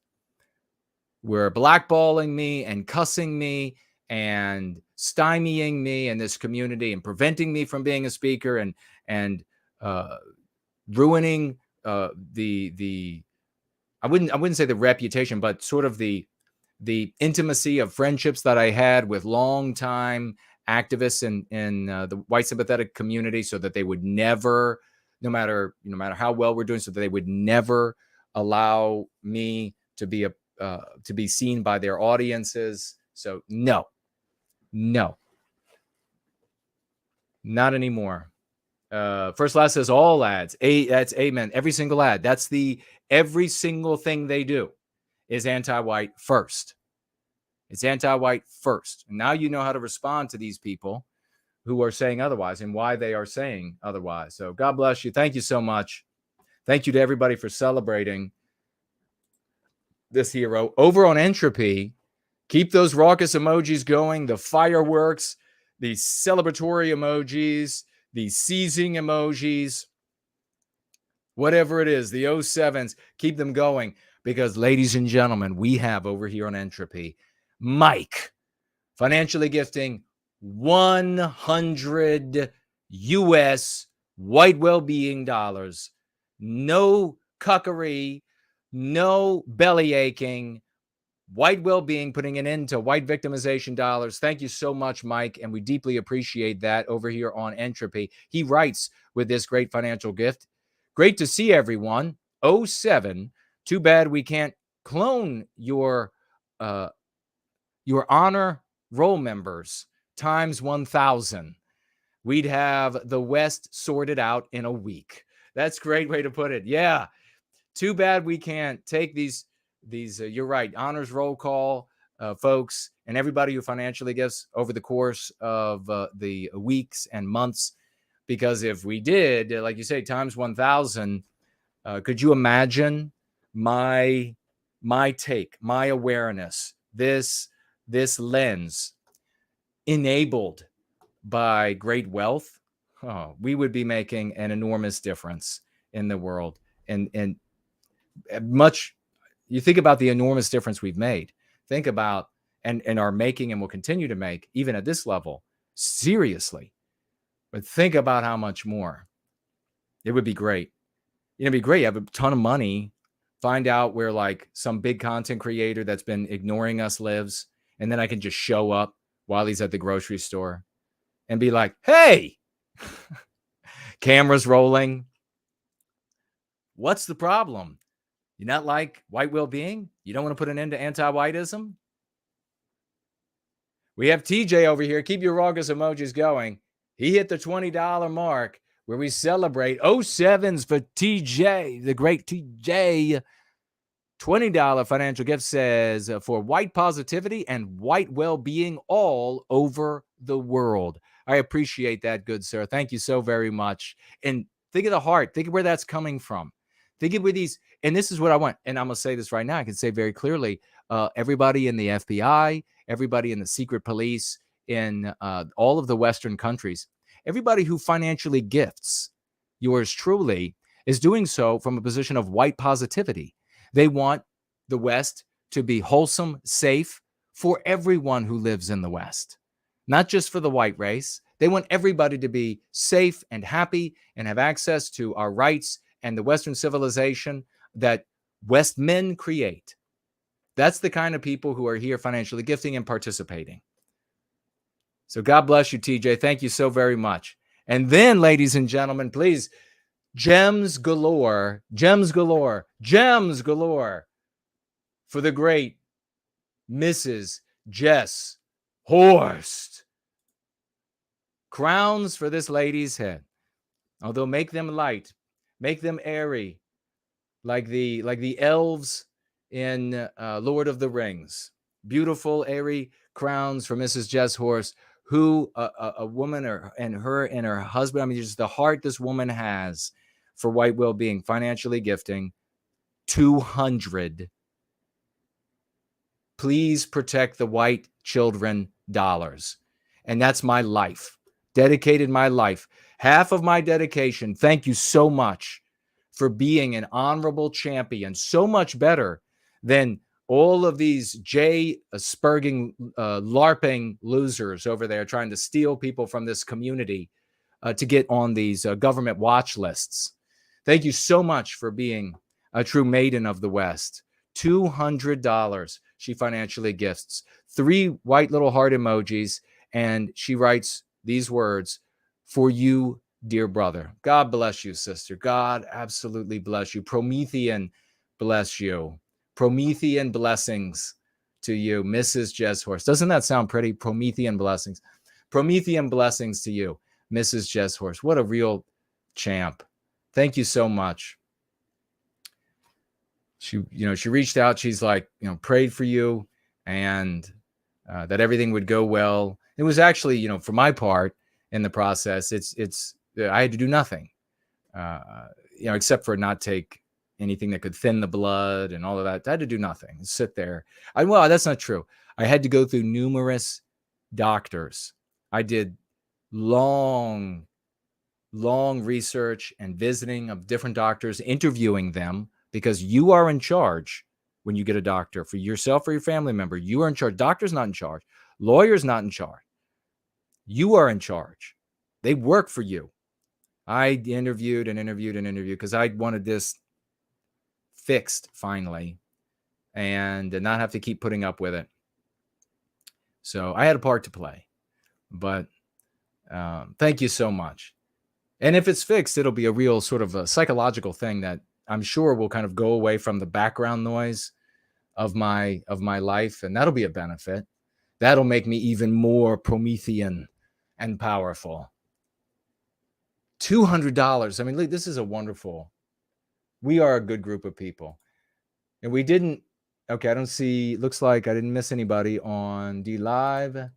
were blackballing me and cussing me and stymieing me in this community and preventing me from being a speaker and ruining the I wouldn't say the reputation, but sort of the intimacy of friendships that I had with longtime activists in the white sympathetic community, so that they would never, no matter how well we're doing, so that they would never allow me to be seen by their audiences. So no, not anymore. First Last says all ads. That's amen. Every single ad. That's every single thing they do is anti-white first. It's anti-white first. And now you know how to respond to these people who are saying otherwise and why they are saying otherwise. So God bless you. Thank you so much. Thank you to everybody for celebrating this hero. Over on Entropy, keep those raucous emojis going, the fireworks, the celebratory emojis, the seizing emojis, whatever it is, the 07s, keep them going, because, ladies and gentlemen, we have over here on Entropy, Mike, financially gifting 100 US white well-being dollars. No cuckery, no belly aching, white well-being, putting an end to white victimization dollars. Thank you so much, Mike, and we deeply appreciate that over here on Entropy. He writes with this great financial gift. Great to see everyone. 07. Too bad we can't clone your honor roll members times 1,000. We'd have the West sorted out in a week. That's a great way to put it. Yeah. Too bad we can't take these you're right, honors roll call folks and everybody who financially gifts over the course of the weeks and months, because if we did, like you say, times 1,000, could you imagine my take, my awareness, this lens enabled by great wealth? Oh, we would be making an enormous difference in the world, and much. You think about the enormous difference we've made. Think about and are making and will continue to make, even at this level, seriously. But think about how much more. It would be great. It'd be great. You have a ton of money. Find out where like some big content creator that's been ignoring us lives, and then I can just show up while he's at the grocery store and be like, "Hey, cameras rolling. What's the problem? You not like white well-being? You don't want to put an end to anti-whiteism?" We have TJ over here. Keep your raucous emojis going. He hit the $20 mark where we celebrate 07s for TJ, the great TJ. $20 financial gift says for white positivity and white well-being all over the world. I appreciate that, good sir. Thank you so very much. And think of the heart. Think of where that's coming from. Think of where these, and this is what I want. And I'm going to say this right now. I can say very clearly, everybody in the FBI, everybody in the secret police, in all of the Western countries, everybody who financially gifts yours truly is doing so from a position of white positivity. They want the West to be wholesome, safe for everyone who lives in the West, not just for the white race. They want everybody to be safe and happy and have access to our rights and the Western civilization that West men create. That's the kind of people who are here financially gifting and participating. So God bless you, TJ. Thank you so very much. And then, ladies and gentlemen, please, gems galore, gems galore, gems galore for the great Mrs. Jess Horst. Crowns for this lady's head. Although make them light, make them airy, like the elves in Lord of the Rings. Beautiful, airy crowns for Mrs. Jeshorst, who a woman and her husband. I mean, just the heart this woman has for white well-being, financially gifting 200. Please protect the white children dollars. And that's my life. Dedicated my life. Half of my dedication. Thank you so much for being an honorable champion. So much better than all of these spurging, LARPing losers over there trying to steal people from this community to get on these government watch lists. Thank you so much for being a true maiden of the West. $200 she financially gifts. 3 white little heart emojis, and she writes these words, "For you, dear brother." God bless you, sister. God absolutely bless you. Promethean bless you. Promethean blessings to you, Mrs. Jeshorst. Doesn't that sound pretty? Promethean blessings. Promethean blessings to you, Mrs. Jeshorst. What a real champ. Thank you so much. She reached out. She's like, prayed for you and that everything would go well. It was actually, for my part in the process, I had to do nothing, except for not take anything that could thin the blood and all of that. I had to do nothing, sit there. Well, that's not true. I had to go through numerous doctors. I did long research and visiting of different doctors, interviewing them, because you are in charge when you get a doctor for yourself or your family member. You are in charge. Doctor's not in charge. Lawyer's not in charge. You are in charge. They work for you. I interviewed because I wanted this fixed finally and not have to keep putting up with it. So I had a part to play, but thank you so much. And if it's fixed, it'll be a real sort of a psychological thing that I'm sure will kind of go away from the background noise of my life, and that'll be a benefit. That'll make me even more Promethean and powerful. $200. I mean, this is we are a good group of people. And we didn't, okay, I don't see, looks like I didn't miss anybody on D Live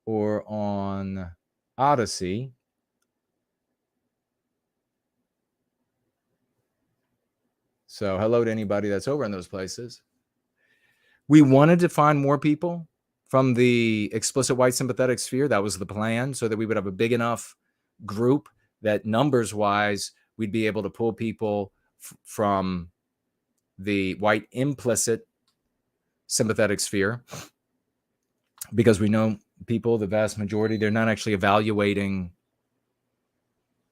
or on Odyssey. So hello to anybody that's over in those places. We wanted to find more people from the explicit white sympathetic sphere. That was the plan, so that we would have a big enough group that numbers-wise, we'd be able to pull people from the white implicit sympathetic sphere. Because we know people, the vast majority, they're not actually evaluating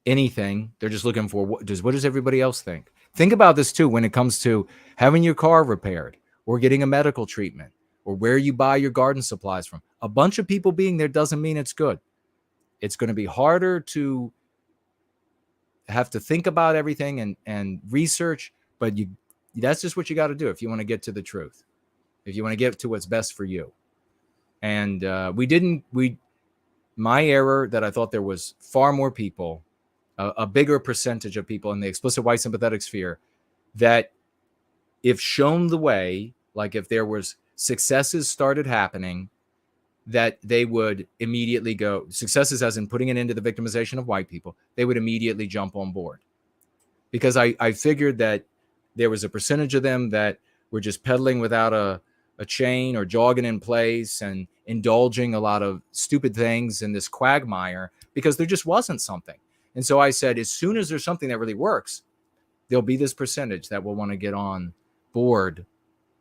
anything. They're just looking for what does everybody else think? Think about this too when it comes to having your car repaired or getting a medical treatment or where you buy your garden supplies from. A bunch of people being there doesn't mean it's good. It's going to be harder to have to think about everything and research, but that's just what you got to do if you want to get to the truth, if you want to get to what's best for you. And my error that I thought there was far more people, a bigger percentage of people in the explicit white sympathetic sphere, that if shown the way, like if there was successes started happening, that they would immediately go, successes as in putting an end to the victimization of white people, they would immediately jump on board. Because I figured that there was a percentage of them that were just pedaling without a chain or jogging in place and indulging a lot of stupid things in this quagmire because there just wasn't something. And so I said, as soon as there's something that really works, there'll be this percentage that will want to get on board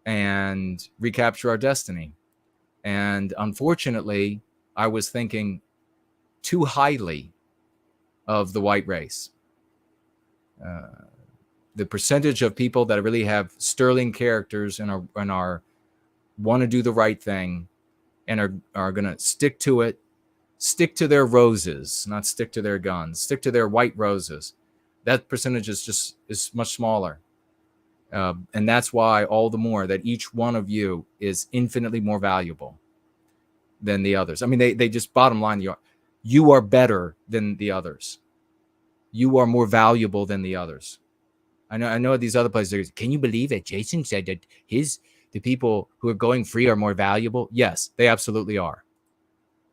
and recapture our destiny. And unfortunately, I was thinking too highly of the white race. The percentage of people that really have sterling characters and are want to do the right thing and are going to stick to it, stick to their roses, not stick to their guns, stick to their white roses. That percentage is much smaller. And that's why all the more that each one of you is infinitely more valuable than the others. I mean, they just bottom line, you are better than the others. You are more valuable than the others. I know these other places. Can you believe it? Jason said that the people who are going free are more valuable. Yes, they absolutely are.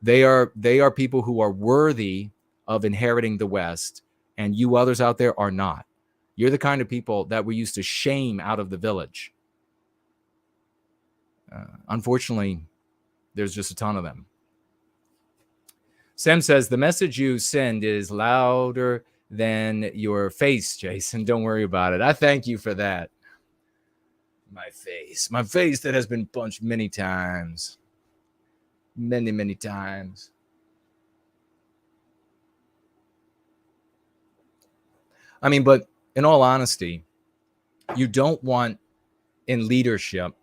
They are people who are worthy of inheriting the West, and you others out there are not. You're the kind of people that we used to shame out of the village. Unfortunately, there's just a ton of them. Sam says, the message you send is louder than your face, Jason. Don't worry about it. I thank you for that. My face that has been punched many times. Many, many times. I mean, but in all honesty, you don't want in leadership,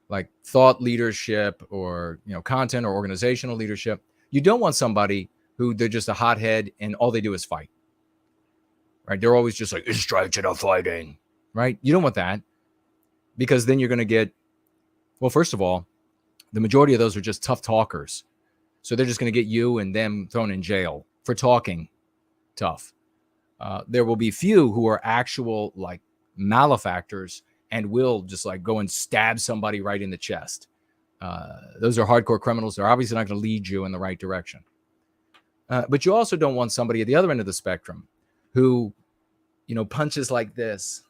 like thought leadership or, content or organizational leadership, you don't want somebody who they're just a hothead and all they do is fight, right? They're always just like, it's strikes and fighting, right? You don't want that, because then you're going to get, well, first of all, the majority of those are just tough talkers. So they're just going to get you and them thrown in jail for talking tough. There will be few who are actual like malefactors and will just like go and stab somebody right in the chest. Those are hardcore criminals. They're obviously not going to lead you in the right direction. But you also don't want somebody at the other end of the spectrum who, punches like this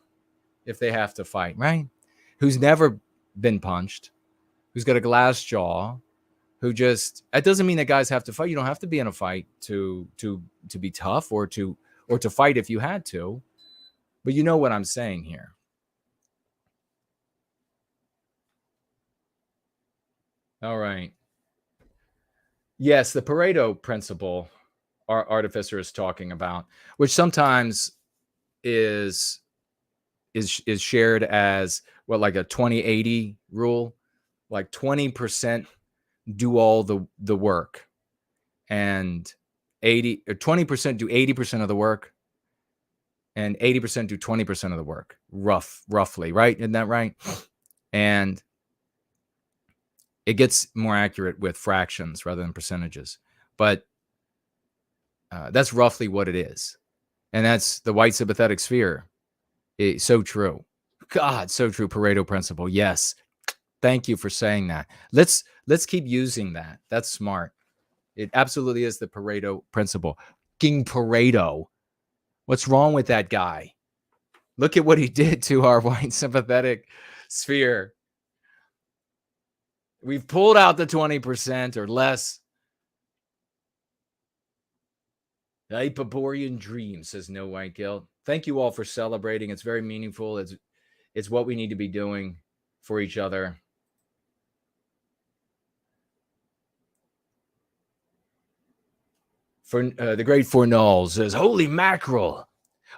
if they have to fight, right? Who's never been punched, who's got a glass jaw, who just, that doesn't mean that guys have to fight. You don't have to be in a fight to be tough or to fight if you had to. But you know what I'm saying here. All right. Yes, the Pareto principle our Artificer is talking about, which sometimes is shared as like a 20-80 rule, like 20% do all the work and 20% do 80% of the work and 80% do 20% of the work, roughly, right? Isn't that right? And it gets more accurate with fractions rather than percentages, but that's roughly what it is. And that's the white sympathetic sphere. It's so true. God, so true. Pareto principle. Yes. Thank you for saying that. Let's keep using that. That's smart. It absolutely is the Pareto principle. King Pareto. What's wrong with that guy? Look at what he did to our white sympathetic sphere. We've pulled out the 20% or less. Hyperborean dream, says No White Guilt. Thank you all for celebrating. It's very meaningful. It's what we need to be doing for each other. For the great ForNull says, holy mackerel.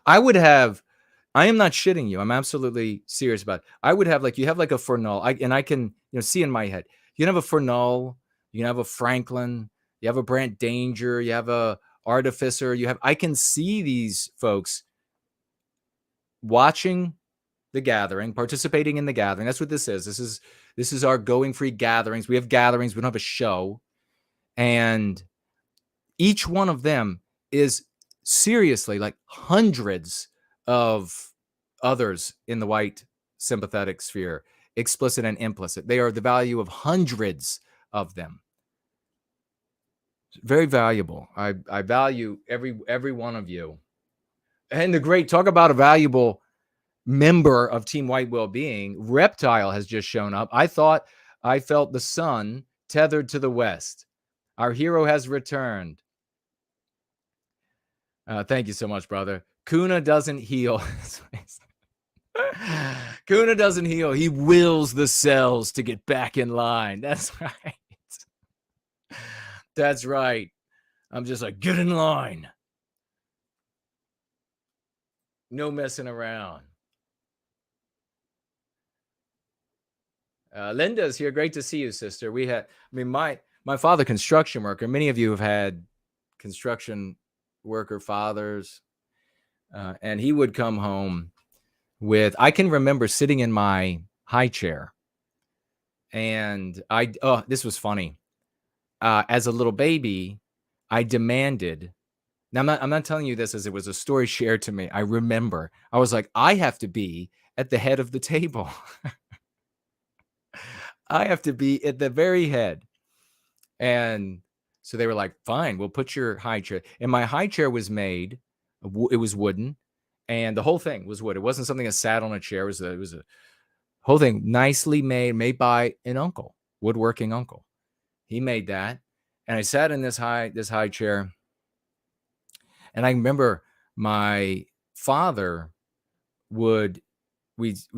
I am not shitting you. I'm absolutely serious about it. I would have you have like a ForNull. And I can see in my head. You can have a ForNull, you can have a Franklin, you have a Brant Danger, you have a Artificer, I can see these folks watching the gathering, participating in the gathering. That's what this is. This is our going free gatherings. We have gatherings. We don't have a show. And each one of them is seriously like hundreds of others in the white sympathetic sphere, explicit and implicit. They are the value of hundreds of them. Very valuable. I value every one of you. And talk about a valuable member of Team White Wellbeing. Reptile has just shown up. I thought I felt the sun tethered to the west. Our hero has returned. Thank you so much, brother. Kuna doesn't heal. Kuna doesn't heal. He wills the cells to get back in line. That's right. That's right. I'm just like, get in line. No messing around. Linda's here. Great to see you, sister. My father, construction worker. Many of you have had construction worker fathers. And he would come home I can remember sitting in my high chair. And this was funny. As a little baby, I demanded Now, I'm not telling you this as it was a story shared to me. I remember I was like, I have to be at the head of the table. I have to be at the very head. And so they were like, fine, we'll put your high chair. And my high chair was made, it was wooden, and the whole thing was wood. It wasn't something that sat on a chair. It was a whole thing nicely made by an uncle, woodworking uncle. He made that. And I sat in this high chair. And I remember my father we'd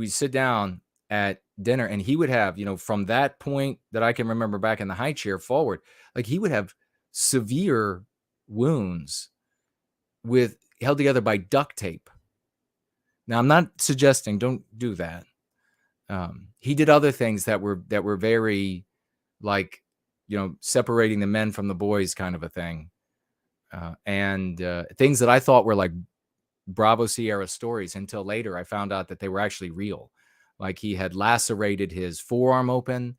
sit down at dinner, and he would have, from that point that I can remember back in the high chair forward, like he would have severe wounds held together by duct tape. Now, I'm not suggesting don't do that. He did other things that were very like, separating the men from the boys kind of a thing. And things that I thought were like Bravo Sierra stories until later I found out that they were actually real. Like he had lacerated his forearm open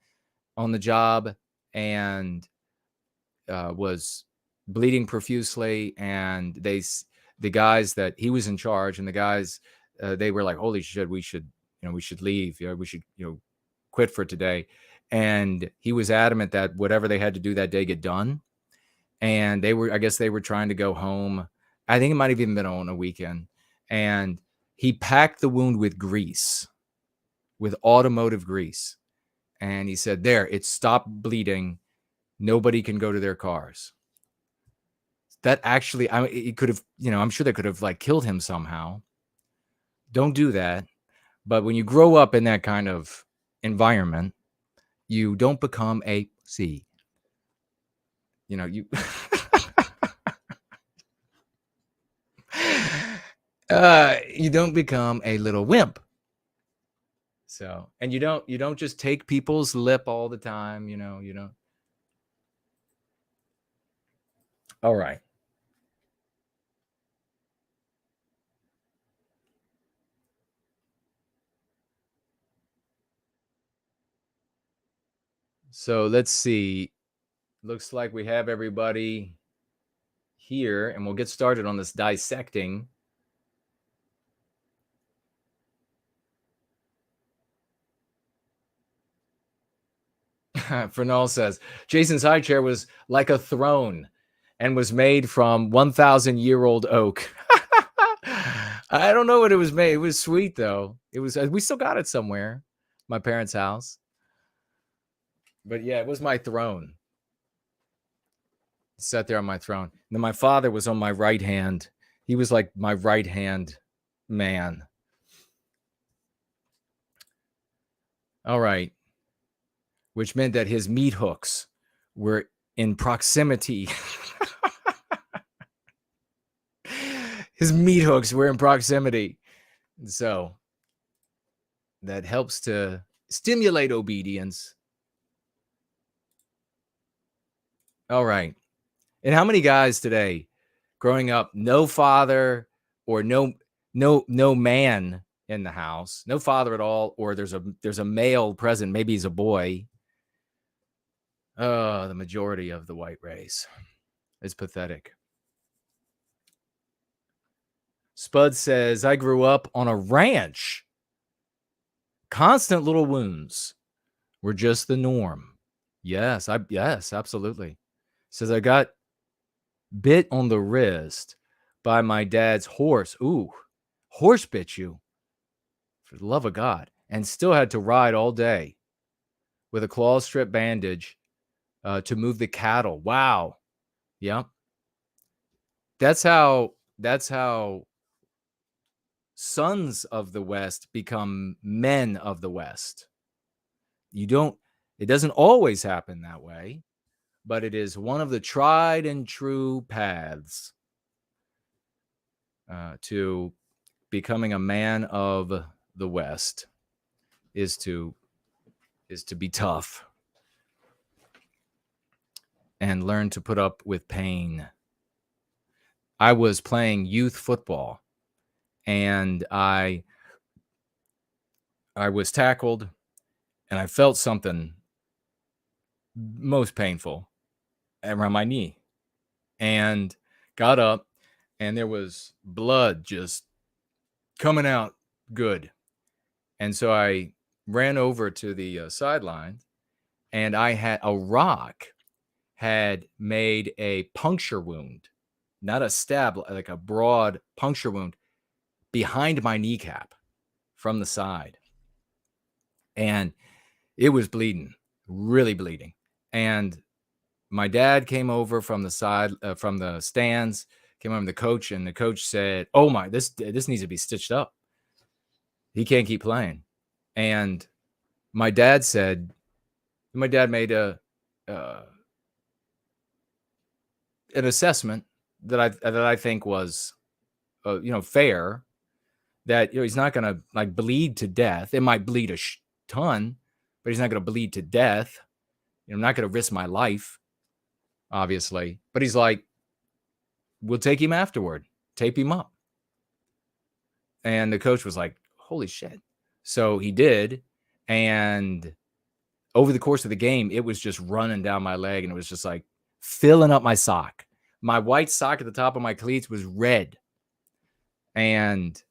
on the job and was bleeding profusely. And the guys that he was in charge, and the guys, they were like, holy shit, we should leave. We should, quit for today. And he was adamant that whatever they had to do that day get done. And I guess they were trying to go home. I think it might have even been on a weekend. And he packed the wound with grease, with automotive grease. And he said, there, it stopped bleeding. Nobody can go to their cars. That actually, it could have, I'm sure that could have like killed him somehow. Don't do that. But when you grow up in that kind of environment, you don't become a C. You you don't become a little wimp. So, and you don't just take people's lip all the time, you don't. All right. So let's see. Looks like we have everybody here, and we'll get started on this dissecting. ForNull says, Jason's high chair was like a throne and was made from 1,000-year-old oak. I don't know what it was made. It was sweet, though. We still got it somewhere, my parents' house. But yeah, it was my throne. Sat there on my throne. And then my father was on my right hand. He was like my right hand man. All right. Which meant that his meat hooks were in proximity. His meat hooks were in proximity. So that helps to stimulate obedience. All right. And how many guys today growing up, no father or no man in the house, no father at all, or there's a male present, maybe he's a boy. The majority of the white race. It's pathetic. Spud says, I grew up on a ranch. Constant little wounds were just the norm. Yes, absolutely. Says, I got bit on the wrist by my dad's horse. Ooh, horse bit you. For the love of God. And still had to ride all day with a claw strip bandage to move the cattle. Wow. Yep. That's how sons of the West become men of the West. It doesn't always happen that way, but it is one of the tried and true paths to becoming a man of the West is to be tough and learn to put up with pain. I was playing youth football and I was tackled and I felt something most painful around my knee and got up and there was blood just coming out good. And so I ran over to the sideline, and I had a rock had made a puncture wound, not a stab, like a broad puncture wound behind my kneecap from the side. And it was bleeding, really bleeding. And my dad came over from the side, from the stands, came over to the coach, and the coach said, "Oh my, this needs to be stitched up. He can't keep playing." And my dad made an assessment that I think was, fair. That he's not going to like bleed to death. It might bleed a ton, but he's not going to bleed to death. I'm not going to risk my life, obviously. But he's like, we'll take him afterward, tape him up. And the coach was like, holy shit. So he did. And over the course of the game, it was just running down my leg, and it was just like filling up my sock. My white sock at the top of my cleats was red. And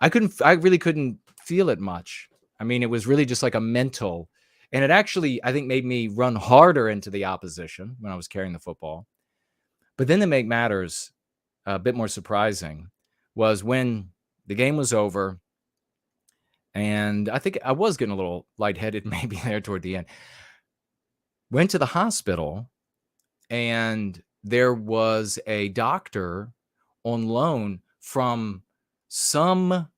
I really couldn't feel it much. I mean, it was really just like a mental, and it actually, I think, made me run harder into the opposition when I was carrying the football. But then to make matters a bit more surprising was when the game was over, and I think I was getting a little lightheaded maybe there toward the end. Went to the hospital, and there was a doctor on loan from some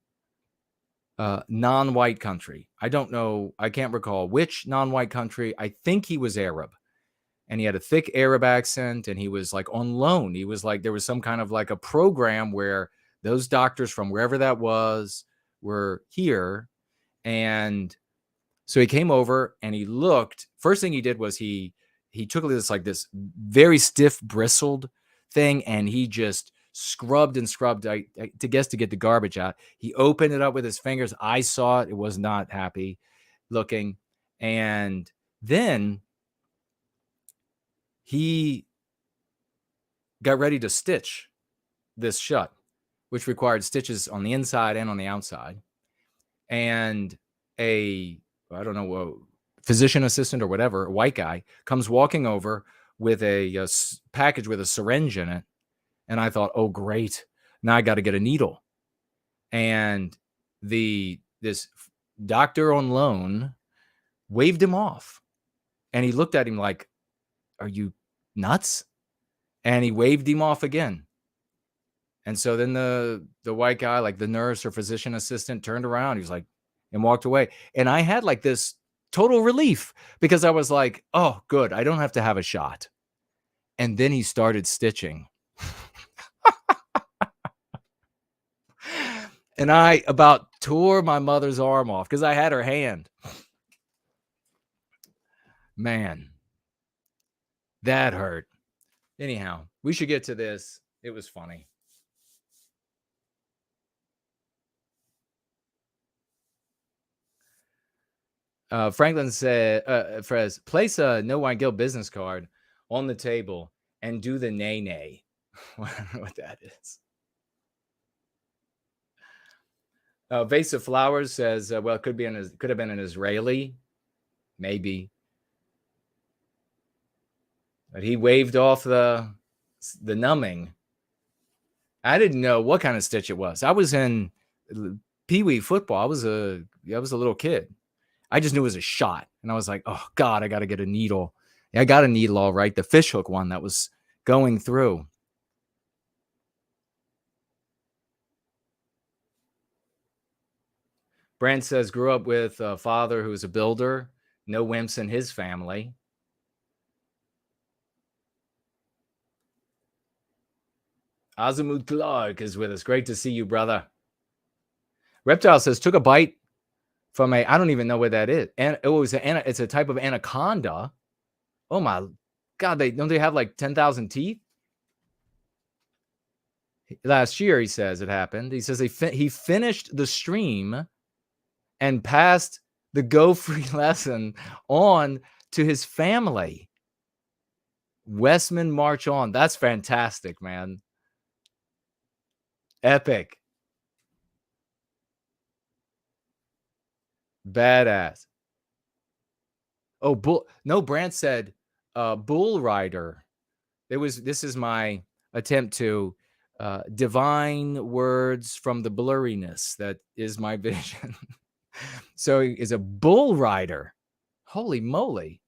non-white country. I don't know. I can't recall which non-white country. I think he was Arab, and he had a thick Arab accent, and he was like on loan. He was like, there was some kind of like a program where those doctors from wherever that was were here. And so he came over, and he looked. First thing he did was he took this very stiff bristled thing, and he just scrubbed and scrubbed to get the garbage out. He opened it up with his fingers. I saw it. It was not happy looking. And then he got ready to stitch this shut, which required stitches on the inside and on the outside. And I don't know, a physician assistant or whatever, a white guy, comes walking over with a package with a syringe in it. And I thought, oh, great. Now I got to get a needle. And this doctor on loan waved him off. And he looked at him like, are you nuts? And he waved him off again. And so then the white guy, like the nurse or physician assistant, turned around. He was like, and walked away. And I had like this total relief because I was like, oh, good. I don't have to have a shot. And then he started stitching. And I about tore my mother's arm off because I had her hand. Man, that hurt. Anyhow, we should get to this. It was funny. Franklin said, Frez, place a No Wine Guild business card on the table and do the nay-nay. I don't know what that is. Vase of Flowers says, well, it could have been an Israeli, maybe. But he waved off the numbing. I didn't know what kind of stitch it was. I was in Pee-wee football. I was a little kid. I just knew it was a shot. And I was like, oh, God, I got to get a needle. Yeah, I got a needle, all right. The fishhook one that was going through. Brand says, grew up with a father who was a builder. No wimps in his family. Azimut Clark is with us. Great to see you, brother. Reptile says, took a bite from I don't even know what that is. And it's a type of anaconda. Oh my God, don't they have like 10,000 teeth? Last year, he says it happened. He says he finished the stream and passed the Go Free lesson on to his family. Westman March On. That's fantastic, man. Epic. Badass. Oh, Brant said bull rider. This is my attempt to divine words from the blurriness that is my vision. So he is a bull rider. Holy moly.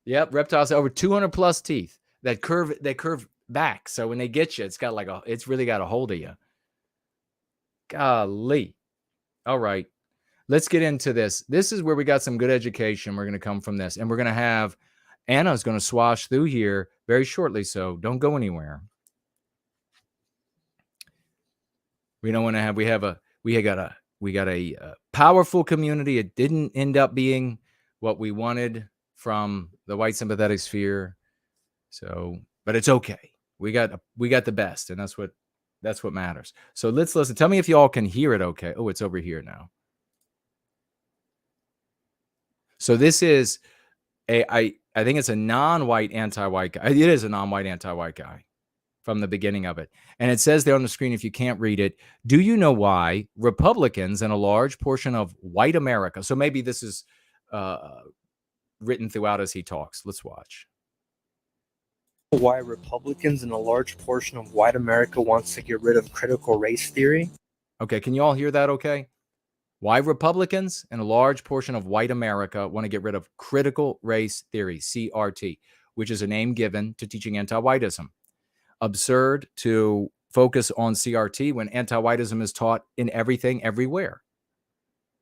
Yep, reptiles over 200 plus teeth that curve back. So when they get you, it's really got a hold of you. Golly. All right. Let's get into this. This is where we got some good education. We're going to come from this. And we're going to have Anna's going to swash through here very shortly. So don't go anywhere. We don't want to have, we got a powerful community. It didn't end up being what we wanted from the white sympathetic sphere. So, but it's okay. We got the best, and that's what matters. So let's listen. Tell me if you all can hear it okay. Oh, it's over here now. So this is I think it's a non-white anti-white guy. It is a non-white anti-white guy from the beginning of it. And it says there on the screen, if you can't read it, do you know why Republicans and a large portion of white America, so maybe this is written throughout as he talks. Let's watch. Why Republicans and a large portion of white America wants to get rid of critical race theory? Okay, can you all hear that okay? Why Republicans and a large portion of white America want to get rid of critical race theory, CRT, which is a name given to teaching anti-whiteism. Absurd to focus on CRT when anti-whiteism is taught in everything, everywhere.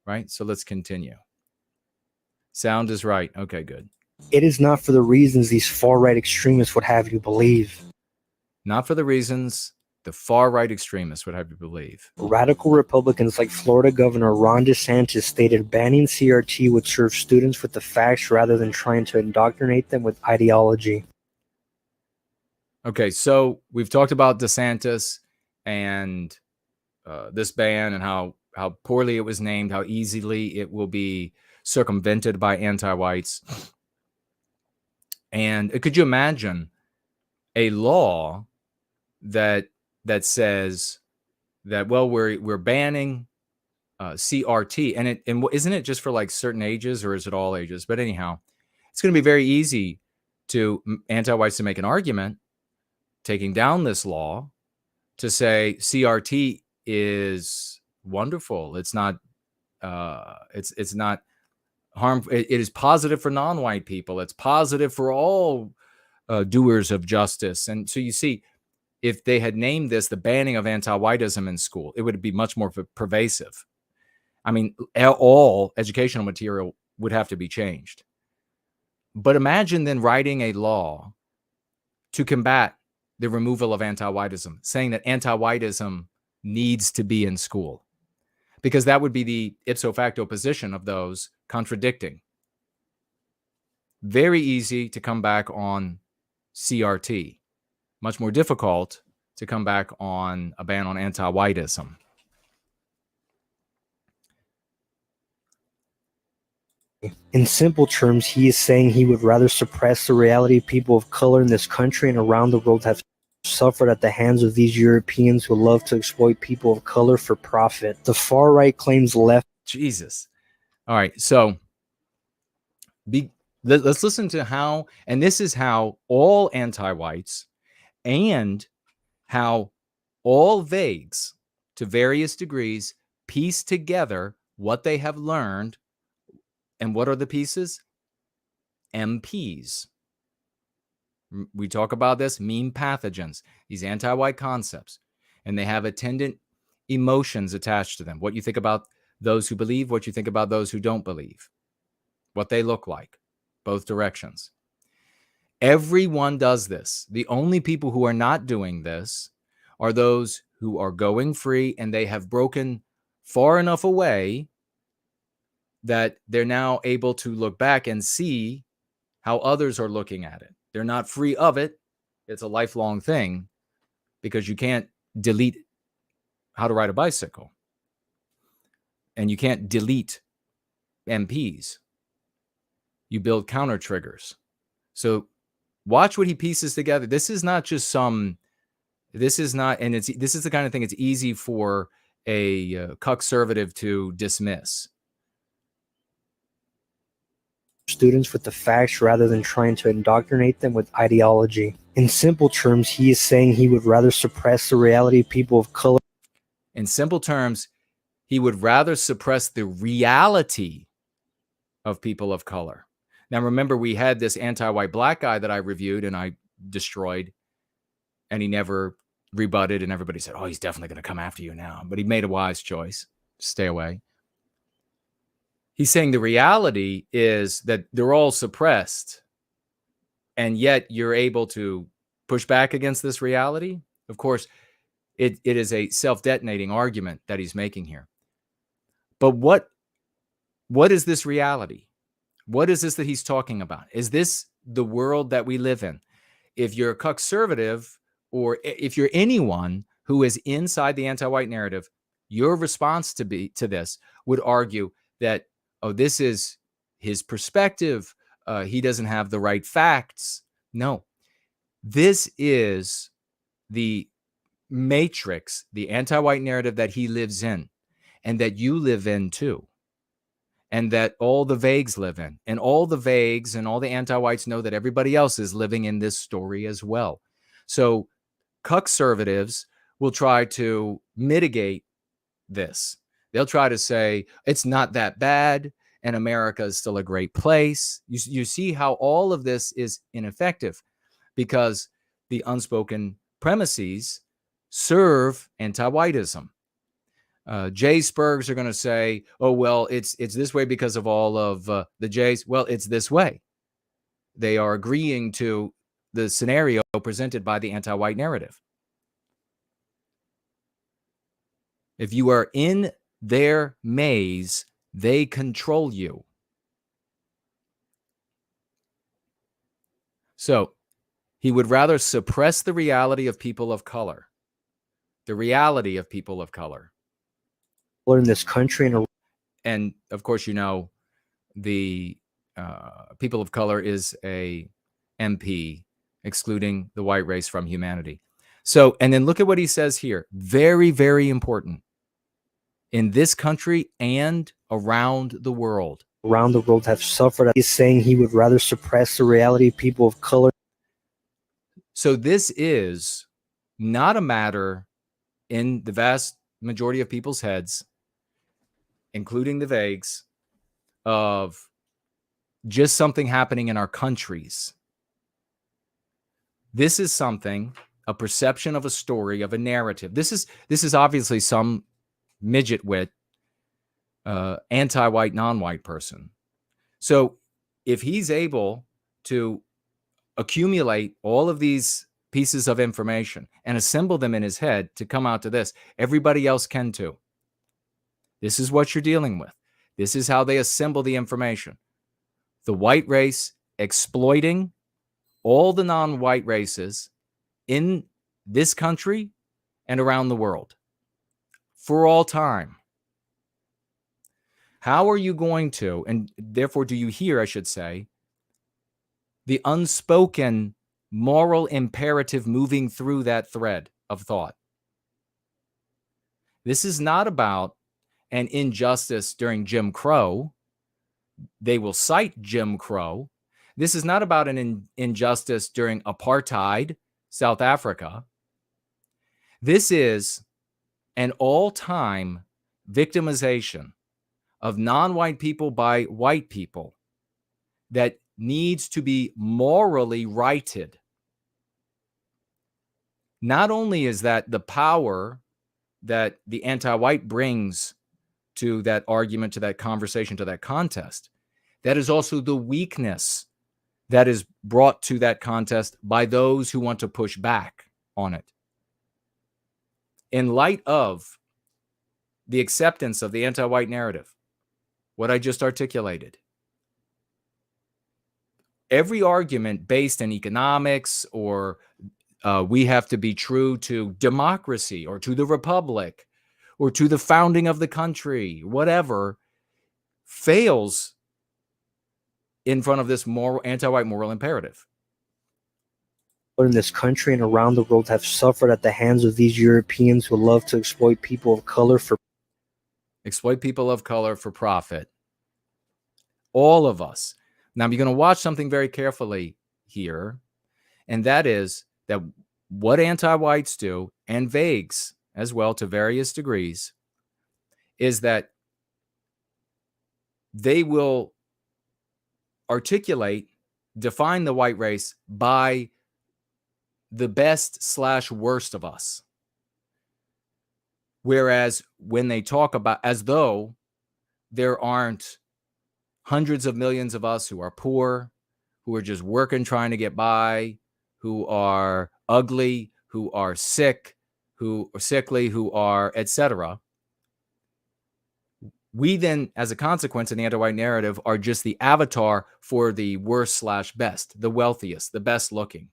Right? So let's continue. Sound is right. Okay, good. It is not for the reasons these far-right extremists would have you believe. Not for the reasons the far-right extremists would have you believe. Radical Republicans like Florida Governor Ron DeSantis stated banning CRT would serve students with the facts rather than trying to indoctrinate them with ideology. Okay, so we've talked about DeSantis and this ban and how poorly it was named, how easily it will be circumvented by anti-whites. And could you imagine a law that says that, well, we're banning CRT, and isn't it just for like certain ages, or is it all ages? But anyhow, it's going to be very easy to anti-whites to make an argument taking down this law to say CRT is wonderful. It's not it's not harmful. It is positive for non-white people. It's positive for all doers of justice. And so you see, if they had named this the banning of anti-whiteism in school, it would be much more pervasive. I mean, all educational material would have to be changed. But imagine then writing a law to combat the removal of anti-whiteism, saying that anti-whiteism needs to be in school, because that would be the ipso facto position of those contradicting. Very easy to come back on CRT. Much more difficult to come back on a ban on anti-whiteism. In simple terms, he is saying he would rather suppress the reality people of color in this country and around the world have suffered at the hands of these Europeans who love to exploit people of color for profit. The far right claims left. Jesus. All right, so let's listen to how, and this is how all anti-whites and how all vagues to various degrees piece together what they have learned. And what are the pieces? MPs. We talk about this, meme pathogens, these anti-white concepts, and they have attendant emotions attached to them. What you think about those who believe, what you think about those who don't believe, what they look like, both directions. Everyone does this. The only people who are not doing this are those who are going free, and they have broken far enough away that they're now able to look back and see how others are looking at it. They're not free of it. It's a lifelong thing, because you can't delete how to ride a bicycle. And you can't delete MPs. You build counter triggers. So watch what he pieces together. This is not just some This is not, and this is the kind of thing it's easy for a conservative to dismiss. Students with the facts rather than trying to indoctrinate them with ideology. In simple terms, he is saying he would rather suppress the reality of people of color. In simple terms, he would rather suppress the reality of people of color. Now, remember, we had this anti-white black guy that I reviewed and I destroyed, and he never rebutted, and everybody said, oh, he's definitely going to come after you now. But he made a wise choice. Stay away. He's saying the reality is that they're all suppressed, and yet you're able to push back against this reality. Of course, it is a self-detonating argument that he's making here. But what is this reality? What is this that he's talking about? Is this the world that we live in? If you're a conservative, or if you're anyone who is inside the anti-white narrative, your response to this would argue that, oh, this is his perspective. He doesn't have the right facts. No, this is the matrix, the anti-white narrative that he lives in, and that you live in too, and that all the vagues live in. And all the vagues and all the anti-whites know that everybody else is living in this story as well. So conservatives will try to mitigate this. They'll try to say, it's not that bad, and America is still a great place. You see how all of this is ineffective, because the unspoken premises serve anti-whiteism. Jay Spurgs are going to say, oh, well, it's this way because of all of the Jays. Well, it's this way. They are agreeing to the scenario presented by the anti-white narrative. If you are in their maze, they control you. So he would rather suppress the reality of people of color. The reality of people of color. In this country, and of course, you know, the people of color is a MP, excluding the white race from humanity. So, and then look at what he says here. Very, very important. In this country and around the world. Around the world have suffered. He's saying he would rather suppress the reality of people of color. So this is not a matter in the vast majority of people's heads, including the vagues, of just something happening in our countries. This is something, a perception of a story, of a narrative. This is obviously some midget wit, anti-white, non-white person. So if he's able to accumulate all of these pieces of information and assemble them in his head to come out to this, everybody else can too. This is what you're dealing with. This is how they assemble the information. The white race exploiting all the non-white races in this country and around the world for all time. How are you going to, and therefore do you hear, I should say, the unspoken moral imperative moving through that thread of thought? This is not about an injustice during Jim Crow. They will cite Jim Crow. This is not about an injustice during apartheid, South Africa. This is an all-time victimization of non-white people by white people that needs to be morally righted. Not only is that the power that the anti-white brings to that argument, to that conversation, to that contest, that is also the weakness that is brought to that contest by those who want to push back on it. In light of the acceptance of the anti-white narrative, what I just articulated, every argument based in economics or we have to be true to democracy or to the republic or to the founding of the country, whatever, fails in front of this moral, anti-white moral imperative. in this country and around the world have suffered at the hands of these Europeans who love to exploit people of color for profit. All of us. Now, you're going to watch something very carefully here, and that is that what anti-whites do, and vagues as well to various degrees, is that they will define the white race by the best/worst of us. Whereas when they talk about, as though there aren't hundreds of millions of us who are poor, who are just working, trying to get by, who are ugly, who are sick, who are sickly, who are etc. We then, as a consequence in the anti-white narrative, are just the avatar for the worst/best, the wealthiest, the best looking.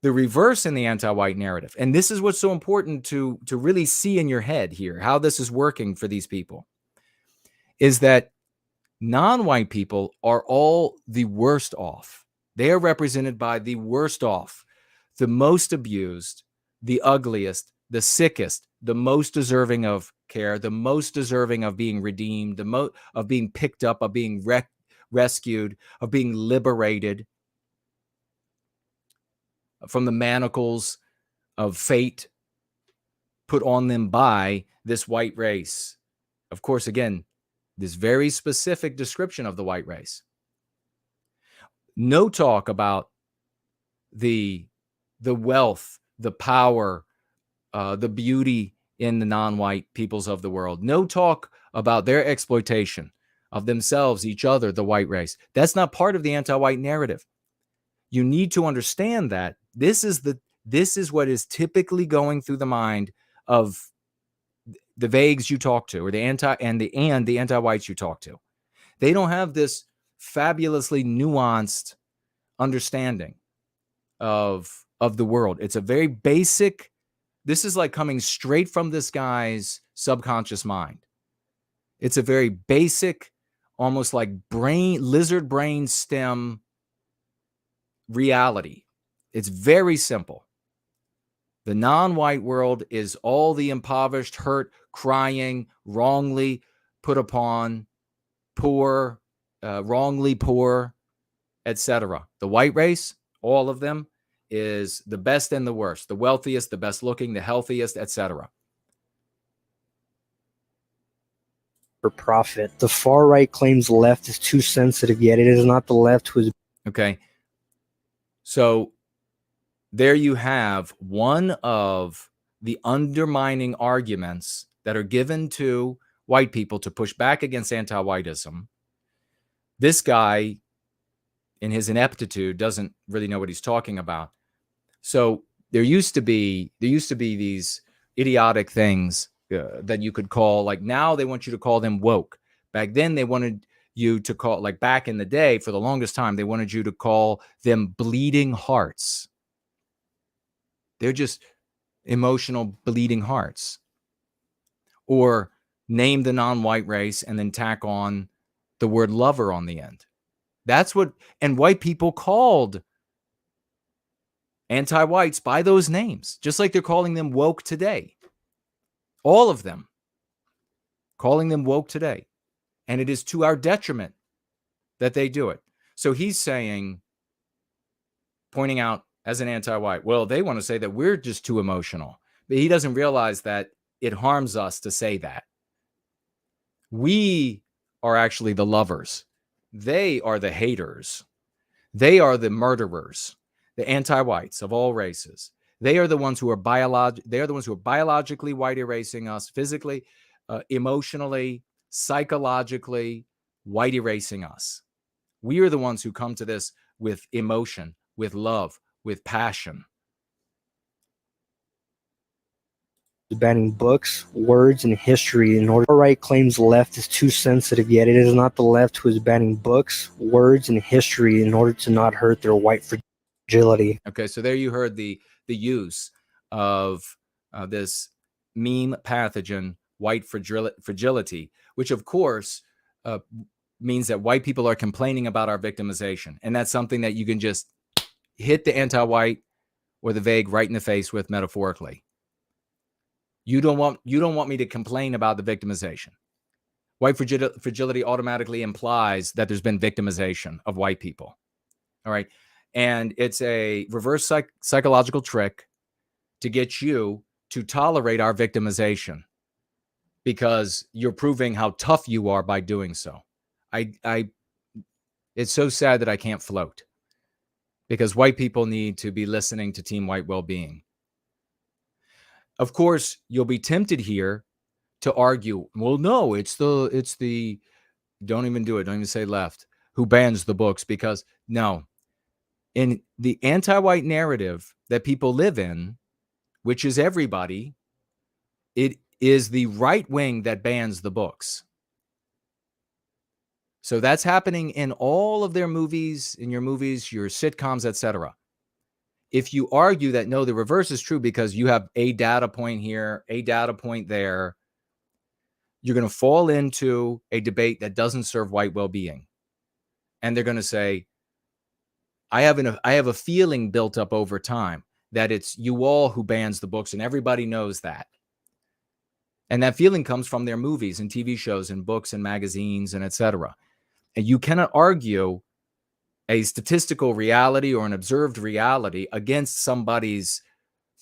The reverse in the anti-white narrative, and this is what's so important to really see in your head here, how this is working for these people, is that non-white people are all the worst off. They are represented by the worst off, the most abused, the ugliest, the sickest, the most deserving of care, the most deserving of being redeemed, of being picked up, of being rescued, of being liberated from the manacles of fate put on them by this white race. Of course, again, this very specific description of the white race. No talk about the wealth, the power, the beauty in the non-white peoples of the world. No talk about their exploitation of themselves, each other, the white race. That's not part of the anti-white narrative. You need to understand that this is what is typically going through the mind of the vagues you talk to, or the anti-whites you talk to. They don't have this fabulously nuanced understanding of the world. It's a very basic. This is like coming straight from this guy's subconscious mind. It's a very basic, almost like lizard brain stem reality. It's very simple. The non-white world is all the impoverished, hurt, crying, wrongly put upon, poor, wrongly poor, etc. The white race, all of them, is the best and the worst, the wealthiest, the best looking, the healthiest, etc. For profit. The far right claims the left is too sensitive, yet it is not the left who is. Okay. So there you have one of the undermining arguments that are given to white people to push back against anti-whiteism. This guy, in his ineptitude, doesn't really know what he's talking about. So there used to be these idiotic things that you could call, like, now they want you to call them woke. Back then they wanted you to call, like back in the day, for the longest time, they wanted you to call them bleeding hearts. They're just emotional bleeding hearts. Or name the non-white race and then tack on the word lover on the end. That's what, and white people called anti-whites by those names, just like they're calling them woke today. All of them calling them woke today. And it is to our detriment that they do it. So he's saying, pointing out as an anti-white, well, they want to say that we're just too emotional. But he doesn't realize that it harms us to say that. We are actually the lovers. They are the haters. They are the murderers, the anti-whites of all races. They are the ones who are biologically white erasing us, physically, emotionally, psychologically white erasing us. We are the ones who come to this with emotion, with love, with passion. Banning books, words, and history in order. The right claims the left is too sensitive, yet it is not the left who is banning books, words, and history in order to not hurt their white fragility. Okay, so there you heard the use of this meme pathogen, white fragility, which of course means that white people are complaining about our victimization. And that's something that you can just hit the anti-white or the vague right in the face with metaphorically. You don't want me to complain about the victimization. White fragility automatically implies that there's been victimization of white people. All right. And it's a reverse psychological trick to get you to tolerate our victimization because you're proving how tough you are by doing so. It's so sad that I can't float because white people need to be listening to Team White Wellbeing. Of course, you'll be tempted here to argue, well, no, it's the don't even do it. Don't even say left who bans the books, because no, in the anti-white narrative that people live in, which is everybody, it is the right wing that bans the books. So that's happening in all of their movies, in your movies, your sitcoms, etc. If you argue that, no, the reverse is true because you have a data point here, a data point there, you're going to fall into a debate that doesn't serve white well-being. And they're going to say, I have a feeling built up over time that it's you all who bans the books, and everybody knows that. And that feeling comes from their movies and TV shows and books and magazines and etc. And you cannot argue a statistical reality or an observed reality against somebody's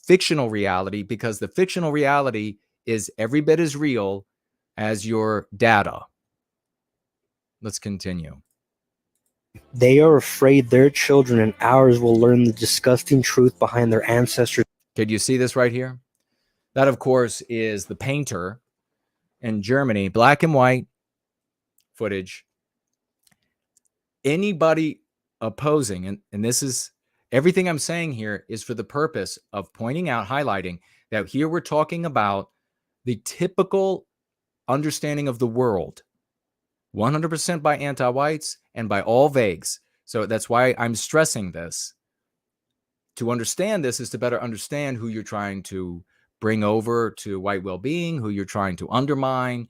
fictional reality, because the fictional reality is every bit as real as your data. Let's continue. They are afraid their children and ours will learn the disgusting truth behind their ancestors. Could you see this right here? That, of course, is the painter in Germany, black and white footage. Anybody opposing, and this is everything I'm saying here is for the purpose of pointing out, highlighting that here we're talking about the typical understanding of the world, 100% by anti-whites and by all vagues. So that's why I'm stressing this. To understand this is to better understand who you're trying to bring over to white well-being, who you're trying to undermine,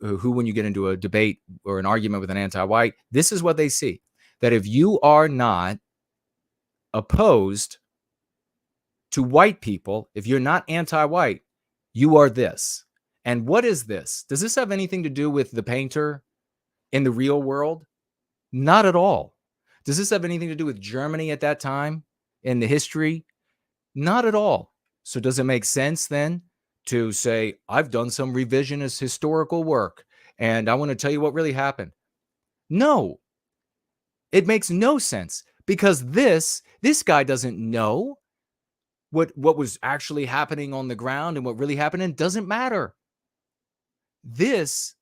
who, when you get into a debate or an argument with an anti-white, this is what they see. That if you are not opposed to white people, if you're not anti-white, you are this. And what is this? Does this have anything to do with the painter in the real world? Not at all. Does this have anything to do with Germany at that time in the history? Not at all. So does it make sense then to say, I've done some revisionist historical work and I want to tell you what really happened? No, it makes no sense, because this guy doesn't know what was actually happening on the ground, and what really happened, and doesn't matter. This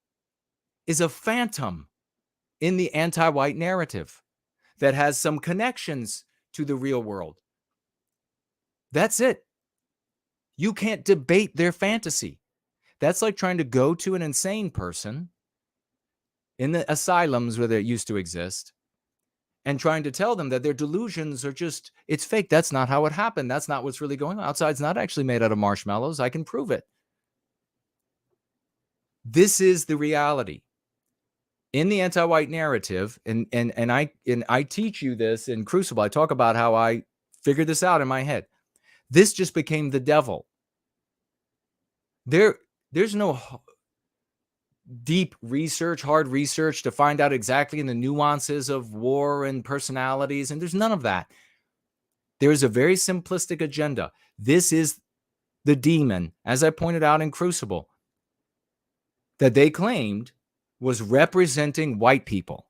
is a phantom in the anti-white narrative that has some connections to the real world. That's it. You can't debate their fantasy. That's like trying to go to an insane person in the asylums where they used to exist and trying to tell them that their delusions are just, it's fake. That's not how it happened. That's not what's really going on. Outside's not actually made out of marshmallows. I can prove it. This is the reality in the anti-white narrative. And I teach you this in Crucible. I talk about how I figured this out in my head. This just became the devil. There's no deep research, hard research to find out exactly in the nuances of war and personalities, and there's none of that. There is a very simplistic agenda. This is the demon, as I pointed out in Crucible, that they claimed was representing white people.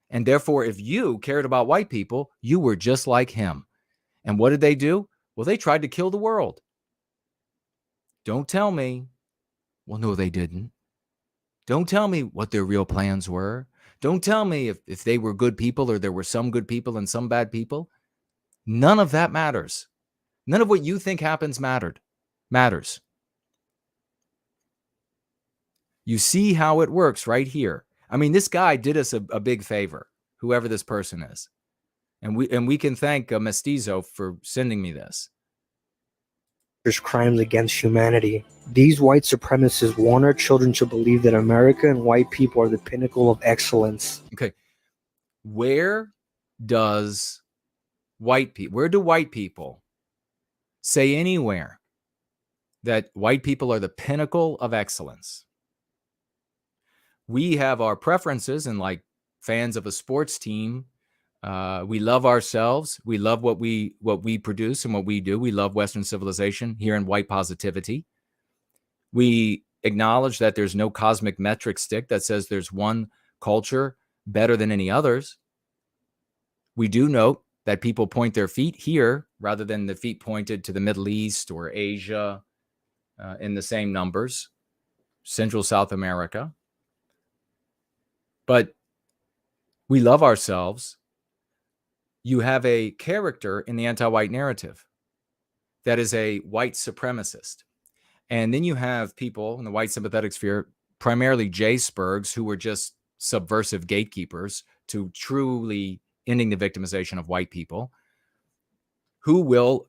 And therefore, if you cared about white people, you were just like him. And what did they do? Well, they tried to kill the world. Don't tell me. Well, no, they didn't. Don't tell me what their real plans were. Don't tell me if they were good people or there were some good people and some bad people. None of that matters. None of what you think happens matters. You see how it works right here. I mean, this guy did us a big favor, whoever this person is. And we can thank Mestizo for sending me this. Crimes against humanity. These white supremacists want our children to believe that America and white people are the pinnacle of excellence. Okay. Where does white people, where do white people say anywhere that white people are the pinnacle of excellence? We have our preferences, and like fans of a sports team, we love ourselves. We love what we produce and what we do. We love Western civilization here in white positivity. We acknowledge that there's no cosmic metric stick that says there's one culture better than any others. We do note that people point their feet here rather than the feet pointed to the Middle East or Asia in the same numbers, Central South America. But we love ourselves. You have a character in the anti-white narrative that is a white supremacist. And then you have people in the white sympathetic sphere, primarily J-Spurgs, who were just subversive gatekeepers to truly ending the victimization of white people, who will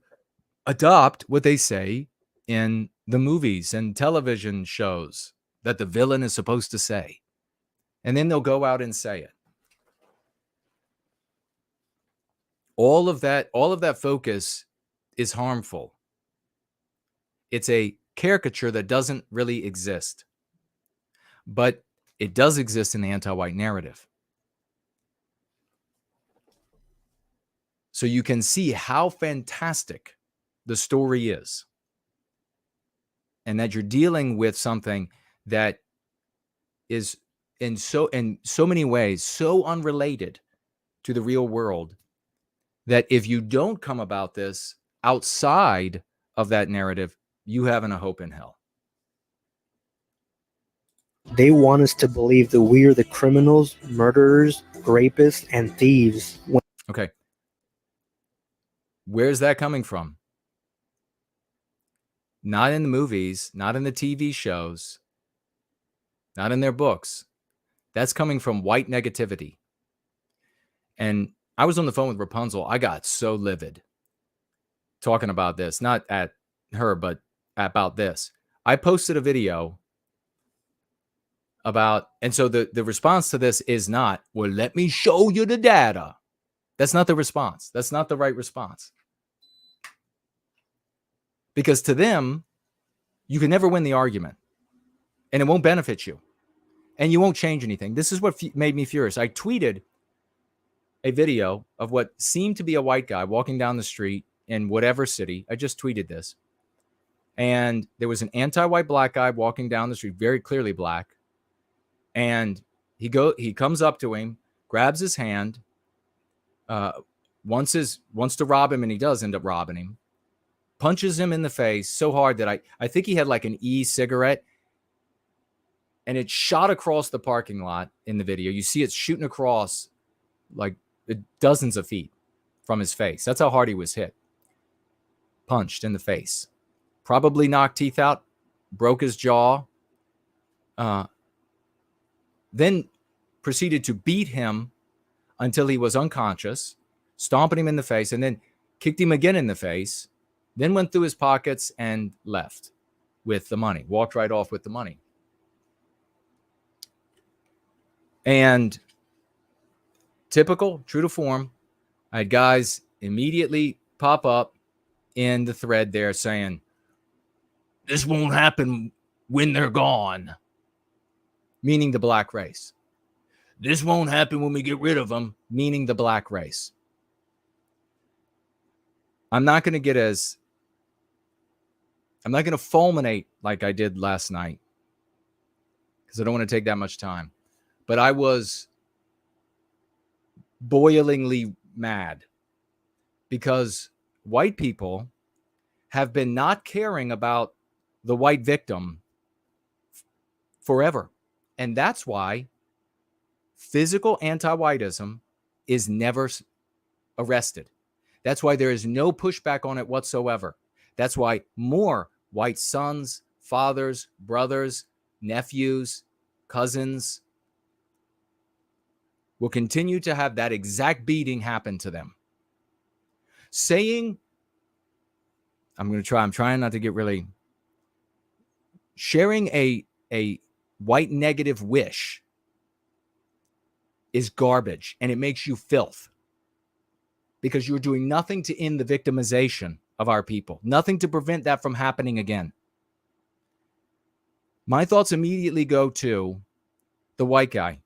adopt what they say in the movies and television shows that the villain is supposed to say. And then they'll go out and say it. All of that focus is harmful. It's a caricature that doesn't really exist, but it does exist in the anti-white narrative. So you can see how fantastic the story is, and that you're dealing with something that is in so many ways so unrelated to the real world, that if you don't come about this outside of that narrative, you haven't a hope in hell. They want us to believe that we are the criminals, murderers, rapists, and thieves. Okay. Where's that coming from? Not in the movies, not in the TV shows, not in their books. That's coming from white negativity. And I was on the phone with Rapunzel. I got so livid talking about this, not at her, but about this. I posted a video about, and so the response to this is not, well, let me show you the data. That's not the response. That's not the right response. Because to them, you can never win the argument, and it won't benefit you, and you won't change anything. This is what made me furious. I tweeted a video of what seemed to be a white guy walking down the street in whatever city. I just tweeted this. And there was an anti-white black guy walking down the street, very clearly black. And he comes up to him, grabs his hand, wants to rob him, and he does end up robbing him. Punches him in the face so hard that I think he had like an e-cigarette, and it shot across the parking lot in the video. You see it shooting across like dozens of feet from his face. That's how hard he was hit. Punched in the face. Probably knocked teeth out, broke his jaw. Then proceeded to beat him until he was unconscious, stomping him in the face, and then kicked him again in the face, then went through his pockets and left with the money, walked right off with the money. And typical, true to form, I had guys immediately pop up in the thread there saying, this won't happen when they're gone, meaning the black race. This won't happen when we get rid of them, meaning the black race. I'm not going to fulminate like I did last night because I don't want to take that much time. But I was boilingly mad because white people have been not caring about the white victim forever. And that's why physical anti-whiteism is never arrested. That's why there is no pushback on it whatsoever. That's why more white sons, fathers, brothers, nephews, cousins will continue to have that exact beating happen to them. I'm trying not to get really, sharing a white negative wish is garbage, and it makes you filth. because you're doing nothing to end the victimization of our people, nothing to prevent that from happening again. My thoughts immediately go to the white guy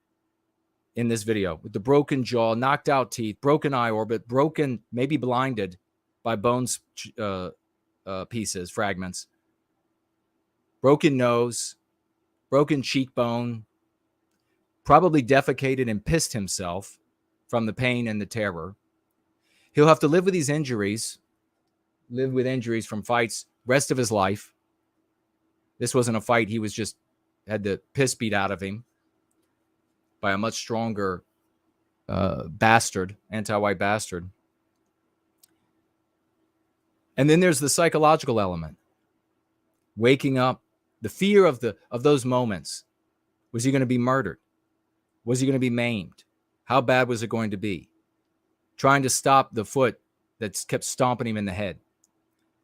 in this video with the broken jaw, knocked out teeth, broken eye orbit, broken, maybe blinded by bones pieces, fragments, broken nose, broken cheekbone, probably defecated and pissed himself from the pain and the terror. He'll have to live with these injuries, live with injuries from fights rest of his life. This wasn't a fight. He was just had the piss beat out of him by a much stronger bastard, anti-white bastard. And then there's the psychological element. Waking up, the fear of those moments. Was he going to be murdered? Was he going to be maimed? How bad was it going to be? Trying to stop the foot that's kept stomping him in the head.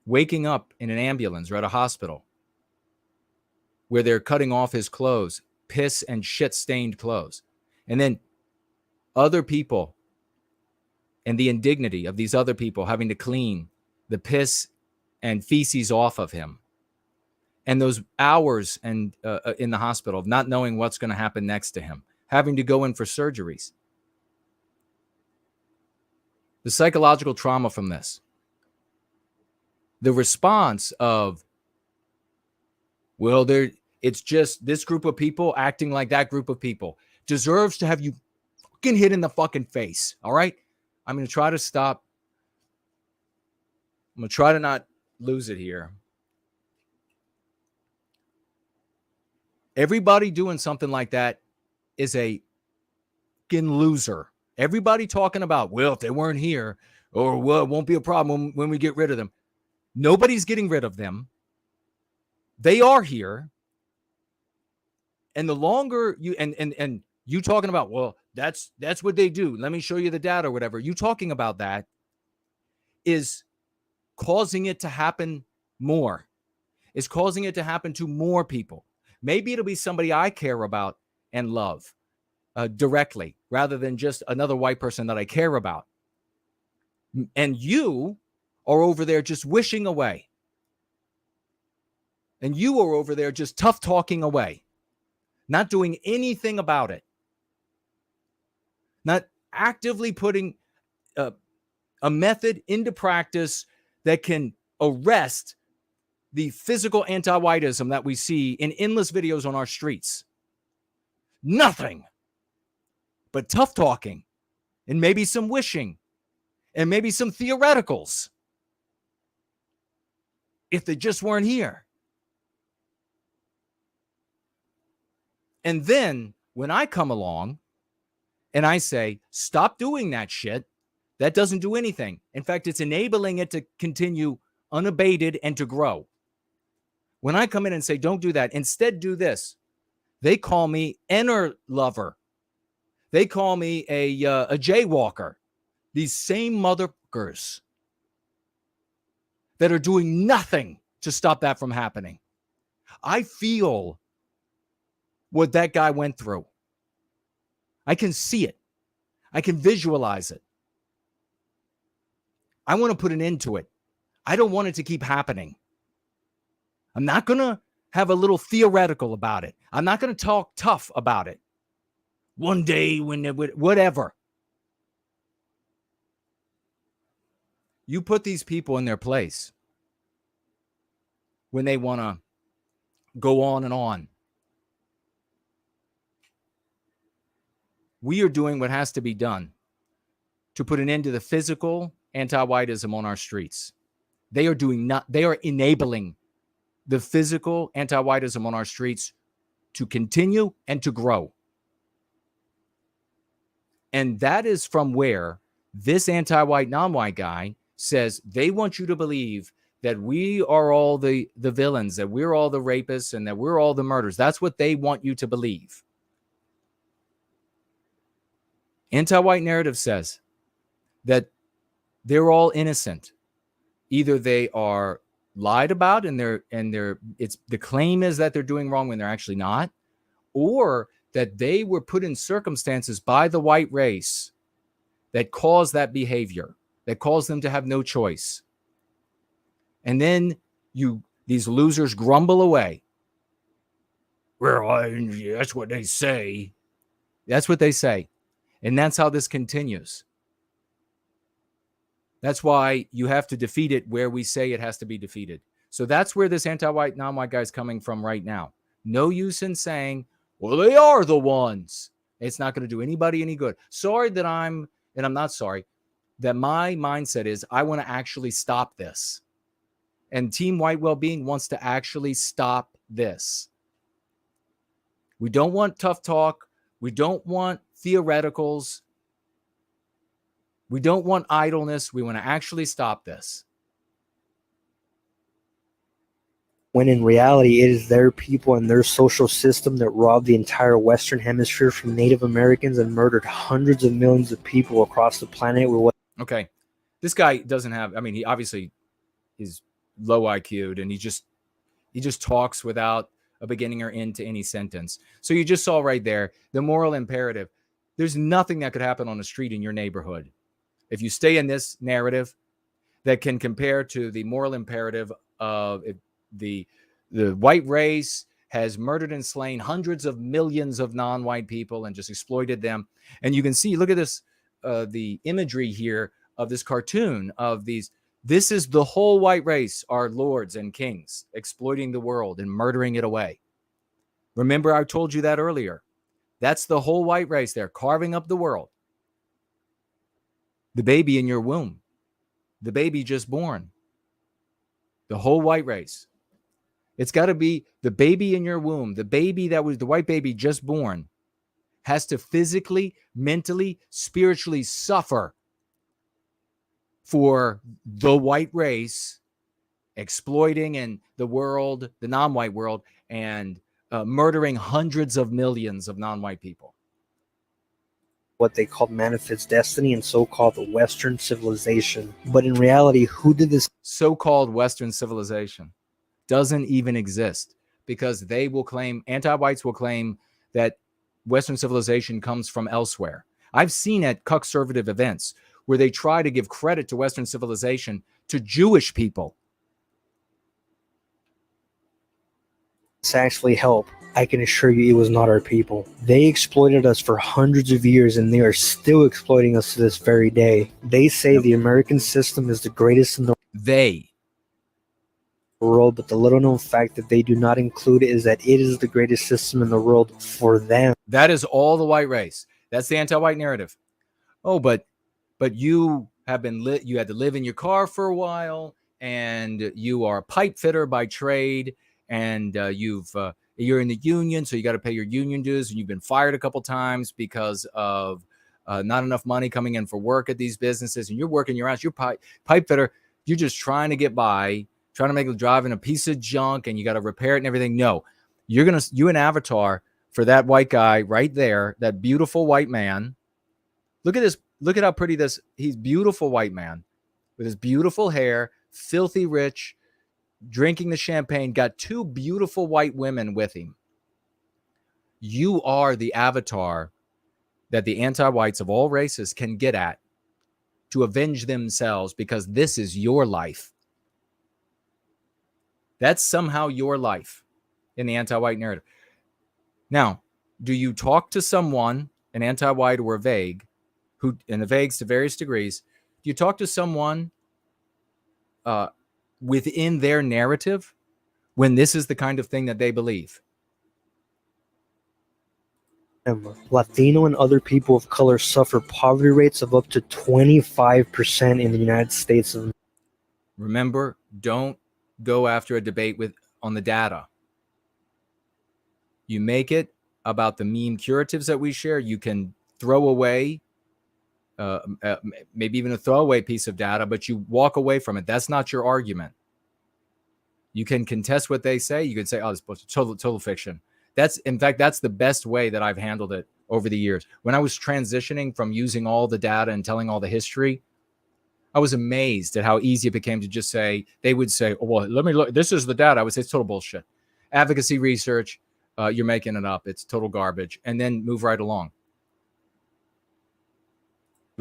Waking up in an ambulance or at a hospital where they're cutting off his clothes, piss and shit stained clothes. And then other people and the indignity of these other people having to clean the piss and feces off of him. And those hours and in the hospital, not knowing what's going to happen next to him, having to go in for surgeries. The psychological trauma from this. The response of, well, it's just this group of people acting like that group of people deserves to have you fucking hit in the fucking face. All right. I'm going to try to stop. I'm going to try to not lose it here. Everybody doing something like that is a fucking loser. Everybody talking about, well, if they weren't here, or well, it won't be a problem when we get rid of them. Nobody's getting rid of them. They are here. And the longer you and you talking about, well, that's what they do. Let me show you the data or whatever. You talking about that is causing it to happen more. Is causing it to happen to more people. Maybe it'll be somebody I care about and love directly, rather than just another white person that I care about. And you are over there just wishing away. And you are over there just tough talking away. Not doing anything about it. Not actively putting a method into practice that can arrest the physical anti-whiteism that we see in endless videos on our streets. Nothing but tough talking and maybe some wishing and maybe some theoreticals. If they just weren't here. And then when I come along and I say, stop doing that shit, that doesn't do anything. In fact, it's enabling it to continue unabated and to grow. When I come in and say, don't do that, instead do this, they call me inner lover. They call me a jaywalker. These same motherfuckers that are doing nothing to stop that from happening. I feel what that guy went through. I can see it. I can visualize it. I want to put an end to it. I don't want it to keep happening. I'm not going to have a little theoretical about it. I'm not going to talk tough about it. One day when it would, whatever. You put these people in their place when they want to go on and on. We are doing what has to be done to put an end to the physical anti-whiteism on our streets. They are enabling the physical anti-whiteism on our streets to continue and to grow. And that is from where this anti-white, non-white guy says they want you to believe that we are all the villains, that we're all the rapists, and that we're all the murderers. That's what they want you to believe. Anti-white narrative says that they're all innocent. Either they are lied about and it's the claim is that they're doing wrong when they're actually not, or that they were put in circumstances by the white race that caused that behavior. that cause them to have no choice. And then these losers grumble away. Well, that's what they say. That's what they say. And that's how this continues. That's why you have to defeat it where we say it has to be defeated. So that's where this anti-white, non-white guy is coming from right now. No use in saying, well, they are the ones. It's not going to do anybody any good. Sorry that I'm not sorry, that my mindset is I want to actually stop this. And Team White Wellbeing wants to actually stop this. We don't want tough talk. We don't want theoreticals. We don't want idleness. We want to actually stop this. When in reality, it is their people and their social system that robbed the entire Western Hemisphere from Native Americans and murdered hundreds of millions of people across the planet. Okay. This guy doesn't have, he obviously is low IQ'd and he just talks without a beginning or end to any sentence. So you just saw right there, the moral imperative. There's nothing that could happen on the street in your neighborhood if you stay in this narrative that can compare to the moral imperative of the white race has murdered and slain hundreds of millions of non-white people and just exploited them. And you can see, look at this, the imagery here of this cartoon of these. This is the whole white race, our lords and kings, exploiting the world and murdering it away. Remember, I told you that earlier. That's the whole white race. They're carving up the world. The baby in your womb, the baby just born, the whole white race. It's got to be the baby in your womb, the baby that was the white baby just born, has to physically, mentally, spiritually suffer for the white race exploiting in the world, the non-white world, and murdering hundreds of millions of non-white people. What they called manifest destiny and so-called the Western civilization. But in reality, who did this? So-called Western civilization doesn't even exist because they will claim, anti-whites will claim that Western civilization comes from elsewhere. I've seen at conservative events where they try to give credit to Western civilization to Jewish people. This actually help. I can assure you it was not our people. They exploited us for hundreds of years and they are still exploiting us to this very day. They say the American system is the greatest in the world, but the little known fact that they do not include is that it is the greatest system in the world for them. That is all the white race. That's the anti-white narrative. Oh, but you have been you had to live in your car for a while, and you are a pipe fitter by trade, and you're in the union, so you got to pay your union dues, and you've been fired a couple times because of not enough money coming in for work at these businesses, and you're working your ass. You're pipe fitter. You're just trying to get by, trying to make a drive in a piece of junk, and you got to repair it and everything. No, you an avatar for that white guy right there, that beautiful white man. Look at this. Look at how pretty he's beautiful white man with his beautiful hair, filthy rich, drinking the champagne, got two beautiful white women with him. You are the avatar that the anti-whites of all races can get at to avenge themselves because this is your life. That's somehow your life in the anti-white narrative. Now, do you talk to someone, an anti-white or a vague, who, and the vagues to various degrees, do you talk to someone within their narrative when this is the kind of thing that they believe? Latino and other people of color suffer poverty rates of up to 25% in the United States. Remember, don't go after a debate on the data. You make it about the meme curatives that we share. You can throw away maybe even a throwaway piece of data, but you walk away from it. That's not your argument. You can contest what they say. You can say, oh, this is total fiction. In fact, that's the best way that I've handled it over the years. When I was transitioning from using all the data and telling all the history, I was amazed at how easy it became to just say, they would say, oh, well, let me look. This is the data. I would say it's total bullshit. Advocacy research, you're making it up. It's total garbage. And then move right along.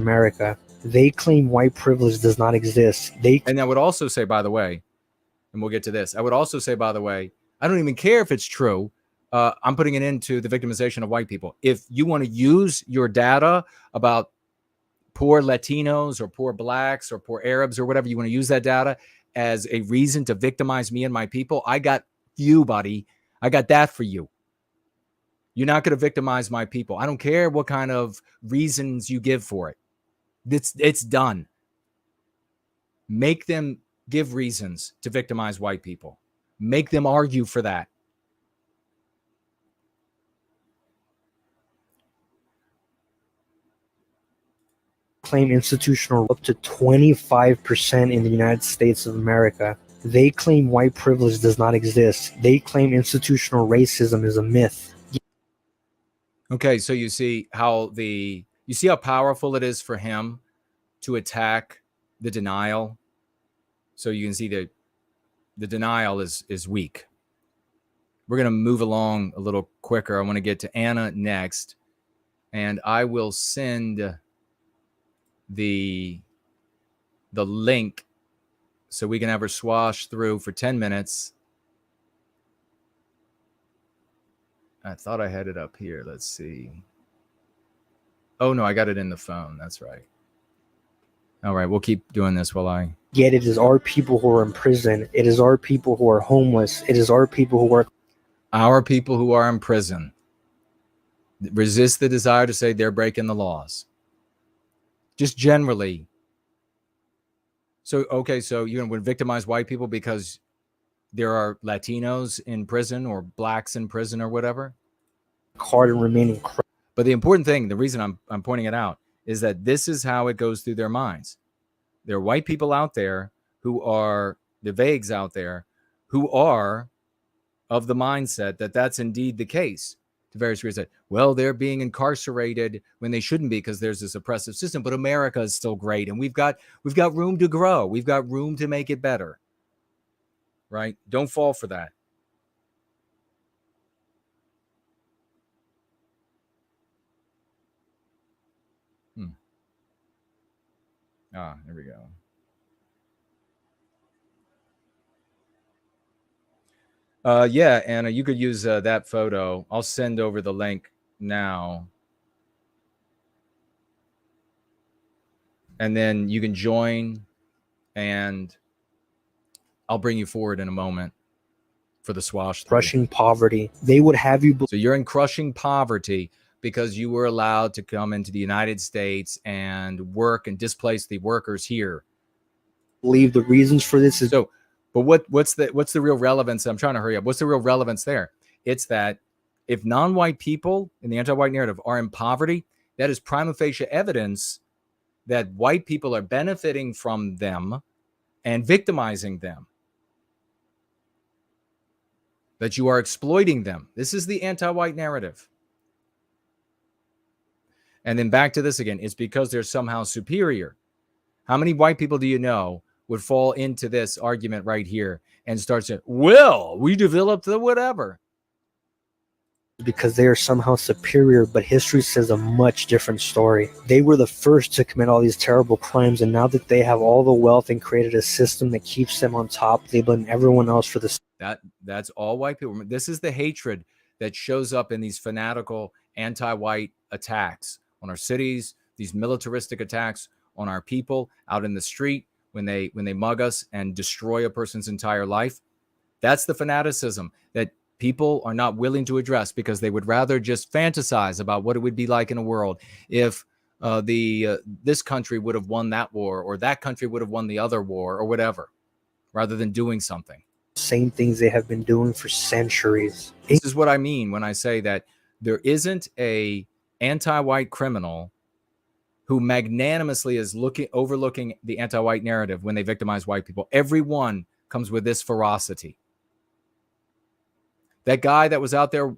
America. They claim white privilege does not exist. And I would also say, by the way, and we'll get to this, I would also say, by the way, I don't even care if it's true. I'm putting it into the victimization of white people. If you want to use your data about poor Latinos or poor blacks or poor Arabs or whatever, you want to use that data as a reason to victimize me and my people, I got you, buddy. I got that for you. You're not going to victimize my people. I don't care what kind of reasons you give for it. It's done. Make them give reasons to victimize white people. Make them argue for that. Claim institutional up to 25% in the United States of America. They claim white privilege does not exist. They claim institutional racism is a myth. Okay, so you see how powerful it is for him to attack the denial. So you can see that the denial is weak. We're going to move along a little quicker. I want to get to Anna next, and I will send the link so we can have her swash through for 10 minutes. I thought I had it up here. Let's see. Oh, no, I got it in the phone. That's right. All right, we'll keep doing this while I... Yet it is our people who are in prison. It is our people who are homeless. It is our people who are... Our people who are in prison. Resist the desire to say they're breaking the laws. Just generally. So, okay, so you're going to victimize white people because there are Latinos in prison or blacks in prison or whatever. Hard and remaining. But the important thing, the reason I'm pointing it out, is that this is how it goes through their minds. There are white people out there who are, the vagues out there, who are of the mindset that that's indeed the case. To various degrees, that, well, they're being incarcerated when they shouldn't be because there's this oppressive system, but America is still great, and we've got room to grow. We've got room to make it better. Right? Don't fall for that. Here we go. Yeah, Anna, you could use that photo. I'll send over the link now. And then you can join, and I'll bring you forward in a moment for the swash. Crushing poverty. They would have you... So you're in crushing poverty because you were allowed to come into the United States and work and displace the workers here. Believe the reasons for this is... So, but what's the real relevance? I'm trying to hurry up. What's the real relevance there? It's that if non-white people in the anti-white narrative are in poverty, that is prima facie evidence that white people are benefiting from them and victimizing them. That you are exploiting them. This is the anti-white narrative. And then back to this again. It's because they're somehow superior. How many white people do you know would fall into this argument right here and start saying, well, we developed the whatever? Because they are somehow superior, but history says a much different story. They were the first to commit all these terrible crimes, and now that they have all the wealth and created a system that keeps them on top, they blame everyone else for this. That's all white people. This is the hatred that shows up in these fanatical anti-white attacks on our cities, these militaristic attacks on our people out in the street when they mug us and destroy a person's entire life. That's the fanaticism that people are not willing to address because they would rather just fantasize about what it would be like in a world if this country would have won that war, or that country would have won the other war, or whatever, rather than doing something. Same things they have been doing for centuries. This is what I mean when I say that there isn't a anti-white criminal who magnanimously is overlooking the anti-white narrative when they victimize white people. Everyone comes with this ferocity. That guy that was out there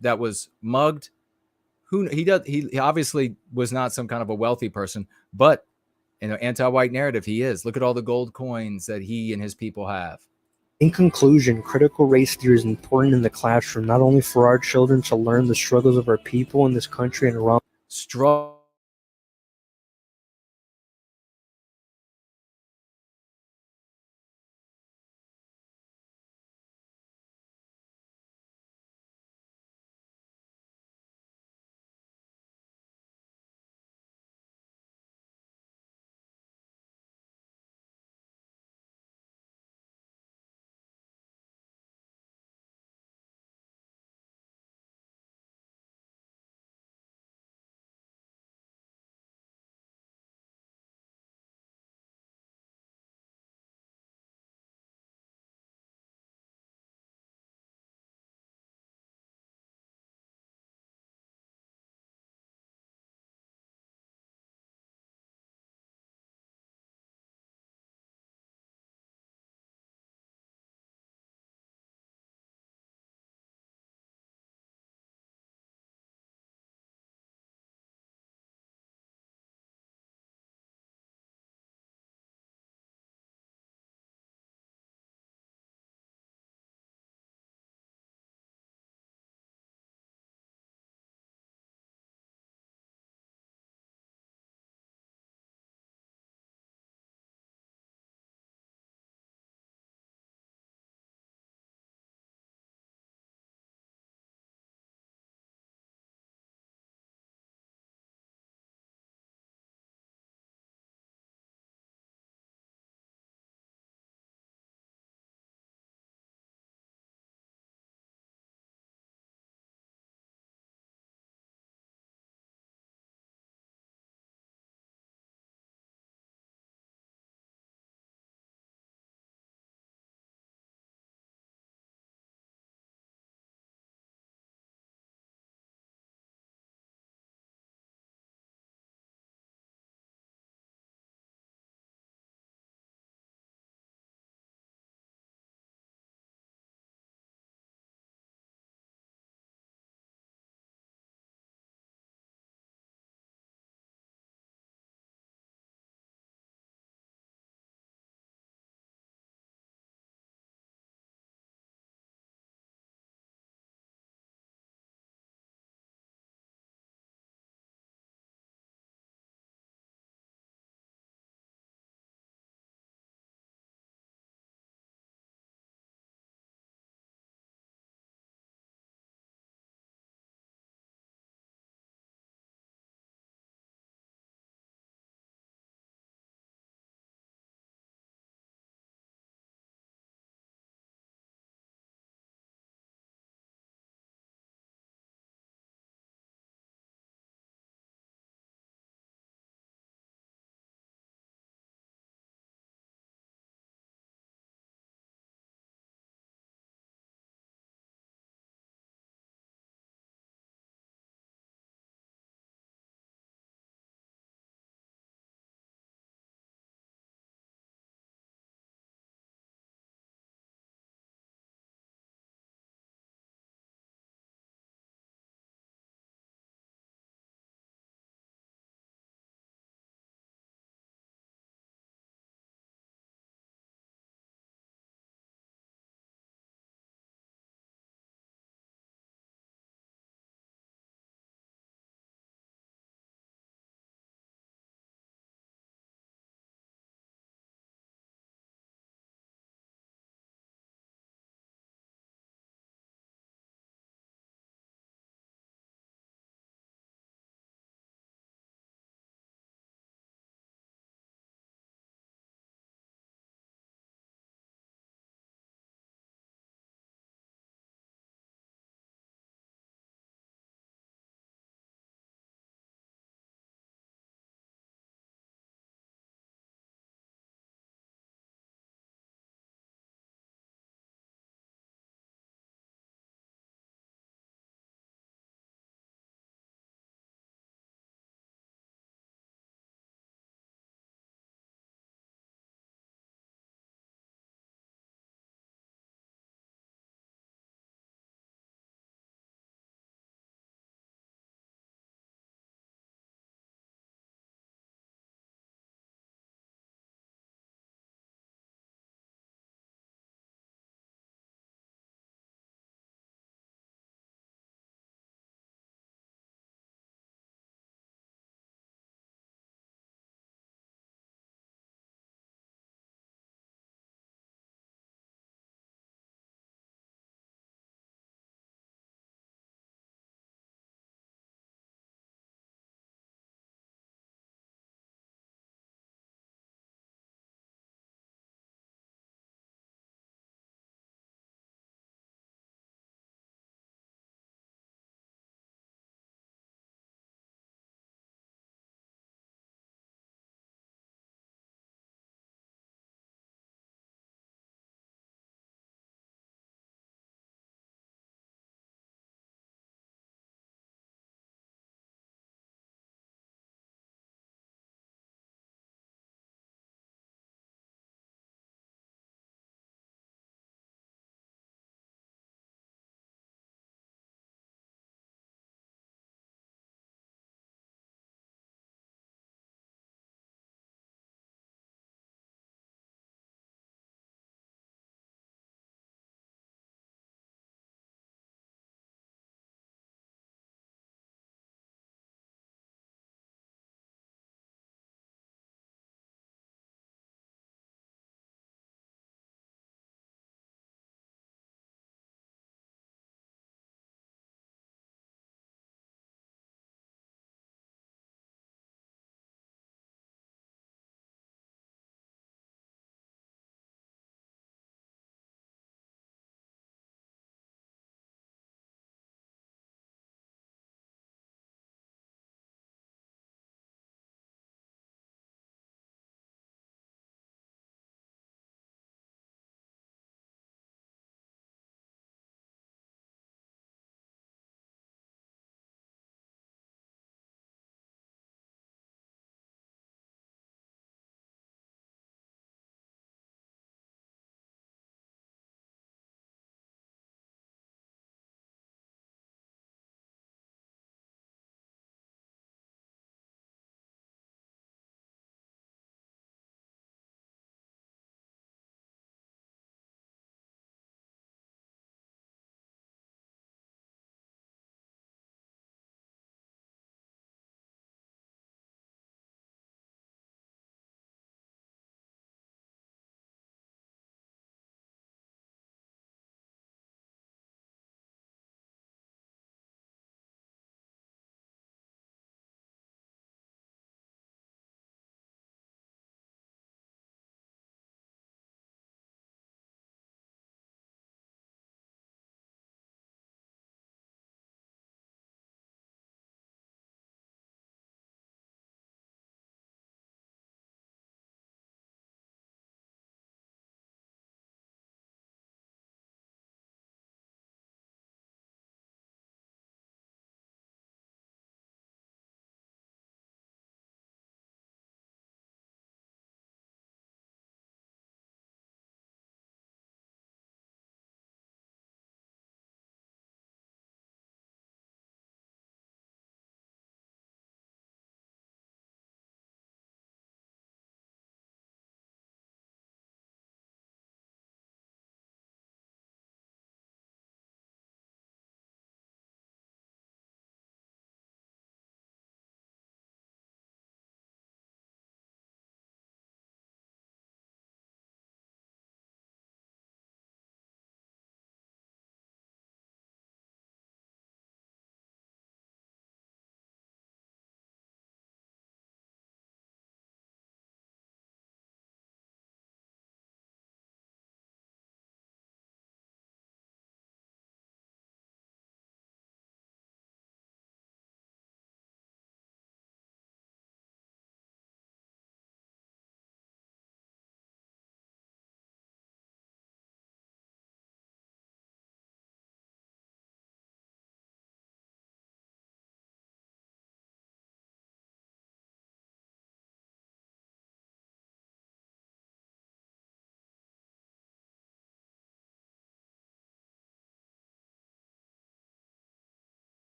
that was mugged, he obviously was not some kind of a wealthy person, but in an anti-white narrative, he is. Look at all the gold coins that he and his people have. In conclusion, critical race theory is important in the classroom, not only for our children to learn the struggles of our people in this country and around.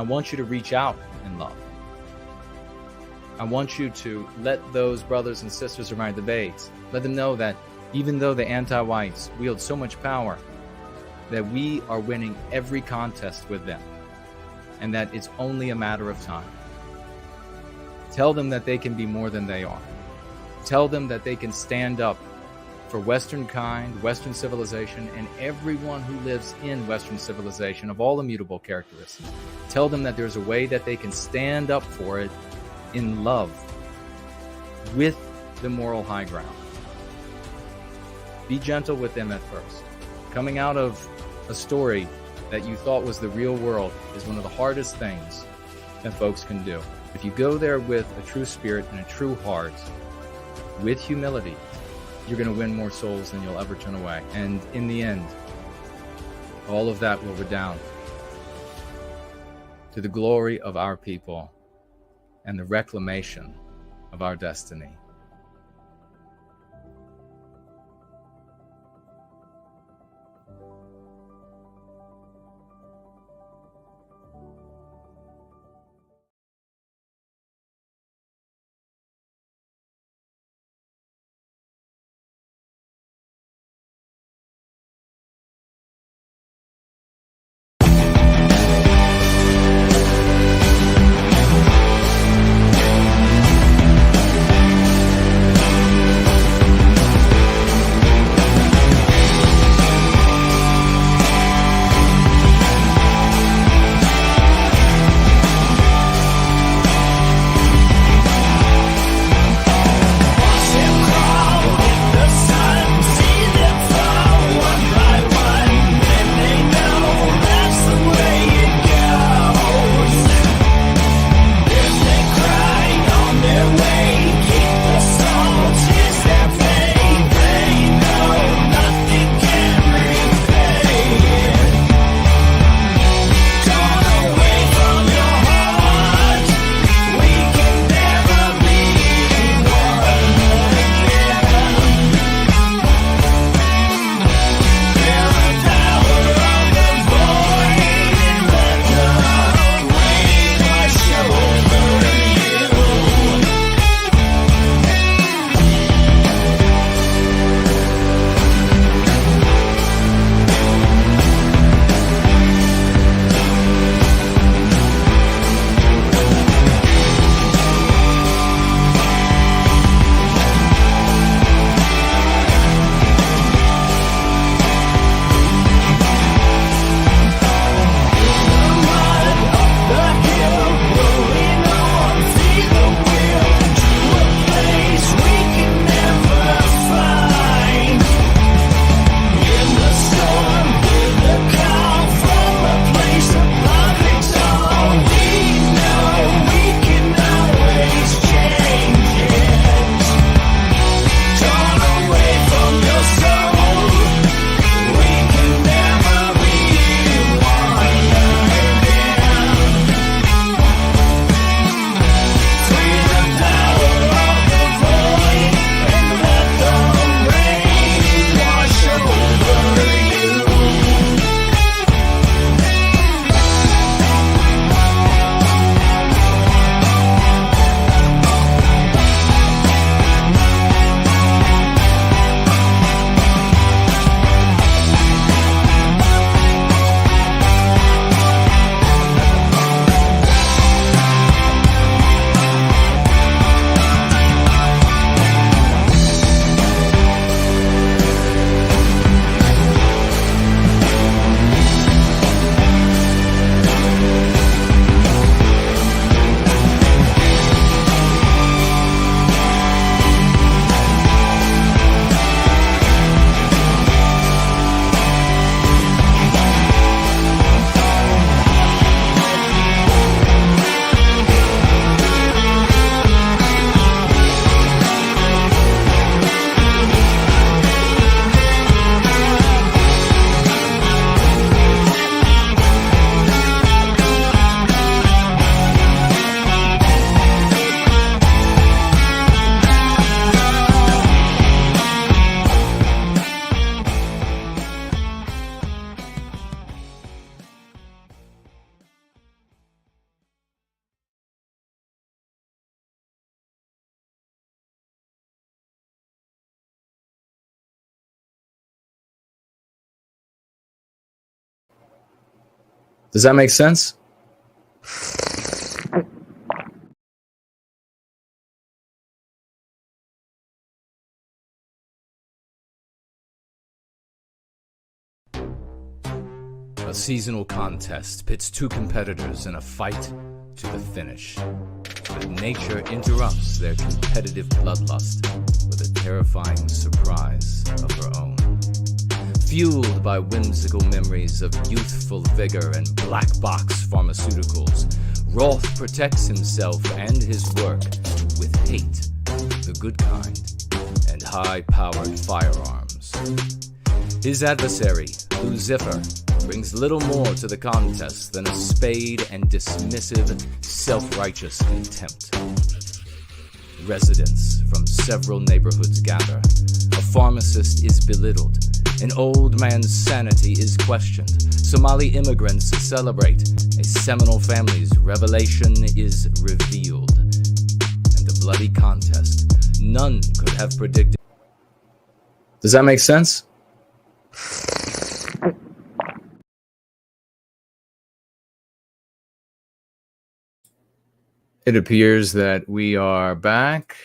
I want you to reach out in love. I want you to let those brothers and sisters around the debates, let them know that even though the anti-whites wield so much power, that we are winning every contest with them, and that it's only a matter of time. Tell them that they can be more than they are. Tell them that they can stand up for Western kind, Western civilization, and everyone who lives in Western civilization of all immutable characteristics. Tell them that there's a way that they can stand up for it in love, with the moral high ground. Be gentle with them at first. Coming out of a story that you thought was the real world is one of the hardest things that folks can do. If you go there with a true spirit and a true heart, with humility, you're going to win more souls than you'll ever turn away. And in the end, all of that will redound to the glory of our people and the reclamation of our destiny. Does that make sense? A seasonal contest pits two competitors in a fight to the finish. But nature interrupts their competitive bloodlust with a terrifying surprise of her own. Fueled by whimsical memories of youthful vigor and black box pharmaceuticals, Roth protects himself and his work with hate, the good kind, and high-powered firearms. His adversary, Lucifer, brings little more to the contest than a spade and dismissive, self-righteous contempt. Residents from several neighborhoods gather. A pharmacist is belittled. An old man's sanity is questioned. Somali immigrants celebrate. A Seminole family's revelation is revealed. And a bloody contest none could have predicted. Does that make sense? It appears that we are back.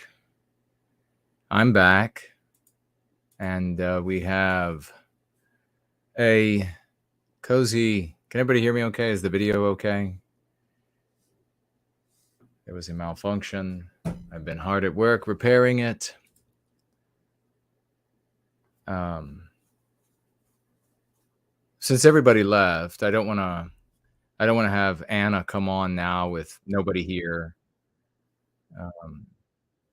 I'm back. And we have a cozy... Can everybody hear me okay? Is the video okay? There was a malfunction. I've been hard at work repairing it. Since everybody left, I don't want to have Anna come on now with nobody here.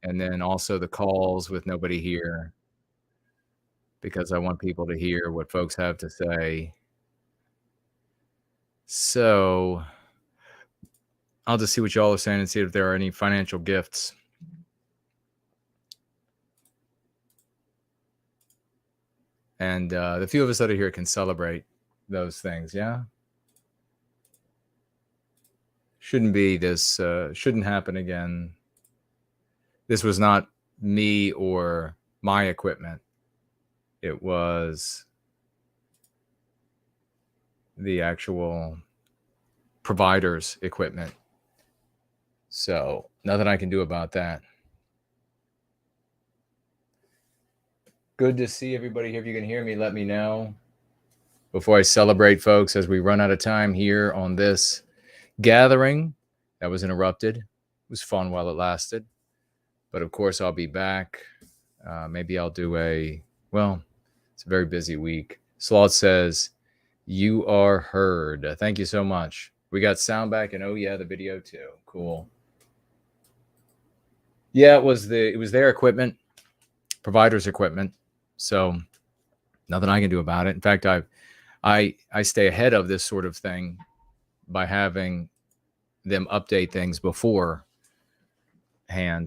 And then also the calls with nobody here, because I want people to hear what folks have to say. So I'll just see what y'all are saying and see if there are any financial gifts. And the few of us that are here can celebrate those things, yeah? Shouldn't be this, shouldn't happen again. This was not me or my equipment. It was the actual provider's equipment. So nothing I can do about that. Good to see everybody here. If you can hear me, let me know. Before I celebrate, folks, as we run out of time here on this gathering that was interrupted. It was fun while it lasted. But of course, I'll be back. Maybe I'll do well, it's a very busy week. Sloth says, you are heard. Thank you so much. We got sound back, and oh yeah, the video too. Cool. Yeah, it was their equipment, provider's equipment. So nothing I can do about it. In fact, I stay ahead of this sort of thing by having them update things beforehand,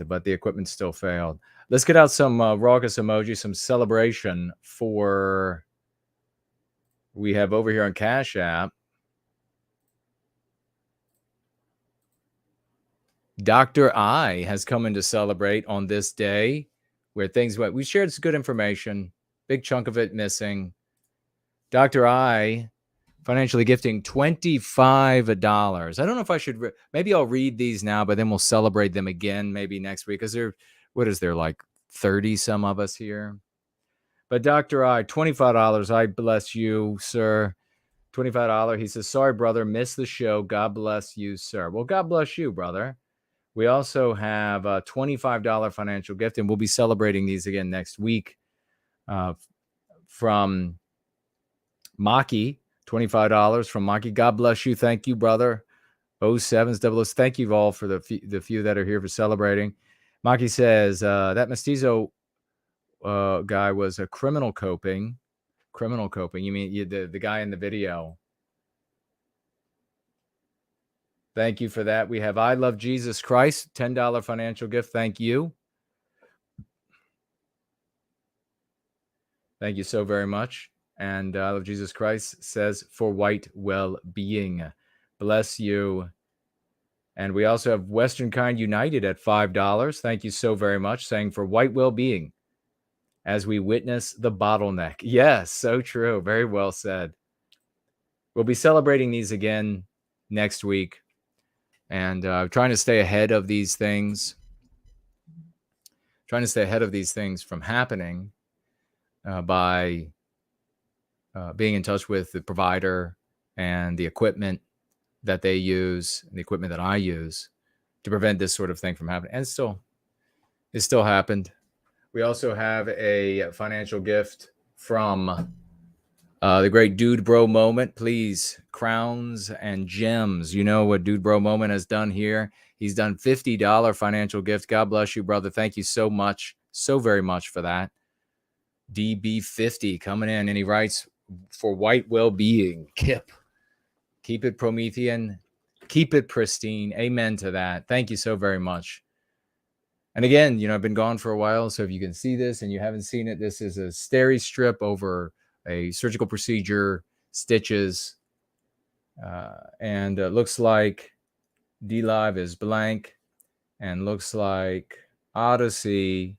but the equipment still failed. Let's get out some raucous emoji, some celebration for we have over here on Cash App. Dr. I has come in to celebrate on this day where things went. We shared some good information, big chunk of it missing. Dr. I financially gifting $25. I don't know if I should, maybe I'll read these now, but then we'll celebrate them again maybe next week, because what is there, like 30 some of us here? But Dr. I, $25. I bless you, sir. $25. He says, sorry, brother, missed the show. God bless you, sir. Well, God bless you, brother. We also have a $25 financial gift, and we'll be celebrating these again next week. From Maki, $25 from Maki. God bless you. Thank you, brother. 07s, doubles. Thank you all for the few that are here for celebrating. Maki says that Mestizo guy was a criminal coping. Criminal coping. You mean the guy in the video? Thank you for that. We have I Love Jesus Christ, $10 financial gift. Thank you. Thank you so very much. And I Love Jesus Christ says for white well-being. Bless you. And we also have Western Kind United at $5. Thank you so very much. Saying for white well-being as we witness the bottleneck. Yes, so true. Very well said. we'll be celebrating these again next week, and trying to stay ahead of these things. Trying to stay ahead of these things from happening by being in touch with the provider and the equipment that they use, and the equipment that I use to prevent this sort of thing from happening. And it still happened. We also have a financial gift from the great Dude Bro Moment. Please, crowns and gems. You know what Dude Bro Moment has done here. He's done $50 financial gift. God bless you, brother. Thank you so much, so very much for that. DB50 coming in, and he writes, for white well-being, Kip. Keep it Promethean. Keep it pristine. Amen to that. Thank you so very much. And again, you know, I've been gone for a while, so if you can see this and you haven't seen it, this is a Steri-Strip over a surgical procedure, stitches, and it looks like D-Live is blank, and looks like Odyssey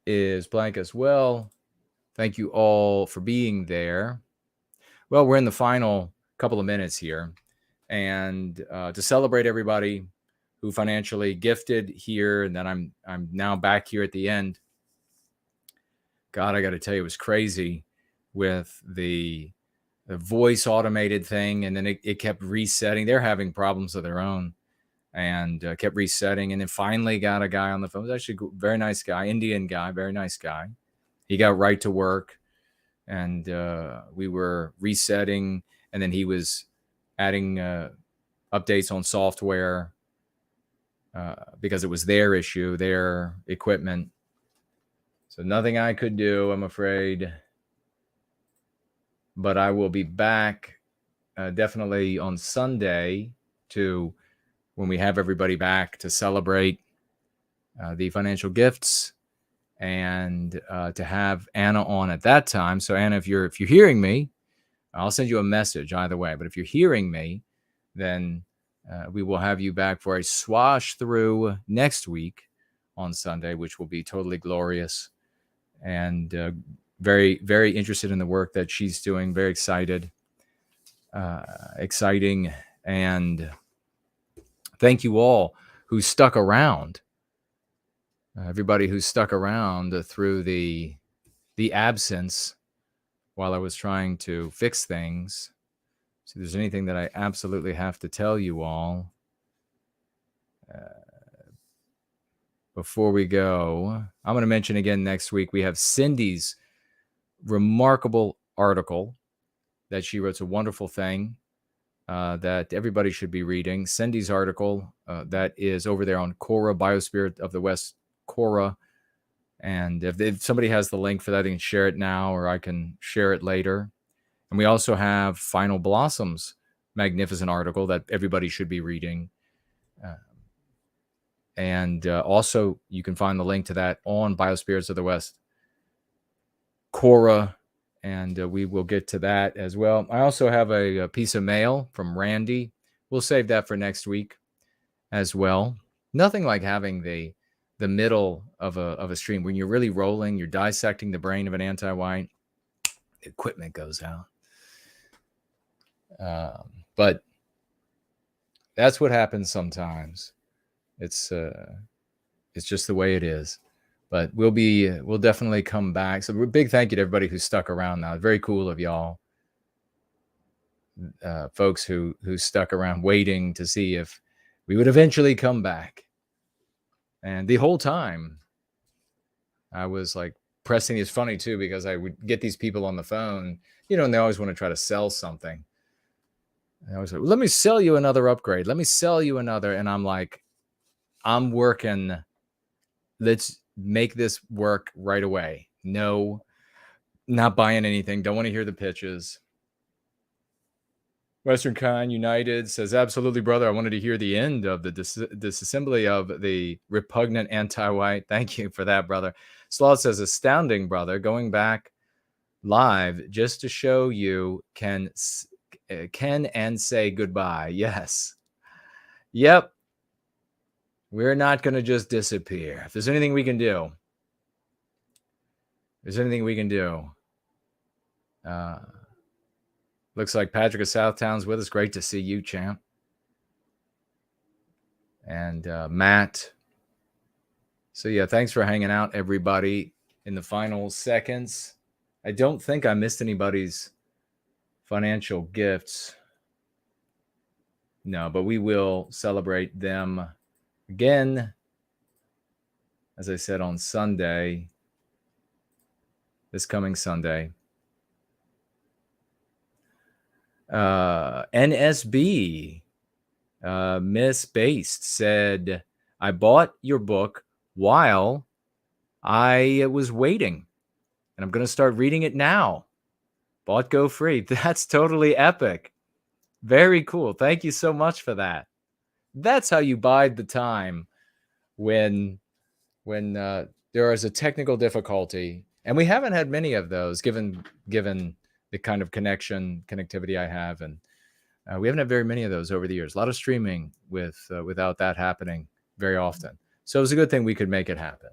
is blank as well. Thank you all for being there. Well, we're in the final couple of minutes here, and to celebrate everybody who financially gifted here, and then I'm now back here at the end. God, I got to tell you, it was crazy with the voice automated thing, and then it kept resetting. They're having problems of their own, and kept resetting, and then finally got a guy on the phone. It was actually a very nice guy, Indian guy, very nice guy. He got right to work, and we were resetting, and then he was adding updates on software because it was their issue, their equipment. So nothing I could do, I'm afraid. But I will be back definitely on Sunday to when we have everybody back to celebrate the financial gifts, and to have Anna on at that time. So Anna, if you're hearing me, I'll send you a message either way. But if you're hearing me, then we will have you back for a swash through next week on Sunday, which will be totally glorious, and very, very interested in the work that she's doing. Very excited, exciting, and thank you all who stuck around. Everybody who stuck around through the absence while I was trying to fix things. So if there's anything that I absolutely have to tell you all before we go, I'm going to mention again next week, we have Cindy's remarkable article that she wrote. It's a wonderful thing that everybody should be reading. Cindy's article that is over there on Quora, Biosphere of the West, Quora. And if somebody has the link for that, they can share it now, or I can share it later. And we also have Final Blossom's magnificent article that everybody should be reading. And also, you can find the link to that on Biospheres of the West, Quora, and we will get to that as well. I also have a piece of mail from Randy. We'll save that for next week as well. Nothing like having the middle of a stream when you're really rolling, you're dissecting the brain of an anti-white. The equipment goes out. But that's what happens sometimes. It's just the way it is. But we'll definitely come back. So big thank you to everybody who stuck around now. Very cool of y'all, folks who stuck around waiting to see if we would eventually come back. And the whole time I was like pressing. It's funny too, because I would get these people on the phone, you know, and they always want to try to sell something. And I was like, let me sell you another upgrade. Let me sell you another. And I'm like, I'm working. Let's make this work right away. No, not buying anything. Don't want to hear the pitches. Western Kind United says, absolutely, brother. I wanted to hear the end of the disassembly of the repugnant anti-white. Thank you for that, brother. Sloth says, astounding, brother. Going back live just to show you can and say goodbye. Yes. Yep. We're not going to just disappear. If there's anything we can do, Looks like Patrick of Southtown's with us. Great to see you, champ. And Matt. So, yeah, thanks for hanging out, everybody, in the final seconds. I don't think I missed anybody's financial gifts. No, but we will celebrate them again, as I said, on Sunday, this coming Sunday. NSB, Miss Based, said, I bought your book while I was waiting, and I'm going to start reading it now. Bought Go Free. That's totally epic. Very cool. Thank you so much for that. That's how you bide the time when there is a technical difficulty, and we haven't had many of those given the kind of connectivity I have, and we haven't had very many of those over the years. A lot of streaming without that happening very often. So it was a good thing we could make it happen.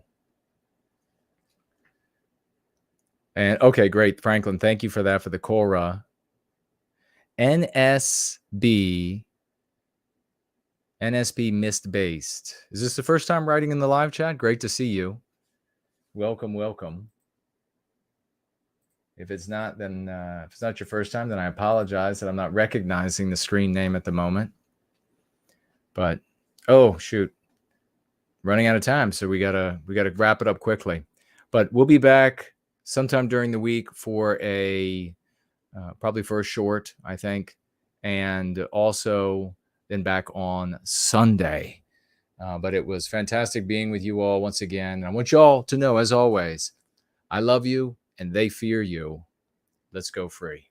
And okay, great, Franklin. Thank you for that, for the Cora. NSB Mist Based. Is this the first time writing in the live chat? Great to see you. Welcome, welcome. If it's not, then if it's not your first time, then I apologize that I'm not recognizing the screen name at the moment. But oh shoot, running out of time, so we gotta wrap it up quickly. But we'll be back sometime during the week for a probably for a short, I think, and also then back on Sunday. But it was fantastic being with you all once again. I want you all to know, as always, I love you and they fear you. Let's go free.